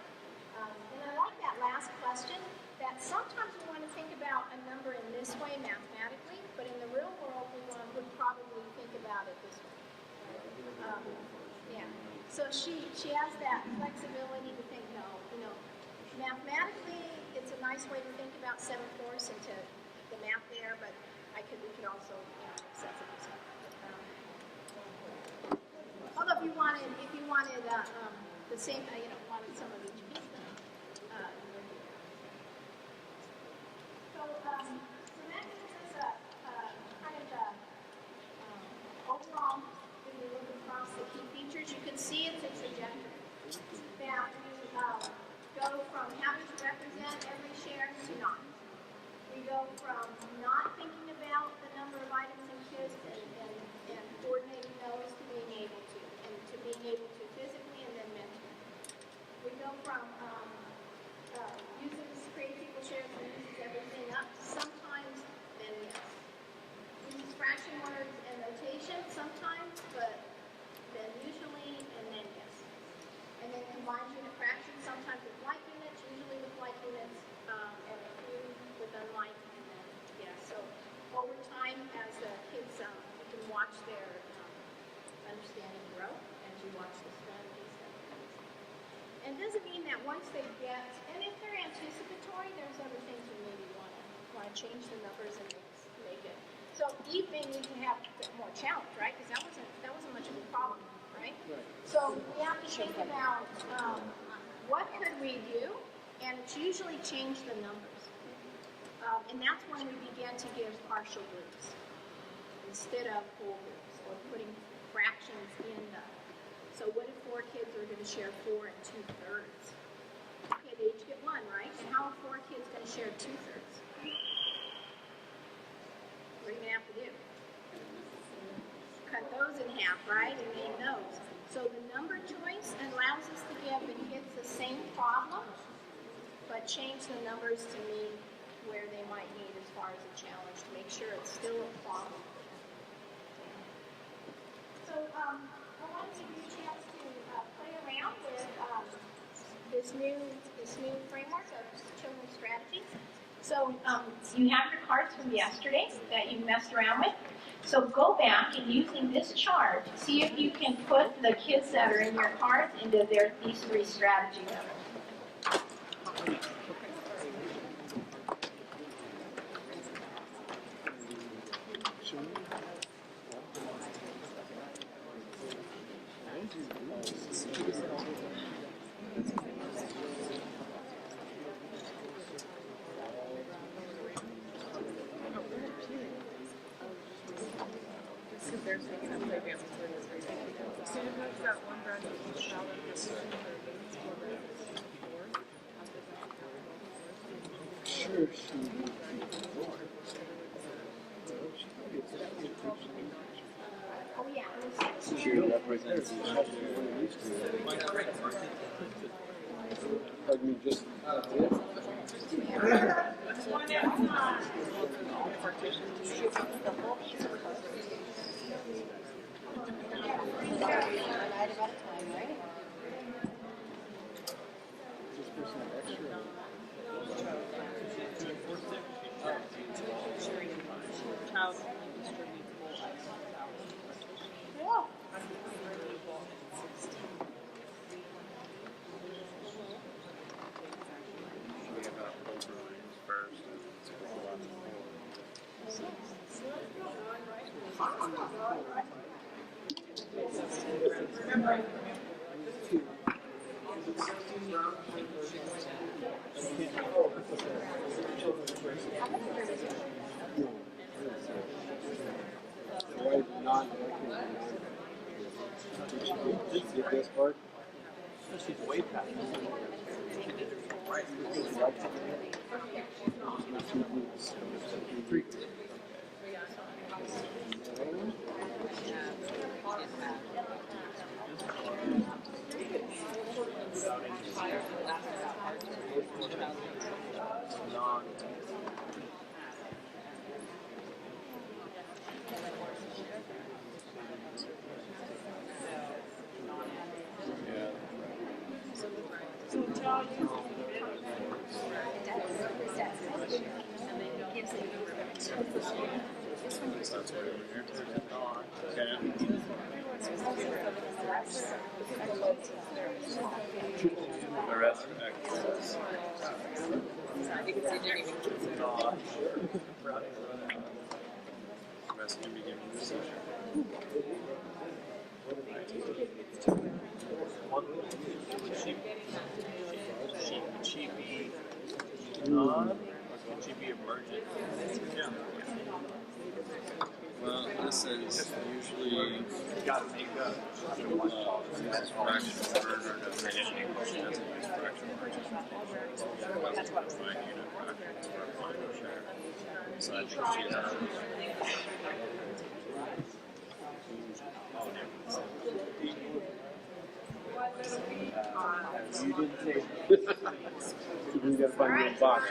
And I like that last question, that sometimes we want to think about a number in this way mathematically, but in the real world we would probably think about it this way. Yeah. So she has that flexibility to think, no, mathematically it's a nice way to think about 7 fourths and to the math there, but we could also set it aside. Although if you wanted the same, wanted some of each piece. So that gives us overall, if we look across the key features, you can see it's a trajectory. That we go from having to represent every share to not. We go from not thinking about the number of items and kids and coordinating those to being able to, and to being able to physically and then mentally. We go from uses creates equal shares and uses everything up to sometimes units sometimes, but then usually, and then yes. And then combined unit fractions, sometimes with like units, usually with like units, and a few with unlike, and then yes. So over time, as the kids, you can watch their understanding grow as you watch the strategies that they use. And it doesn't mean that once they get, and if they're anticipatory, there's other things you maybe want to change the numbers and make it. So evening we can have a bit more challenge, right? Because that wasn't much of a problem, right? So we have to think about what could we do, and it's usually change the numbers. And that's when we begin to give partial groups instead of whole groups, or putting fractions in the. So what if 4 kids are going to share 4 and 2/3? Okay, they each get 1, right? And how are 4 kids going to share 2/3? What are you going to have to do? Cut those in half, right? And name those. So the number choice allows us to give the kids the same problem, but change the numbers to meet where they might need as far as a challenge to make sure it's still a problem. So I want to give you a chance to play around with this new framework of children's strategies. So you have your cards from yesterday that you messed around with. So go back and using this chart, see if you can put the kids that are in your cards into these 3 strategy levels. Sure, Oh yeah. she represents the I mean, just that's it. Just for some extra. Why not? Did she get this part? She's way past it. She did it right. The rest are extras. The rest can be given to the teacher. Should she be on, or could she be emergent? Yeah. Well, this is usually got to make up. uses fractional word or definition. She doesn't use fractional word. That's what provide unit fractions or final share. So I think she has. You didn't say. gotta find your own box.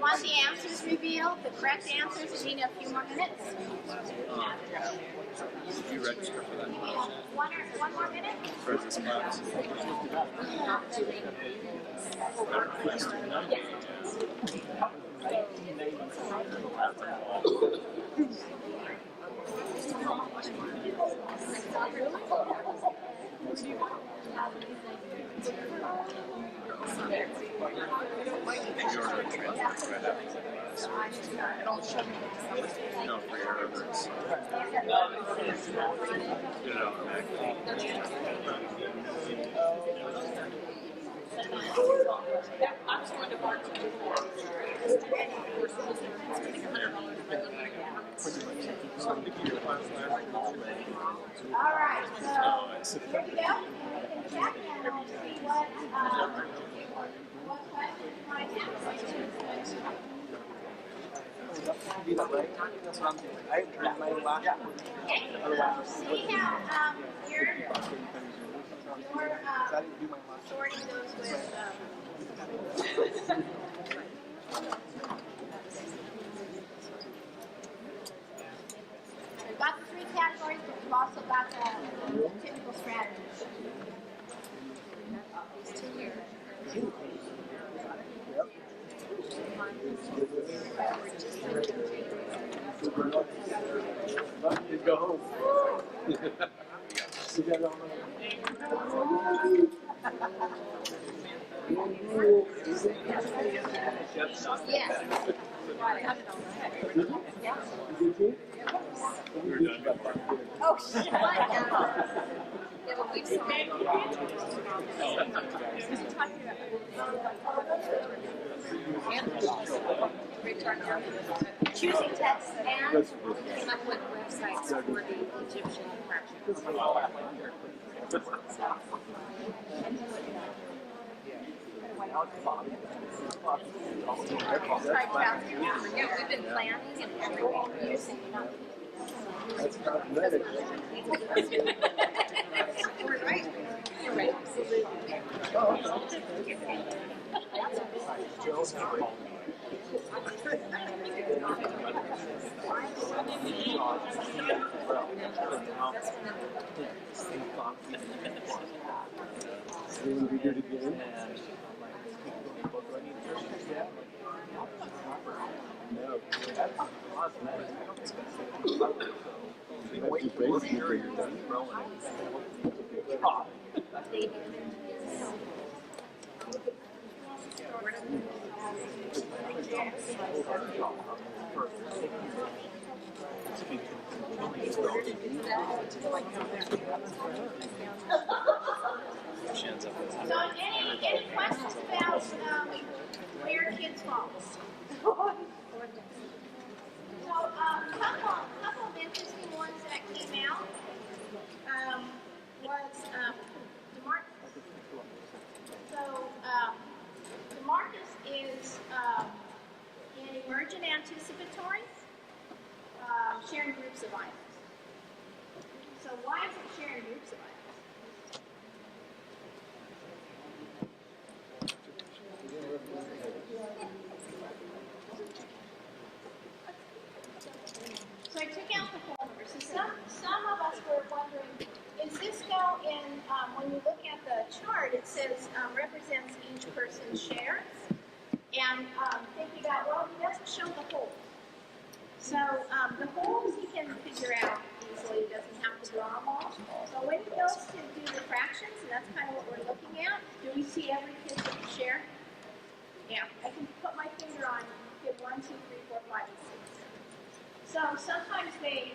Want the answers revealed, the correct answers, we need a few more minutes. Did you register for that? One more minute? For this class? No, for your others. Get it out. All right, so here we go. We can check and we'll see what questions you might have. Do that, right? That's what I'm doing. I haven't turned mine last. Okay, so see how you're sorting those with we've got the three categories, but we've also got the typical strategies. Go home. Oh, shit. Choosing text and came up with websites for the Egyptian fractions. Yeah, we've been planning and everything using That's cosmetic. We're right. You're right. Absolutely. You want to do it again? No. That's just basically for your done. So any questions about where kids fall? So couple of interesting ones that came out was DeMarcus. So DeMarcus is in emergent anticipatory, sharing groups of items. So why is it sharing groups of items? So I took out the whole number. So some of us were wondering, is this now in, when you look at the chart, it says represents each person's shares. And thinking about, well, he doesn't show the whole. So the wholes he can figure out easily, he doesn't have to draw them all. So when he goes to do the fractions, and that's kind of what we're looking at, do we see every kid's share? Yeah, I can put my finger on kid 1, 2, 3, 4, 5, and 6. So sometimes they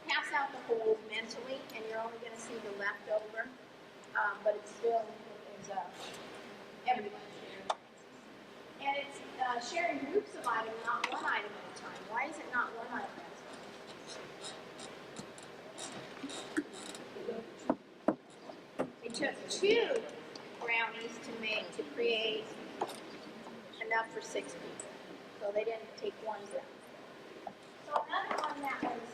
pass out the wholes mentally, and you're only going to see the leftover, but it still is everyone's share. And it's sharing groups of items, not one item at a time. Why is it not one item at a time? It took 2 brownies to create enough for 6 people. So they didn't take 1 brownie. So another one that was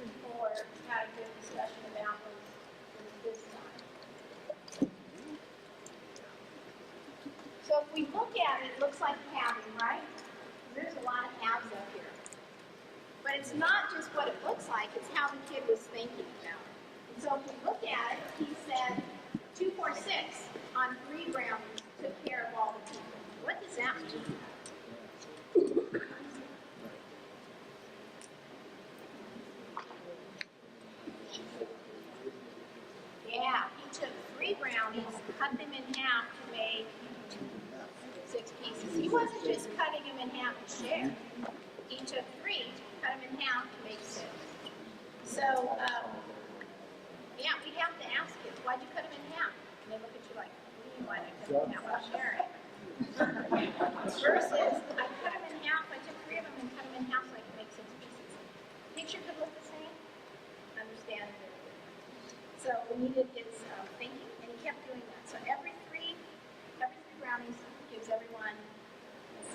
before had a good discussion about was this time. So if we look at it, it looks like halving, right? There's a lot of halves up here. But it's not just what it looks like, it's how the kid was thinking about it. And so if we look at it, he said 2, 4, 6 on 3 brownies took care of all the people. What does that mean? Yeah, he took 3 brownies, cut them in half to make 6 pieces. He wasn't just cutting them in half to share. He took 3, cut them in half to make 6. So, yeah, we have to ask him, why'd you cut them in half? And they look at you like, what do you mean, why'd I cut them in half? I'll share it. Versus, I cut them in half, I took 3 of them and cut them in half so I could make 6 pieces. Picture could look the same, understand it. So we needed his thinking, and he kept doing that. So every three brownies gives everyone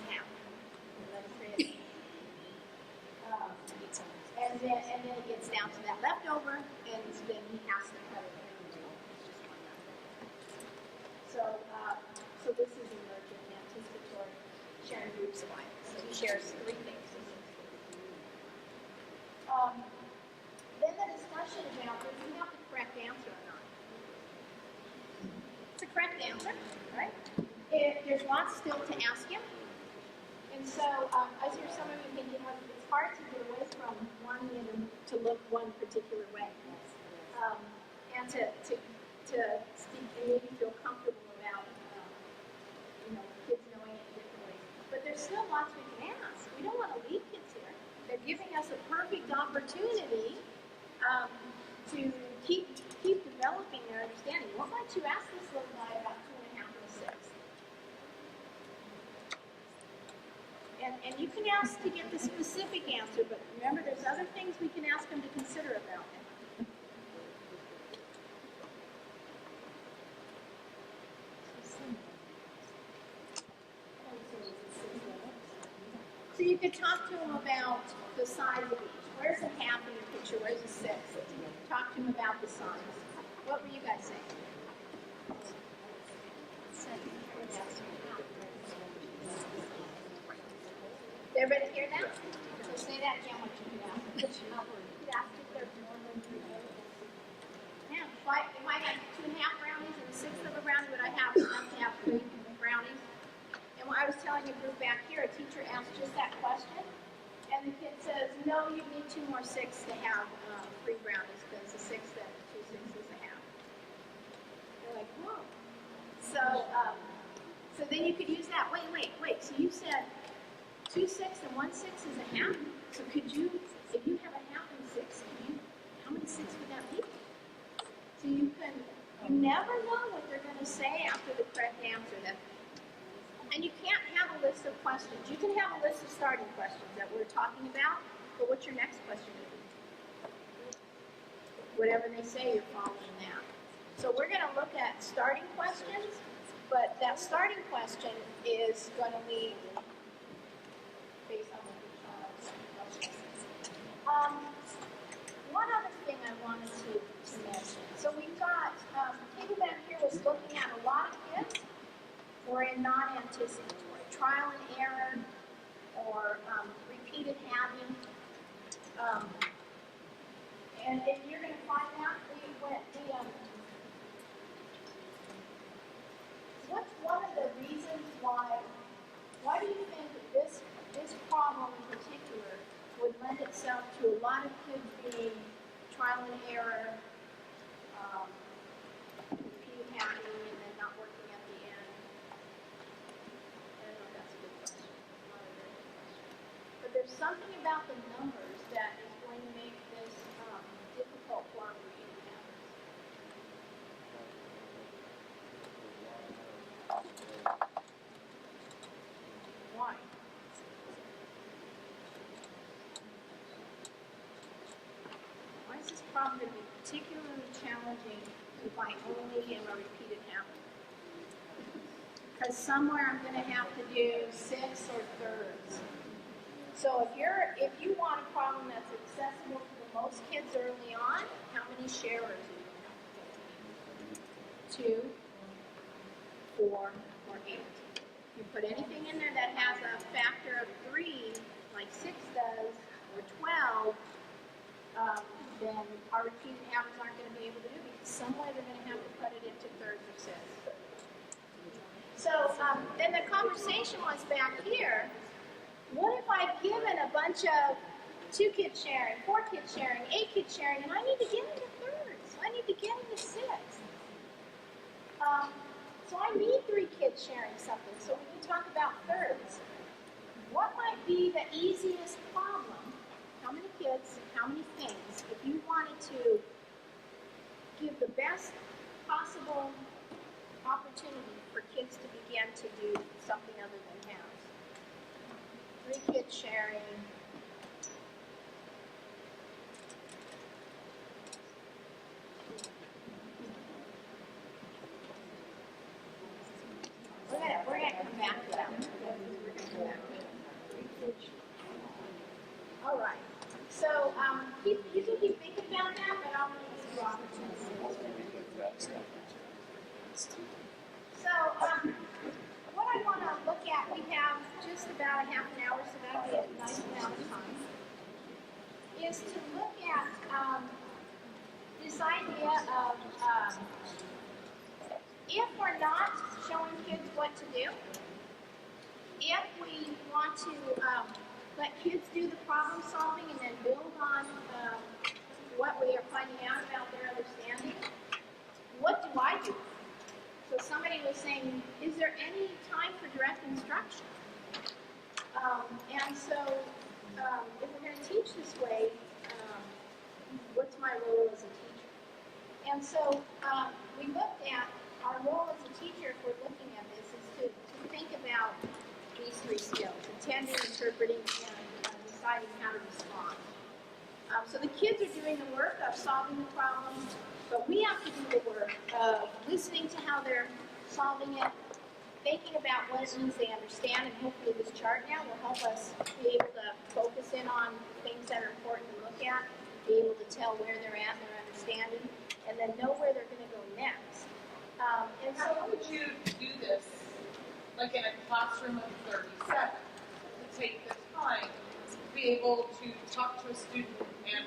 half. And then it gets down to that leftover, and then he has to cut it in. So this is emergent anticipatory sharing groups of items. So he shares 3 things. Then the discussion about does he have the correct answer or not? It's a correct answer, right? There's lots still to ask him. And so I hear some of you thinking, well, it's hard to get away from wanting him to look one particular way. And to speak and maybe feel comfortable about kids knowing it in different ways. But there's still lots we can ask. We don't want to leave kids here. They're giving us a perfect opportunity to keep developing their understanding. What might you ask this little guy about 2.5 and 6? And you can ask to get the specific answer, but remember there's other things we can ask him to consider about him. So you could talk to him about the size of each. Where's a half in your picture? Where's a 6? Talk to him about the size. What were you guys saying? Did everybody hear that? So say that again what you could ask. You could ask if there's more than 3. Yeah, if I had 2.5 brownies and a 1/6 of a brownie, would I have enough to have 3 brownies? And when I was telling a group back here, a teacher asked just that question, and the kid says, no, you need 2 more 6 to have 3 brownies, because a 6 that 2 6 is a half. They're like, whoa. So then you could use that. Wait. So you said 2 6 and 1 6 is a half. So could you, if you have a half and 6, how many 6 would that be? So you never know what they're going to say after the correct answer. And you can't have a list of questions. You can have a list of starting questions that we're talking about, but what's your next question going to be? Whatever they say, you're following that. So we're going to look at starting questions, but that starting question is going to lead based on what the child knows. One other thing I wanted to mention. So we've got, people back here was looking at a lot of kids were in non-anticipatory, trial and error, or repeated having. And you're going to find out what's one of the reasons why do you think that this problem in particular would lend itself to a lot of kids being trial and error, repeated having, and then not working at the end? I don't know if that's a good question. Not a very good question. But there's something about the numbers that is going to make this difficult for our repeated habits. Why? Why is this problem going to be particularly challenging if I only am a repeated habit? Because somewhere I'm going to have to do 6 or thirds. So if you want a problem that's accessible to the most kids early on, how many sharers are you going to have to get? 2, 4, or 8. put anything in there that has a factor of 3, like 6 does, or 12, then our repeated halves aren't going to be able to do it because some way they're going to have to cut it into thirds or fifths. So then the conversation was back here. What if I've given a bunch of 2 kids sharing, 4 kids sharing, 8 kids sharing, and I need to get into thirds. I need to get into 6. So I need 3 kids sharing something. So we can talk about thirds. What might be the easiest problem? How many kids, how many things, if you wanted to give the best possible opportunity for kids to begin to do something other than halves? 3 kids sharing. We're gonna come back to that. All right. So you can keep thinking about that, but I'll give you opportunities. So what I want to look at, we have just about a half an hour, so that'll be a nice amount of time, is to look at this idea of if we're not showing kids what to do, if we want to let kids do the problem solving and then build on what we are finding out about their understanding, what do I do? So somebody was saying, is there any time for direct instruction? And so if we're going to teach this way, what's my role as a teacher? And so we looked at our role as a teacher, if we're looking at this, is to think about these 3 skills: attending, interpreting, and deciding how to respond. So the kids are doing the work of solving the problem, but we have to do the work of listening to how they're solving it, thinking about what it means they understand, and hopefully this chart now will help us be able to focus in on things that are important to look at, be able to tell where they're at in their understanding, and then know where they're going to go next. And so how would you do this, like in a classroom of 37, to take the time to be able to talk to a student and,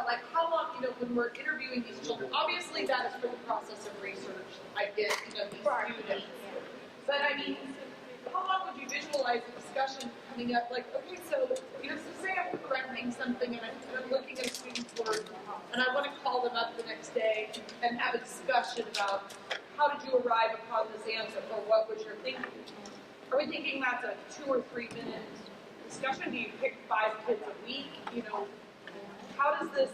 like how long, when we're interviewing these children, obviously that is for the process of research. I get, these students. But I mean, how long would you visualize a discussion coming up? Like, okay, so, so say I'm correcting something and I'm looking at a student's work and I want to call them up the next day and have a discussion about how did you arrive upon this answer, or what was your thinking? Are we thinking that's a 2 or 3 minute discussion? Do you pick 5 kids a week? How does this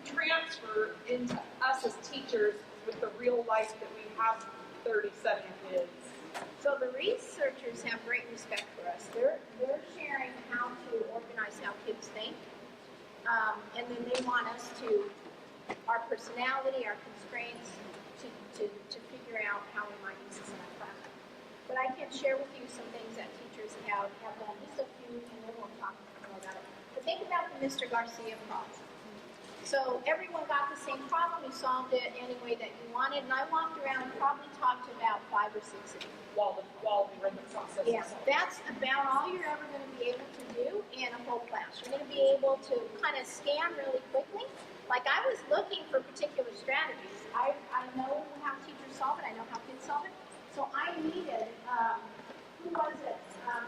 transfer into us as teachers with the real life that we have 37 kids? So the researchers have great respect for us. They're sharing how to organize how kids think, and then they want us to, our personality, our constraints, to figure out how we might use this in our classroom. But I can share with you some things that teachers have done, just a few, and then we'll talk more about it. But think about the Mr. Garcia problem. So everyone got the same problem, we solved it any way that you wanted, and I walked around and probably talked to about 5 or 6 of you. While we were in the process. Yeah, that's about all you're ever going to be able to do in a whole class. You're going to be able to kind of scan really quickly. Like I was looking for particular strategies. I know how teachers solve it. I know how kids solve it. So I needed, who was it?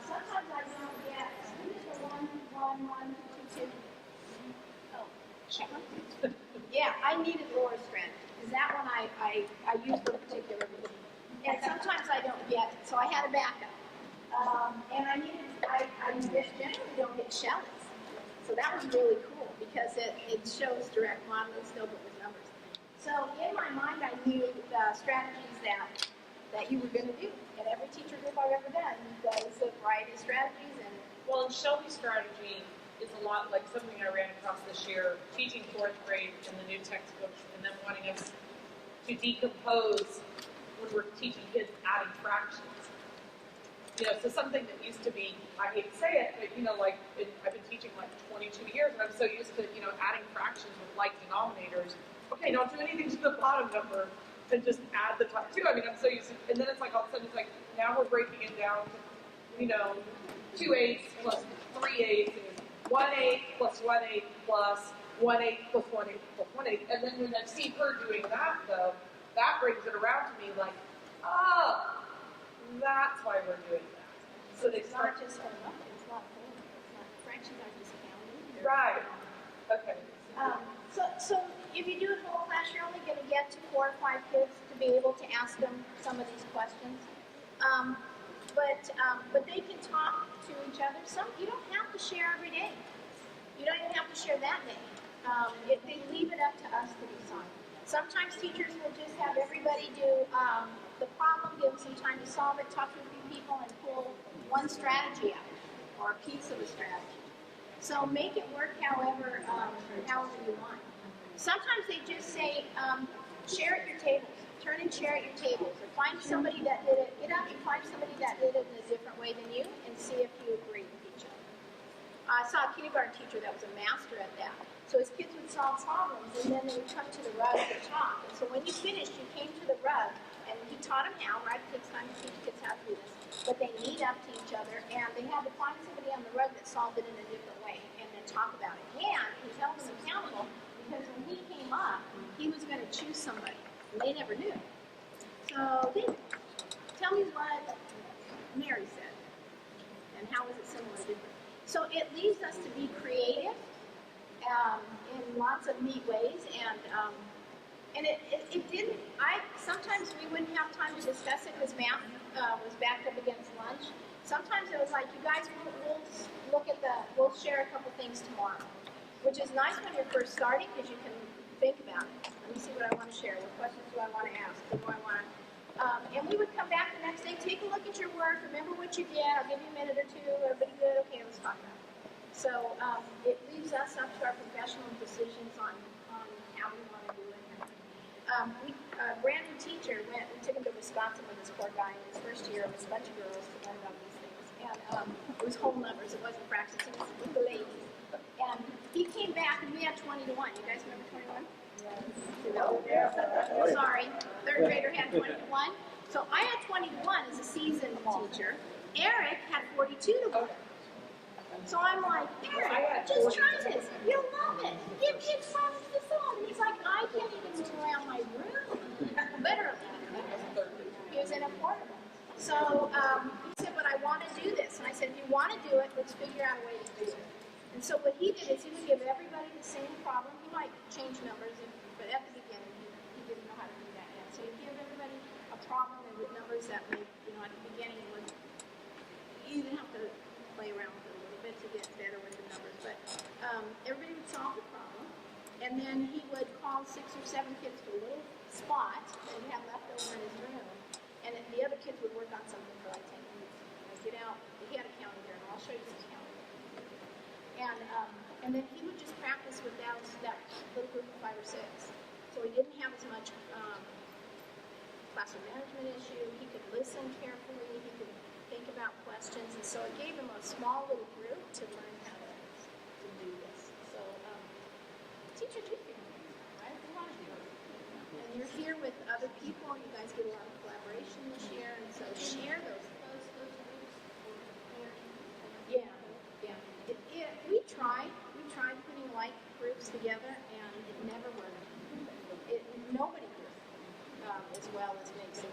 Sometimes I don't get, who is the 1, 1, 1, 2, 2? Oh, check. Yeah, I needed Laura's strategy because that one I used for particular reason. And sometimes I don't get it, so I had a backup. And I generally don't get Shelley's. So that was really cool because it shows direct modeling still, but with numbers. So in my mind, I knew the strategies that you were going to do. And every teacher group I've ever done does a variety of strategies. Well, and Shelby's strategy is a lot like something I ran across this year, teaching 4th grade in the new textbook, and then wanting us to decompose when we're teaching kids adding fractions. So something that used to be, I hate to say it, but I've been teaching like 22 years, and I'm so used to, adding fractions with like denominators. Okay, don't do anything to the bottom number. and just add the time too. I mean, I'm so used to, and then it's like all of a sudden it's like, now we're breaking it down to, 2/8 plus 3/8 is 1/8 plus 1/8 plus 1/8 plus 1/8 plus 1/8. And then when I see her doing that though, that brings it around to me like, oh, that's why we're doing that. So they It's start not just a number, it's not formal, it's not, fractions aren't just counting. right. Okay. So if you do it whole class, you're only going to get to 4 or 5 kids to be able to ask them some of these questions. But they can talk to each other. You don't have to share every day. You don't even have to share that day. They leave it up to us to decide. Sometimes teachers will just have everybody do the problem, give them some time to solve it, talk to a few people, and pull one strategy out, or a piece of a strategy. So make it work however you want. Sometimes they just say, share at your tables. Turn and share at your tables. Or find somebody that did it. Get out and find somebody that did it in a different way than you and see if you agree with each other. I saw a kindergarten teacher that was a master at that. So his kids would solve problems and then they would come to the rug to talk. And so when you finished, you came to the rug and he taught them how, right? It takes time to teach kids how to do this. But they meet up to each other and they had to find somebody on the rug that solved it in a different way and then talk about it. And he held them accountable because when he came up, he was going to choose somebody. And they never knew. So David, tell me what Mary said and how is it similar or different? So it leaves us to be creative in lots of neat ways and it didn't, sometimes we wouldn't have time to discuss it because math was backed up against lunch. Sometimes it was like, you guys, we'll share a couple things tomorrow, which is nice when you're first starting because you can think about it. Let me see what I want to share. What questions do I want to ask? What do I want to... and we would come back the next day, take a look at your work, remember what you did, I'll give you a minute or two, everybody good? Okay, let's talk about it. So it leaves us up to our professional decisions on how we want to do it. A brand new teacher we took him to Wisconsin with this poor guy in his first year. It was a bunch of girls to learn about these things. And it was whole numbers, it wasn't fractions, it was with the ladies. And he came back and we had 20 to 1. You guys remember 21? No. Sorry, third grader had 20 to 1. So I had 20 to 1 as a seasoned teacher. Eric had 42 to 1. So I'm like, Eric, just try this. You'll love it. It's fun to solve. And he's like, I can't even move around my room. Literally. He was in a portable. So he said, but I want to do this. And I said, if you want to do it, let's figure out a way to do it. And so what he did is he would give everybody the same problem. He might change numbers, but at the beginning he didn't know how to do that yet. So he'd give everybody a problem and with numbers that made, at the beginning you didn't have to play around with it a little bit to get better with the numbers. But everybody would solve the problem. And then he would call 6 or 7 kids to a little spot that he had left over in his room. And the other kids would work on something for like 10 minutes. Get out, he had a counting here, and I'll show you some counting. And then he would just practice with that little group of 5 or 6. So he didn't have as much classroom management issue. He could listen carefully. He could think about questions. And so it gave him a small little group to learn how to do this. So teachers do figure things out, right? They want to do it. And you're here with other people. You guys get a lot of collaboration this year. And so share those things. Yeah. We tried putting like groups together, and it never worked. Nobody did as well as makes it.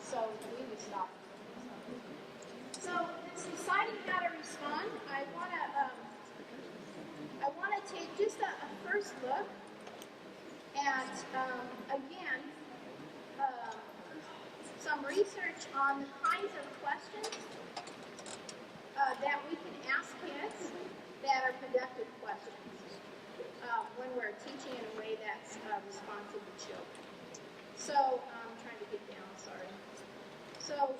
So we would stop. So it's deciding how to respond. I want to take just a first look at again some research on the kinds of questions that we can ask kids that are productive questions when we're teaching in a way that's responsive to children. So, I'm trying to get down, sorry. So,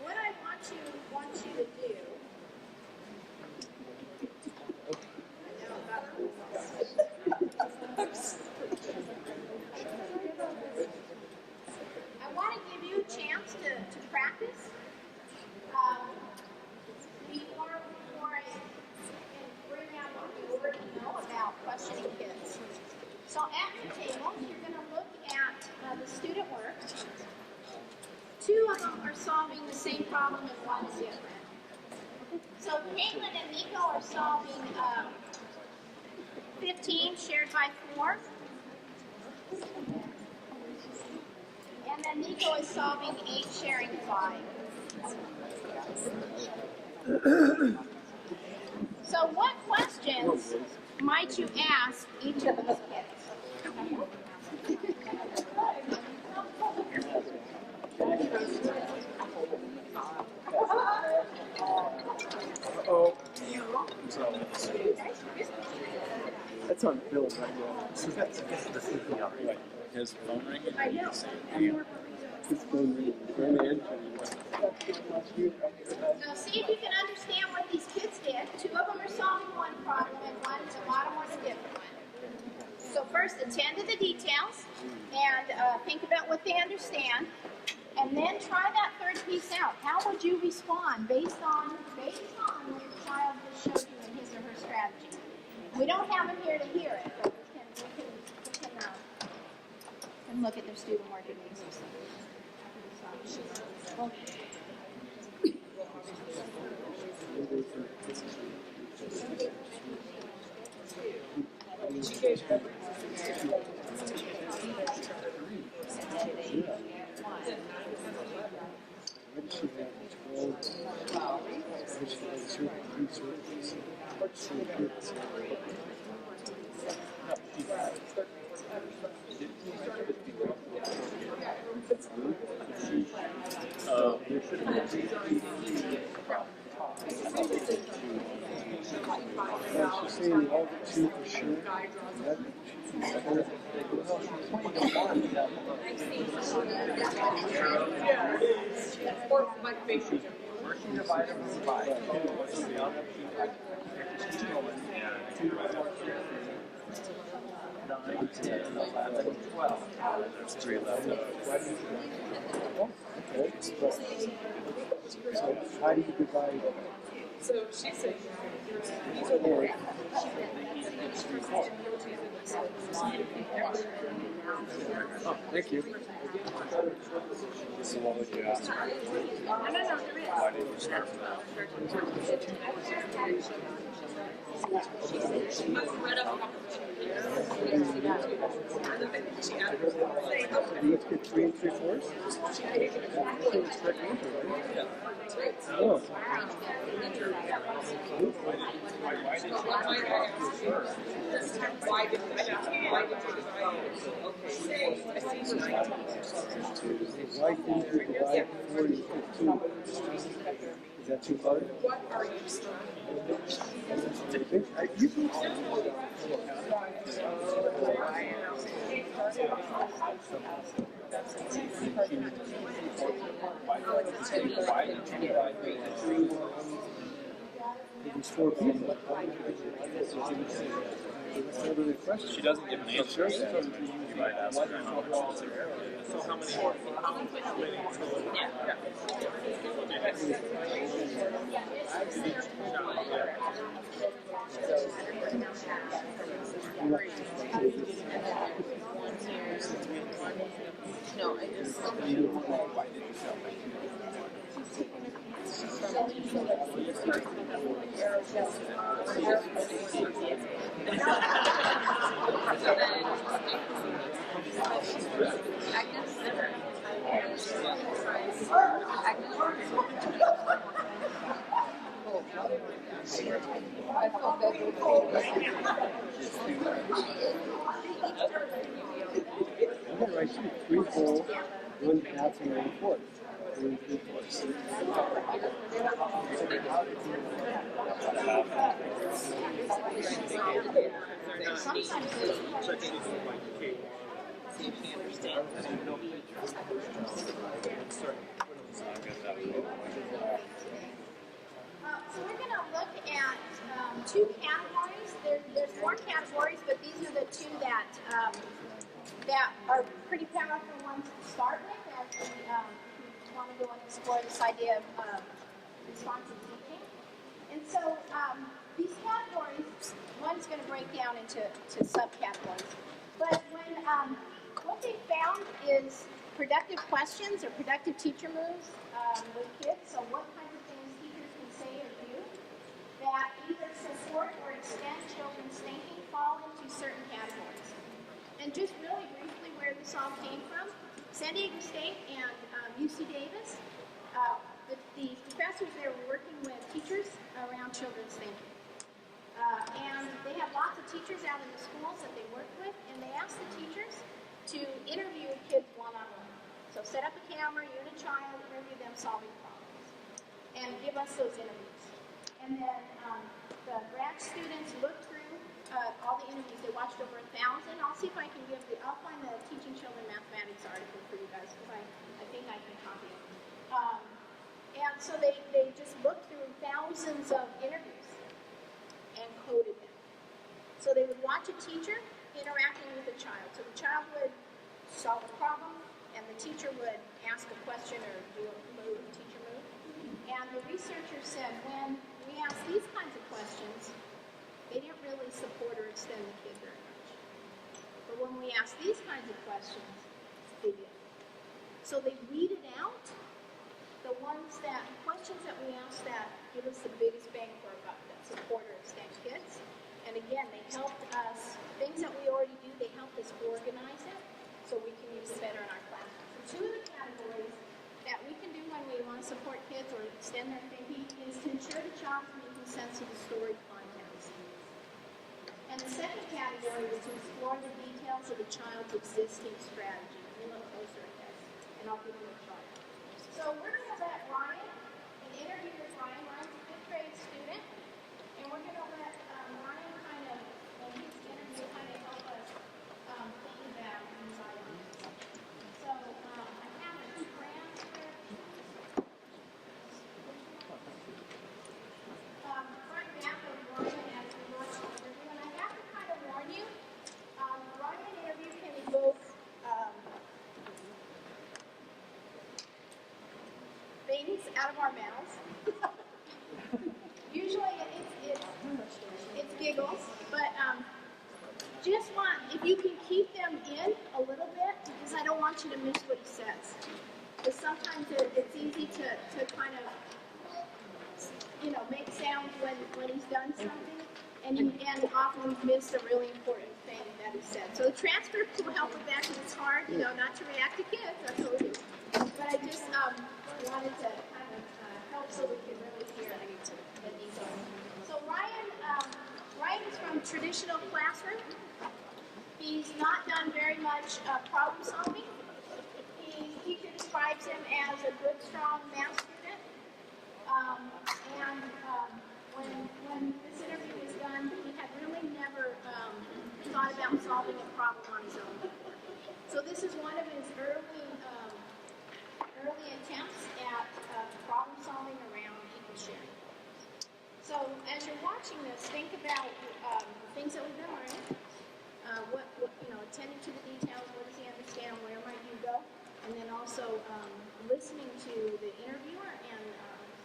what I want you to do, I want to give you a chance to practice before I bring out what you already know. problem and one's different. So Caitlin and Nico are solving 15 shared by 4. And then Nico is solving 8 sharing 5. So what questions might you ask each of these kids? Oh. That's on film right now. This is the right. His phone ringing. I know. His phone ringing. So see if you can understand what these kids did. 2 of them are solving one problem and the bottom one's a different one. So first attend to the details and think about what they understand. And then try that third piece out. How would you respond based on what your child just showed you in his or her strategy? We don't have them here to hear it, but we can look at their student work and resources. She's saying all the 2 for sure. Working divided by 2. What's the other? 9, 10, 11, 12. There's 3 left. Okay. So how do you divide? So she said, These are more. Oh, thank you. This is what would you ask? no, there is. Why did you start with that? Let's get 3 3/4. Oh. Why did you divide Why didn't you divide 4 into 15? Is that too hard? What are you struggling You can Why did you divide 3? It was 4 people. She doesn't give an answer. You might ask her how much is her area. So how many? No, I just. Why did you sell my I felt bad. I'm going to write 3 whole, 1 half, and 1 fourth. 3 3/4. So we're going to look at 2 categories. There's more categories, but these are the 2 that that are pretty powerful ones to start with as we want to go and explore this idea of responsive teaching. And so these categories, one's going to break down into subcategories. But when what they found is productive questions or productive teacher moves with kids. So what kinds of things teachers can say or do that either support or extend children's thinking fall into certain categories. And just really briefly where this all came from, San Diego State and UC Davis, the professors there were working with teachers around children's thinking. And they have lots of teachers out in the schools that they work with, and they ask the teachers to interview kids one-on-one. So set up a camera, you and a child, interview them solving problems, and give us those interviews. And then the grad students looked through all the interviews. They watched over 1,000. I'll see if I can I'll find the Teaching Children Mathematics article for you guys, because I think I can copy it. And so they just looked through thousands of interviews and coded them. So they would watch a teacher interacting with a child. So the child would solve a problem, and the teacher would ask a question or do a move, teacher move. And the researchers said when we asked these kinds of questions, they didn't really support or extend the kid very much. But when we asked these kinds of questions, they did. So they weeded out the questions that we asked that give us the biggest bang for our buck, that support or extend kids. And again, they helped us, things that we already do, they helped us organize it so we can use it better in our classroom. So two of the categories that we can do when we want to support kids or extend their thinking is to ensure the child is making sense of the story context. And the second category is to explore the details of the child's existing strategy. We look closer at this, and I'll give you a chart. So we're going to let Ryan, an interview with Ryan. Ryan's a fifth grade student, and we're going to let Ryan kind of, in his interview, kind of help us think about these ideas. So I have two transcripts. Front back of Ryan as we watch the interview, and I have to kind of warn you, Ryan interview can evoke things out of our mouths. Usually it's giggles, but just if you can keep them in a little bit, because I don't want you to miss what he says. Because sometimes it's easy to kind of, make sounds when he's done something, and often we've missed a really important thing that he said. So the transcript will help with that, because it's hard, not to react to kids, that's what we do. But I just wanted to kind of help so we can really hear the details. So Ryan is from traditional classroom. He's not done very much problem solving. His teacher describes him as a good, strong math student. When this interview was done, he had really never thought about solving a problem on his own. So this is one of his early attempts at problem solving around equal sharing. So as you're watching this, think about things that we've been learning. Attending to the details. What does he understand? Where might you go? And then also listening to the interviewer and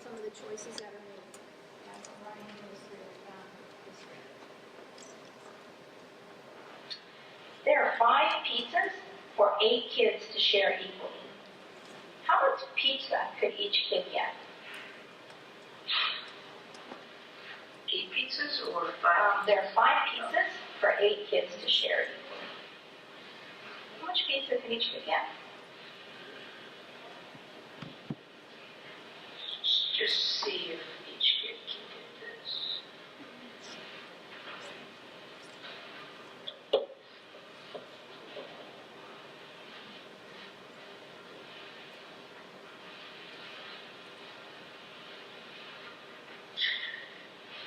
some of the choices that are made as Ryan goes through this script. There are 5 pizzas for 8 kids to share equally. How much pizza could each kid get? 8 pizzas or 5? There are 5 pizzas for 8 kids to share equally. How much pizza could each kid get? Just see if each kid can get this.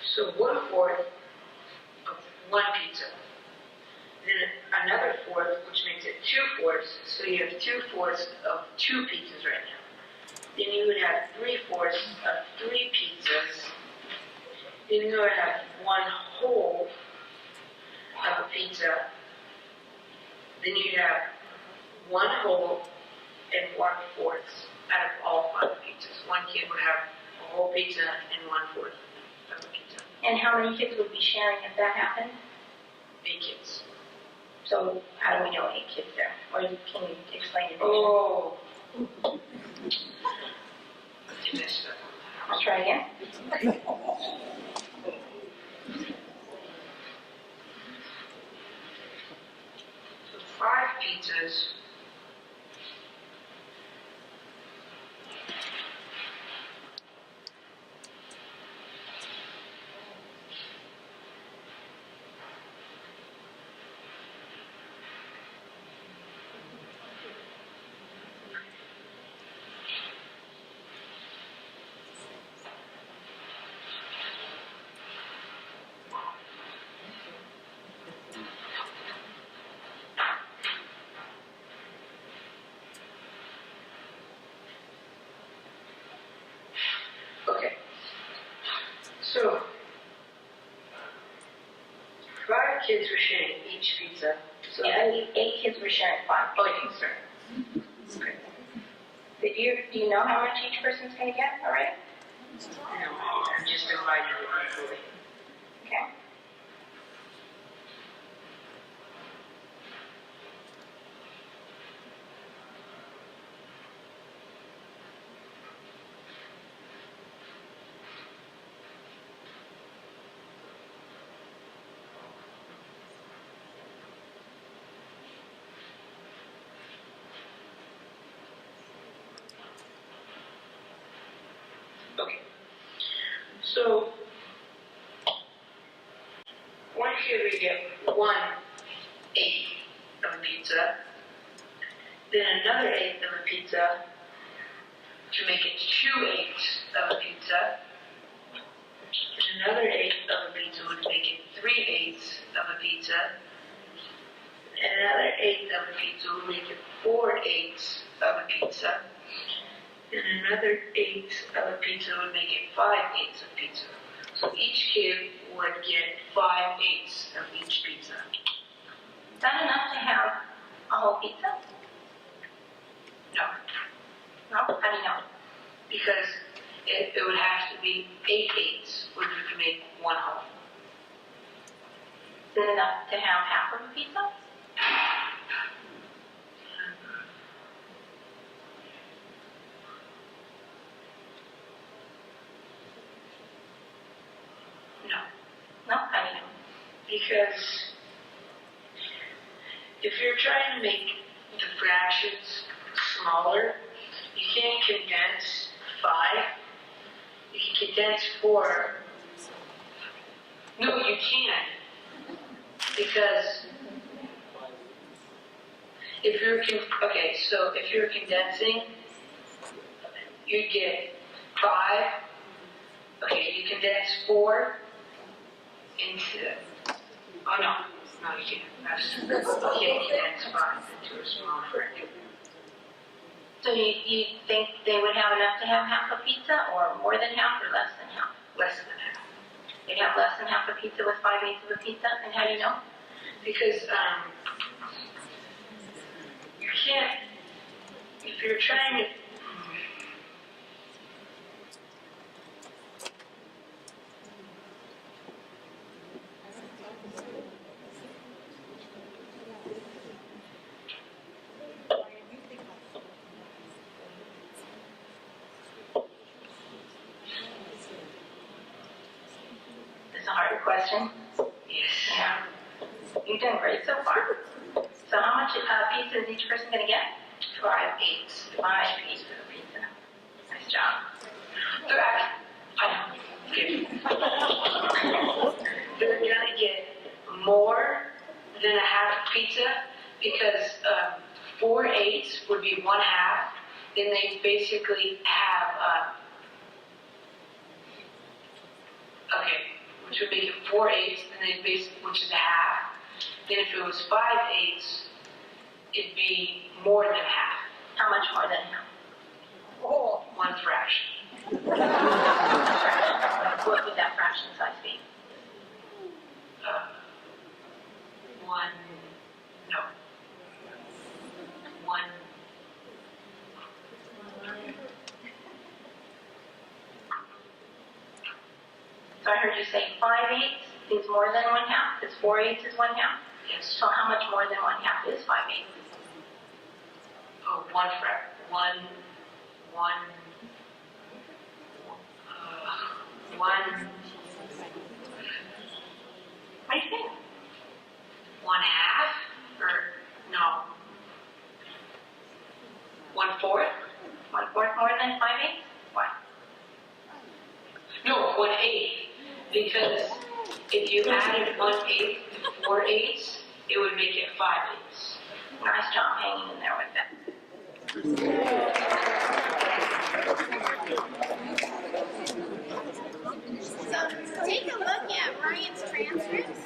So 1/4 of one pizza. Then another fourth, which makes it 2/4. So you have 2/4 of 2 pizzas right now. Then you would have 3/4 of 3 pizzas. Then you would have 1 whole of a pizza. Then you'd have 1 whole and 1/4 out of all 5 pizzas. One kid would have a whole pizza and 1/4 of a pizza. And how many kids would be sharing if that happened? 8 kids. So how do we know 8 kids there? Or can you explain it? Oh. Let's try again. 5 pizzas. Okay. So, 5 kids were sharing each pizza. So Yeah, 8 kids were sharing 5. Oh, okay, sorry. Okay. Do you know how much each person's going to get already? No, I'm just dividing it equally. Okay. Okay. So, 1 kid would get 1/8 of a pizza, then another 1/8 of a pizza to make it 2/8 of a pizza, and another 1/8 of a pizza would make it 3/8 of a pizza, and another 1/8 of a pizza would make it 4/8 of a pizza, and another 1/8 of a pizza would make it 5/8 of pizza. So each kid would get 5/8 of each pizza. Is that enough to have a whole pizza? No, No? How do you know? because it would have to be 8/8, which would make 1 whole. Is it enough to have half of a pizza? No, No? How do you know? because if you're trying to make the fractions smaller, you can't condense 5. You can condense 4. No, you can. Because if you're so if you're condensing, you get 5. Okay, you condense 4 into. Oh no, you can't. You can't condense 5 into a small fraction. So you think they would have enough to have half a pizza, or more than half, or less than half? Less than half. They'd have less than half a pizza with 5/8 of a pizza, and how do you know? Because you can't. If you're trying to. It's a harder question. Yes. Yeah. You're doing great so far. So how much pizza is each person going to get? 5/8. 5/8 of a pizza. Nice job. I know. Good. They're gonna get more than a half pizza because 4/8 would be 1/2. Then they basically have which would make it 4/8, and then which is a half. Then if it was 5/8, it'd be more than half. How much more than half? Oh, 1 fraction. What would that fraction size be? 1. No. 1. So I heard you say 5/8 is more than 1/2, because 4/8 is 1/2? Yes. So how much more than 1/2 is 5/8? Oh, one frac, one, I think 1/2, or no, 1/4? 1/4 more than 5/8? Why? No, 1/8, because if you added 1/8 to 4/8, it would make it 5/8. Nice job hanging in there with that. So take a look at Ryan's transcripts.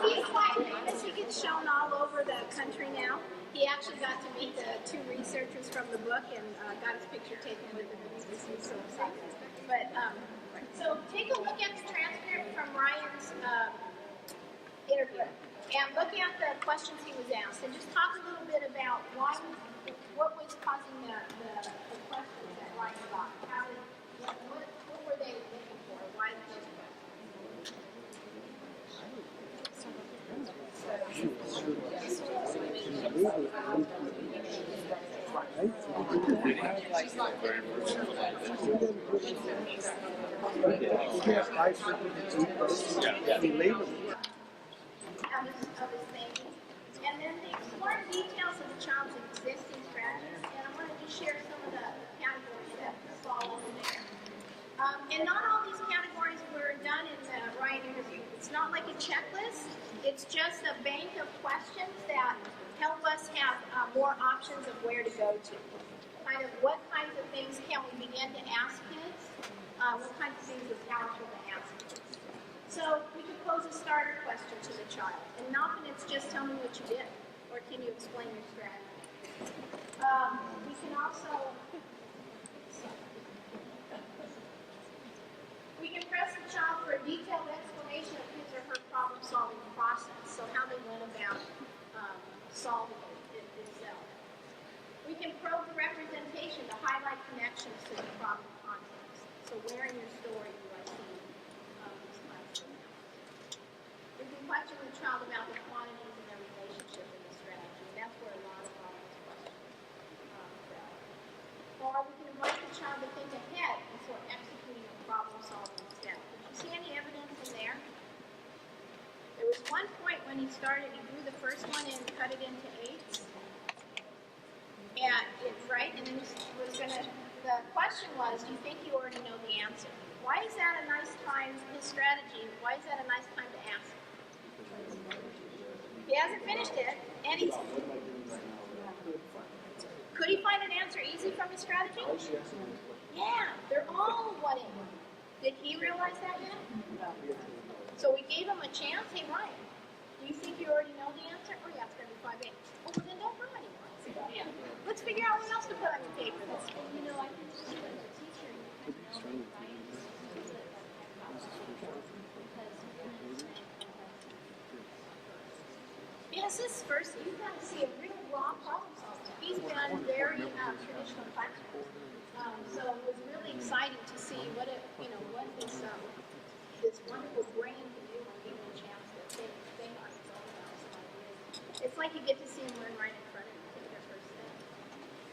He's quite famous. He gets shown all over the country now. He actually got to meet the 2 researchers from the book and got his picture taken with him. He was so excited. But so take a look at the transcript from Ryan's interview and look at the questions he was asked, and just talk a little bit about what was causing the questions that Ryan got. What were they looking for? Why did those of his thinking, and then they explore details of the child's existing strategies, and I want to just share some of the categories that fall under there. And not all these categories were done in the Ryan interview. It's not like a checklist. It's just a bank of questions that help us have more options of where to go to. Kind of what kinds of things can we begin to ask kids? What kinds of things is powerful to ask kids? So we can pose a starter question to the child, and often it's just tell me what you did, or can you explain your strategy? We can also press the child for a detailed explanation of his or her problem-solving process, so how they went about solving it themselves. We can probe the representation to highlight connections to the problem context. So where in your story do I see these kinds of analysis? We can question the child about the quantities and their relationship in the strategy, and that's where a lot of these questions fell. Or we can invite the child to think ahead before executing a problem-solving step. Did you see any evidence in there? There was one point when he started, he drew the first one and cut it into 8s. And and then was gonna. The question was, do you think you already know the answer? Why is that a nice time? His strategy. Why is that a nice time to ask? He hasn't finished it, and he's. Could he find an answer easy from his strategy? Yeah, they're all 1/8. Did he realize that yet? No. So we gave him a chance. Hey, Ryan, do you think you already know the answer? Oh, yeah, it's going to be 5/8. Well, then don't draw anymore. Yeah. Let's figure out what else to put on your paper. I think as a teacher, you kind of know Ryan's skills Yes, this first, you've got to see a real raw problem solver. He's been very traditional classroom. So it was really exciting to see what this wonderful brain can do when given a chance to think on its own about some ideas. It's like you get to see him learn right in front of you, take their first step.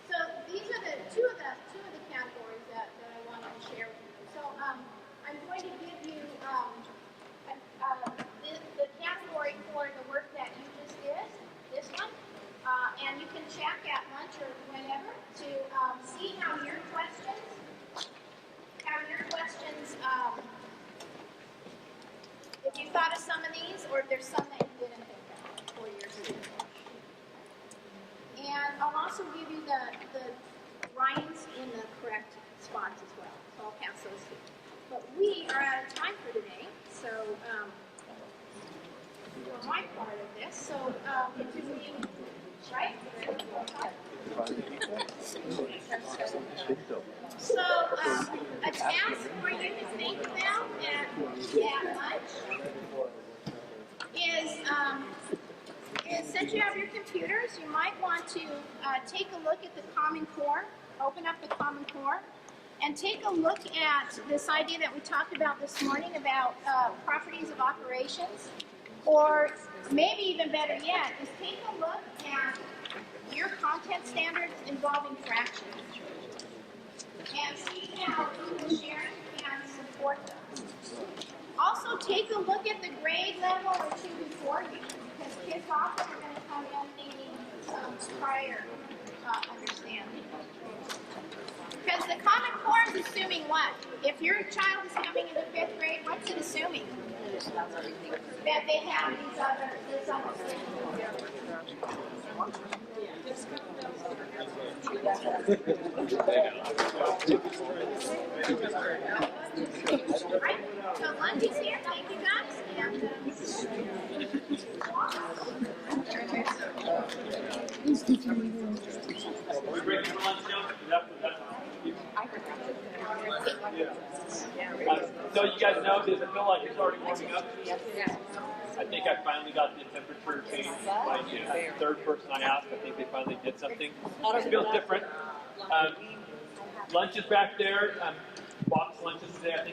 So these are the two of the categories that I wanted to share with you. So I'm going to give you the category for the work that you just did, this one, and you can check at lunch or whenever to see how your questions, if you thought of some of these, or if there's some that you didn't think of for your student. And I'll also give you the Ryan's in the correct spots as well. So I'll pass those to you. But we are out of time for today, so for my part of this, so continuing, right? So a task for you to think about at lunch is since you have your computers, you might want to take a look at the Common Core, open up the Common Core, and take a look at this idea that we talked about this morning about properties of operations. Or maybe even better yet, is take a look at your content standards involving fractions and see how English sharing can support them. Also, take a look at the grade level or two before you, because kids often are going to come in needing some prior understanding. Because the Common Core is assuming what? If your child is coming into 5th grade, what's it assuming? That they have this understanding. Right? So lunch is here. Thank you guys. We break for lunch now? So you guys know, does it feel like it's already warming up? I think I finally got the temperature change. Like the third person I asked, I think they finally did something. It feels different. Lunch is back there. Box lunches today, I think.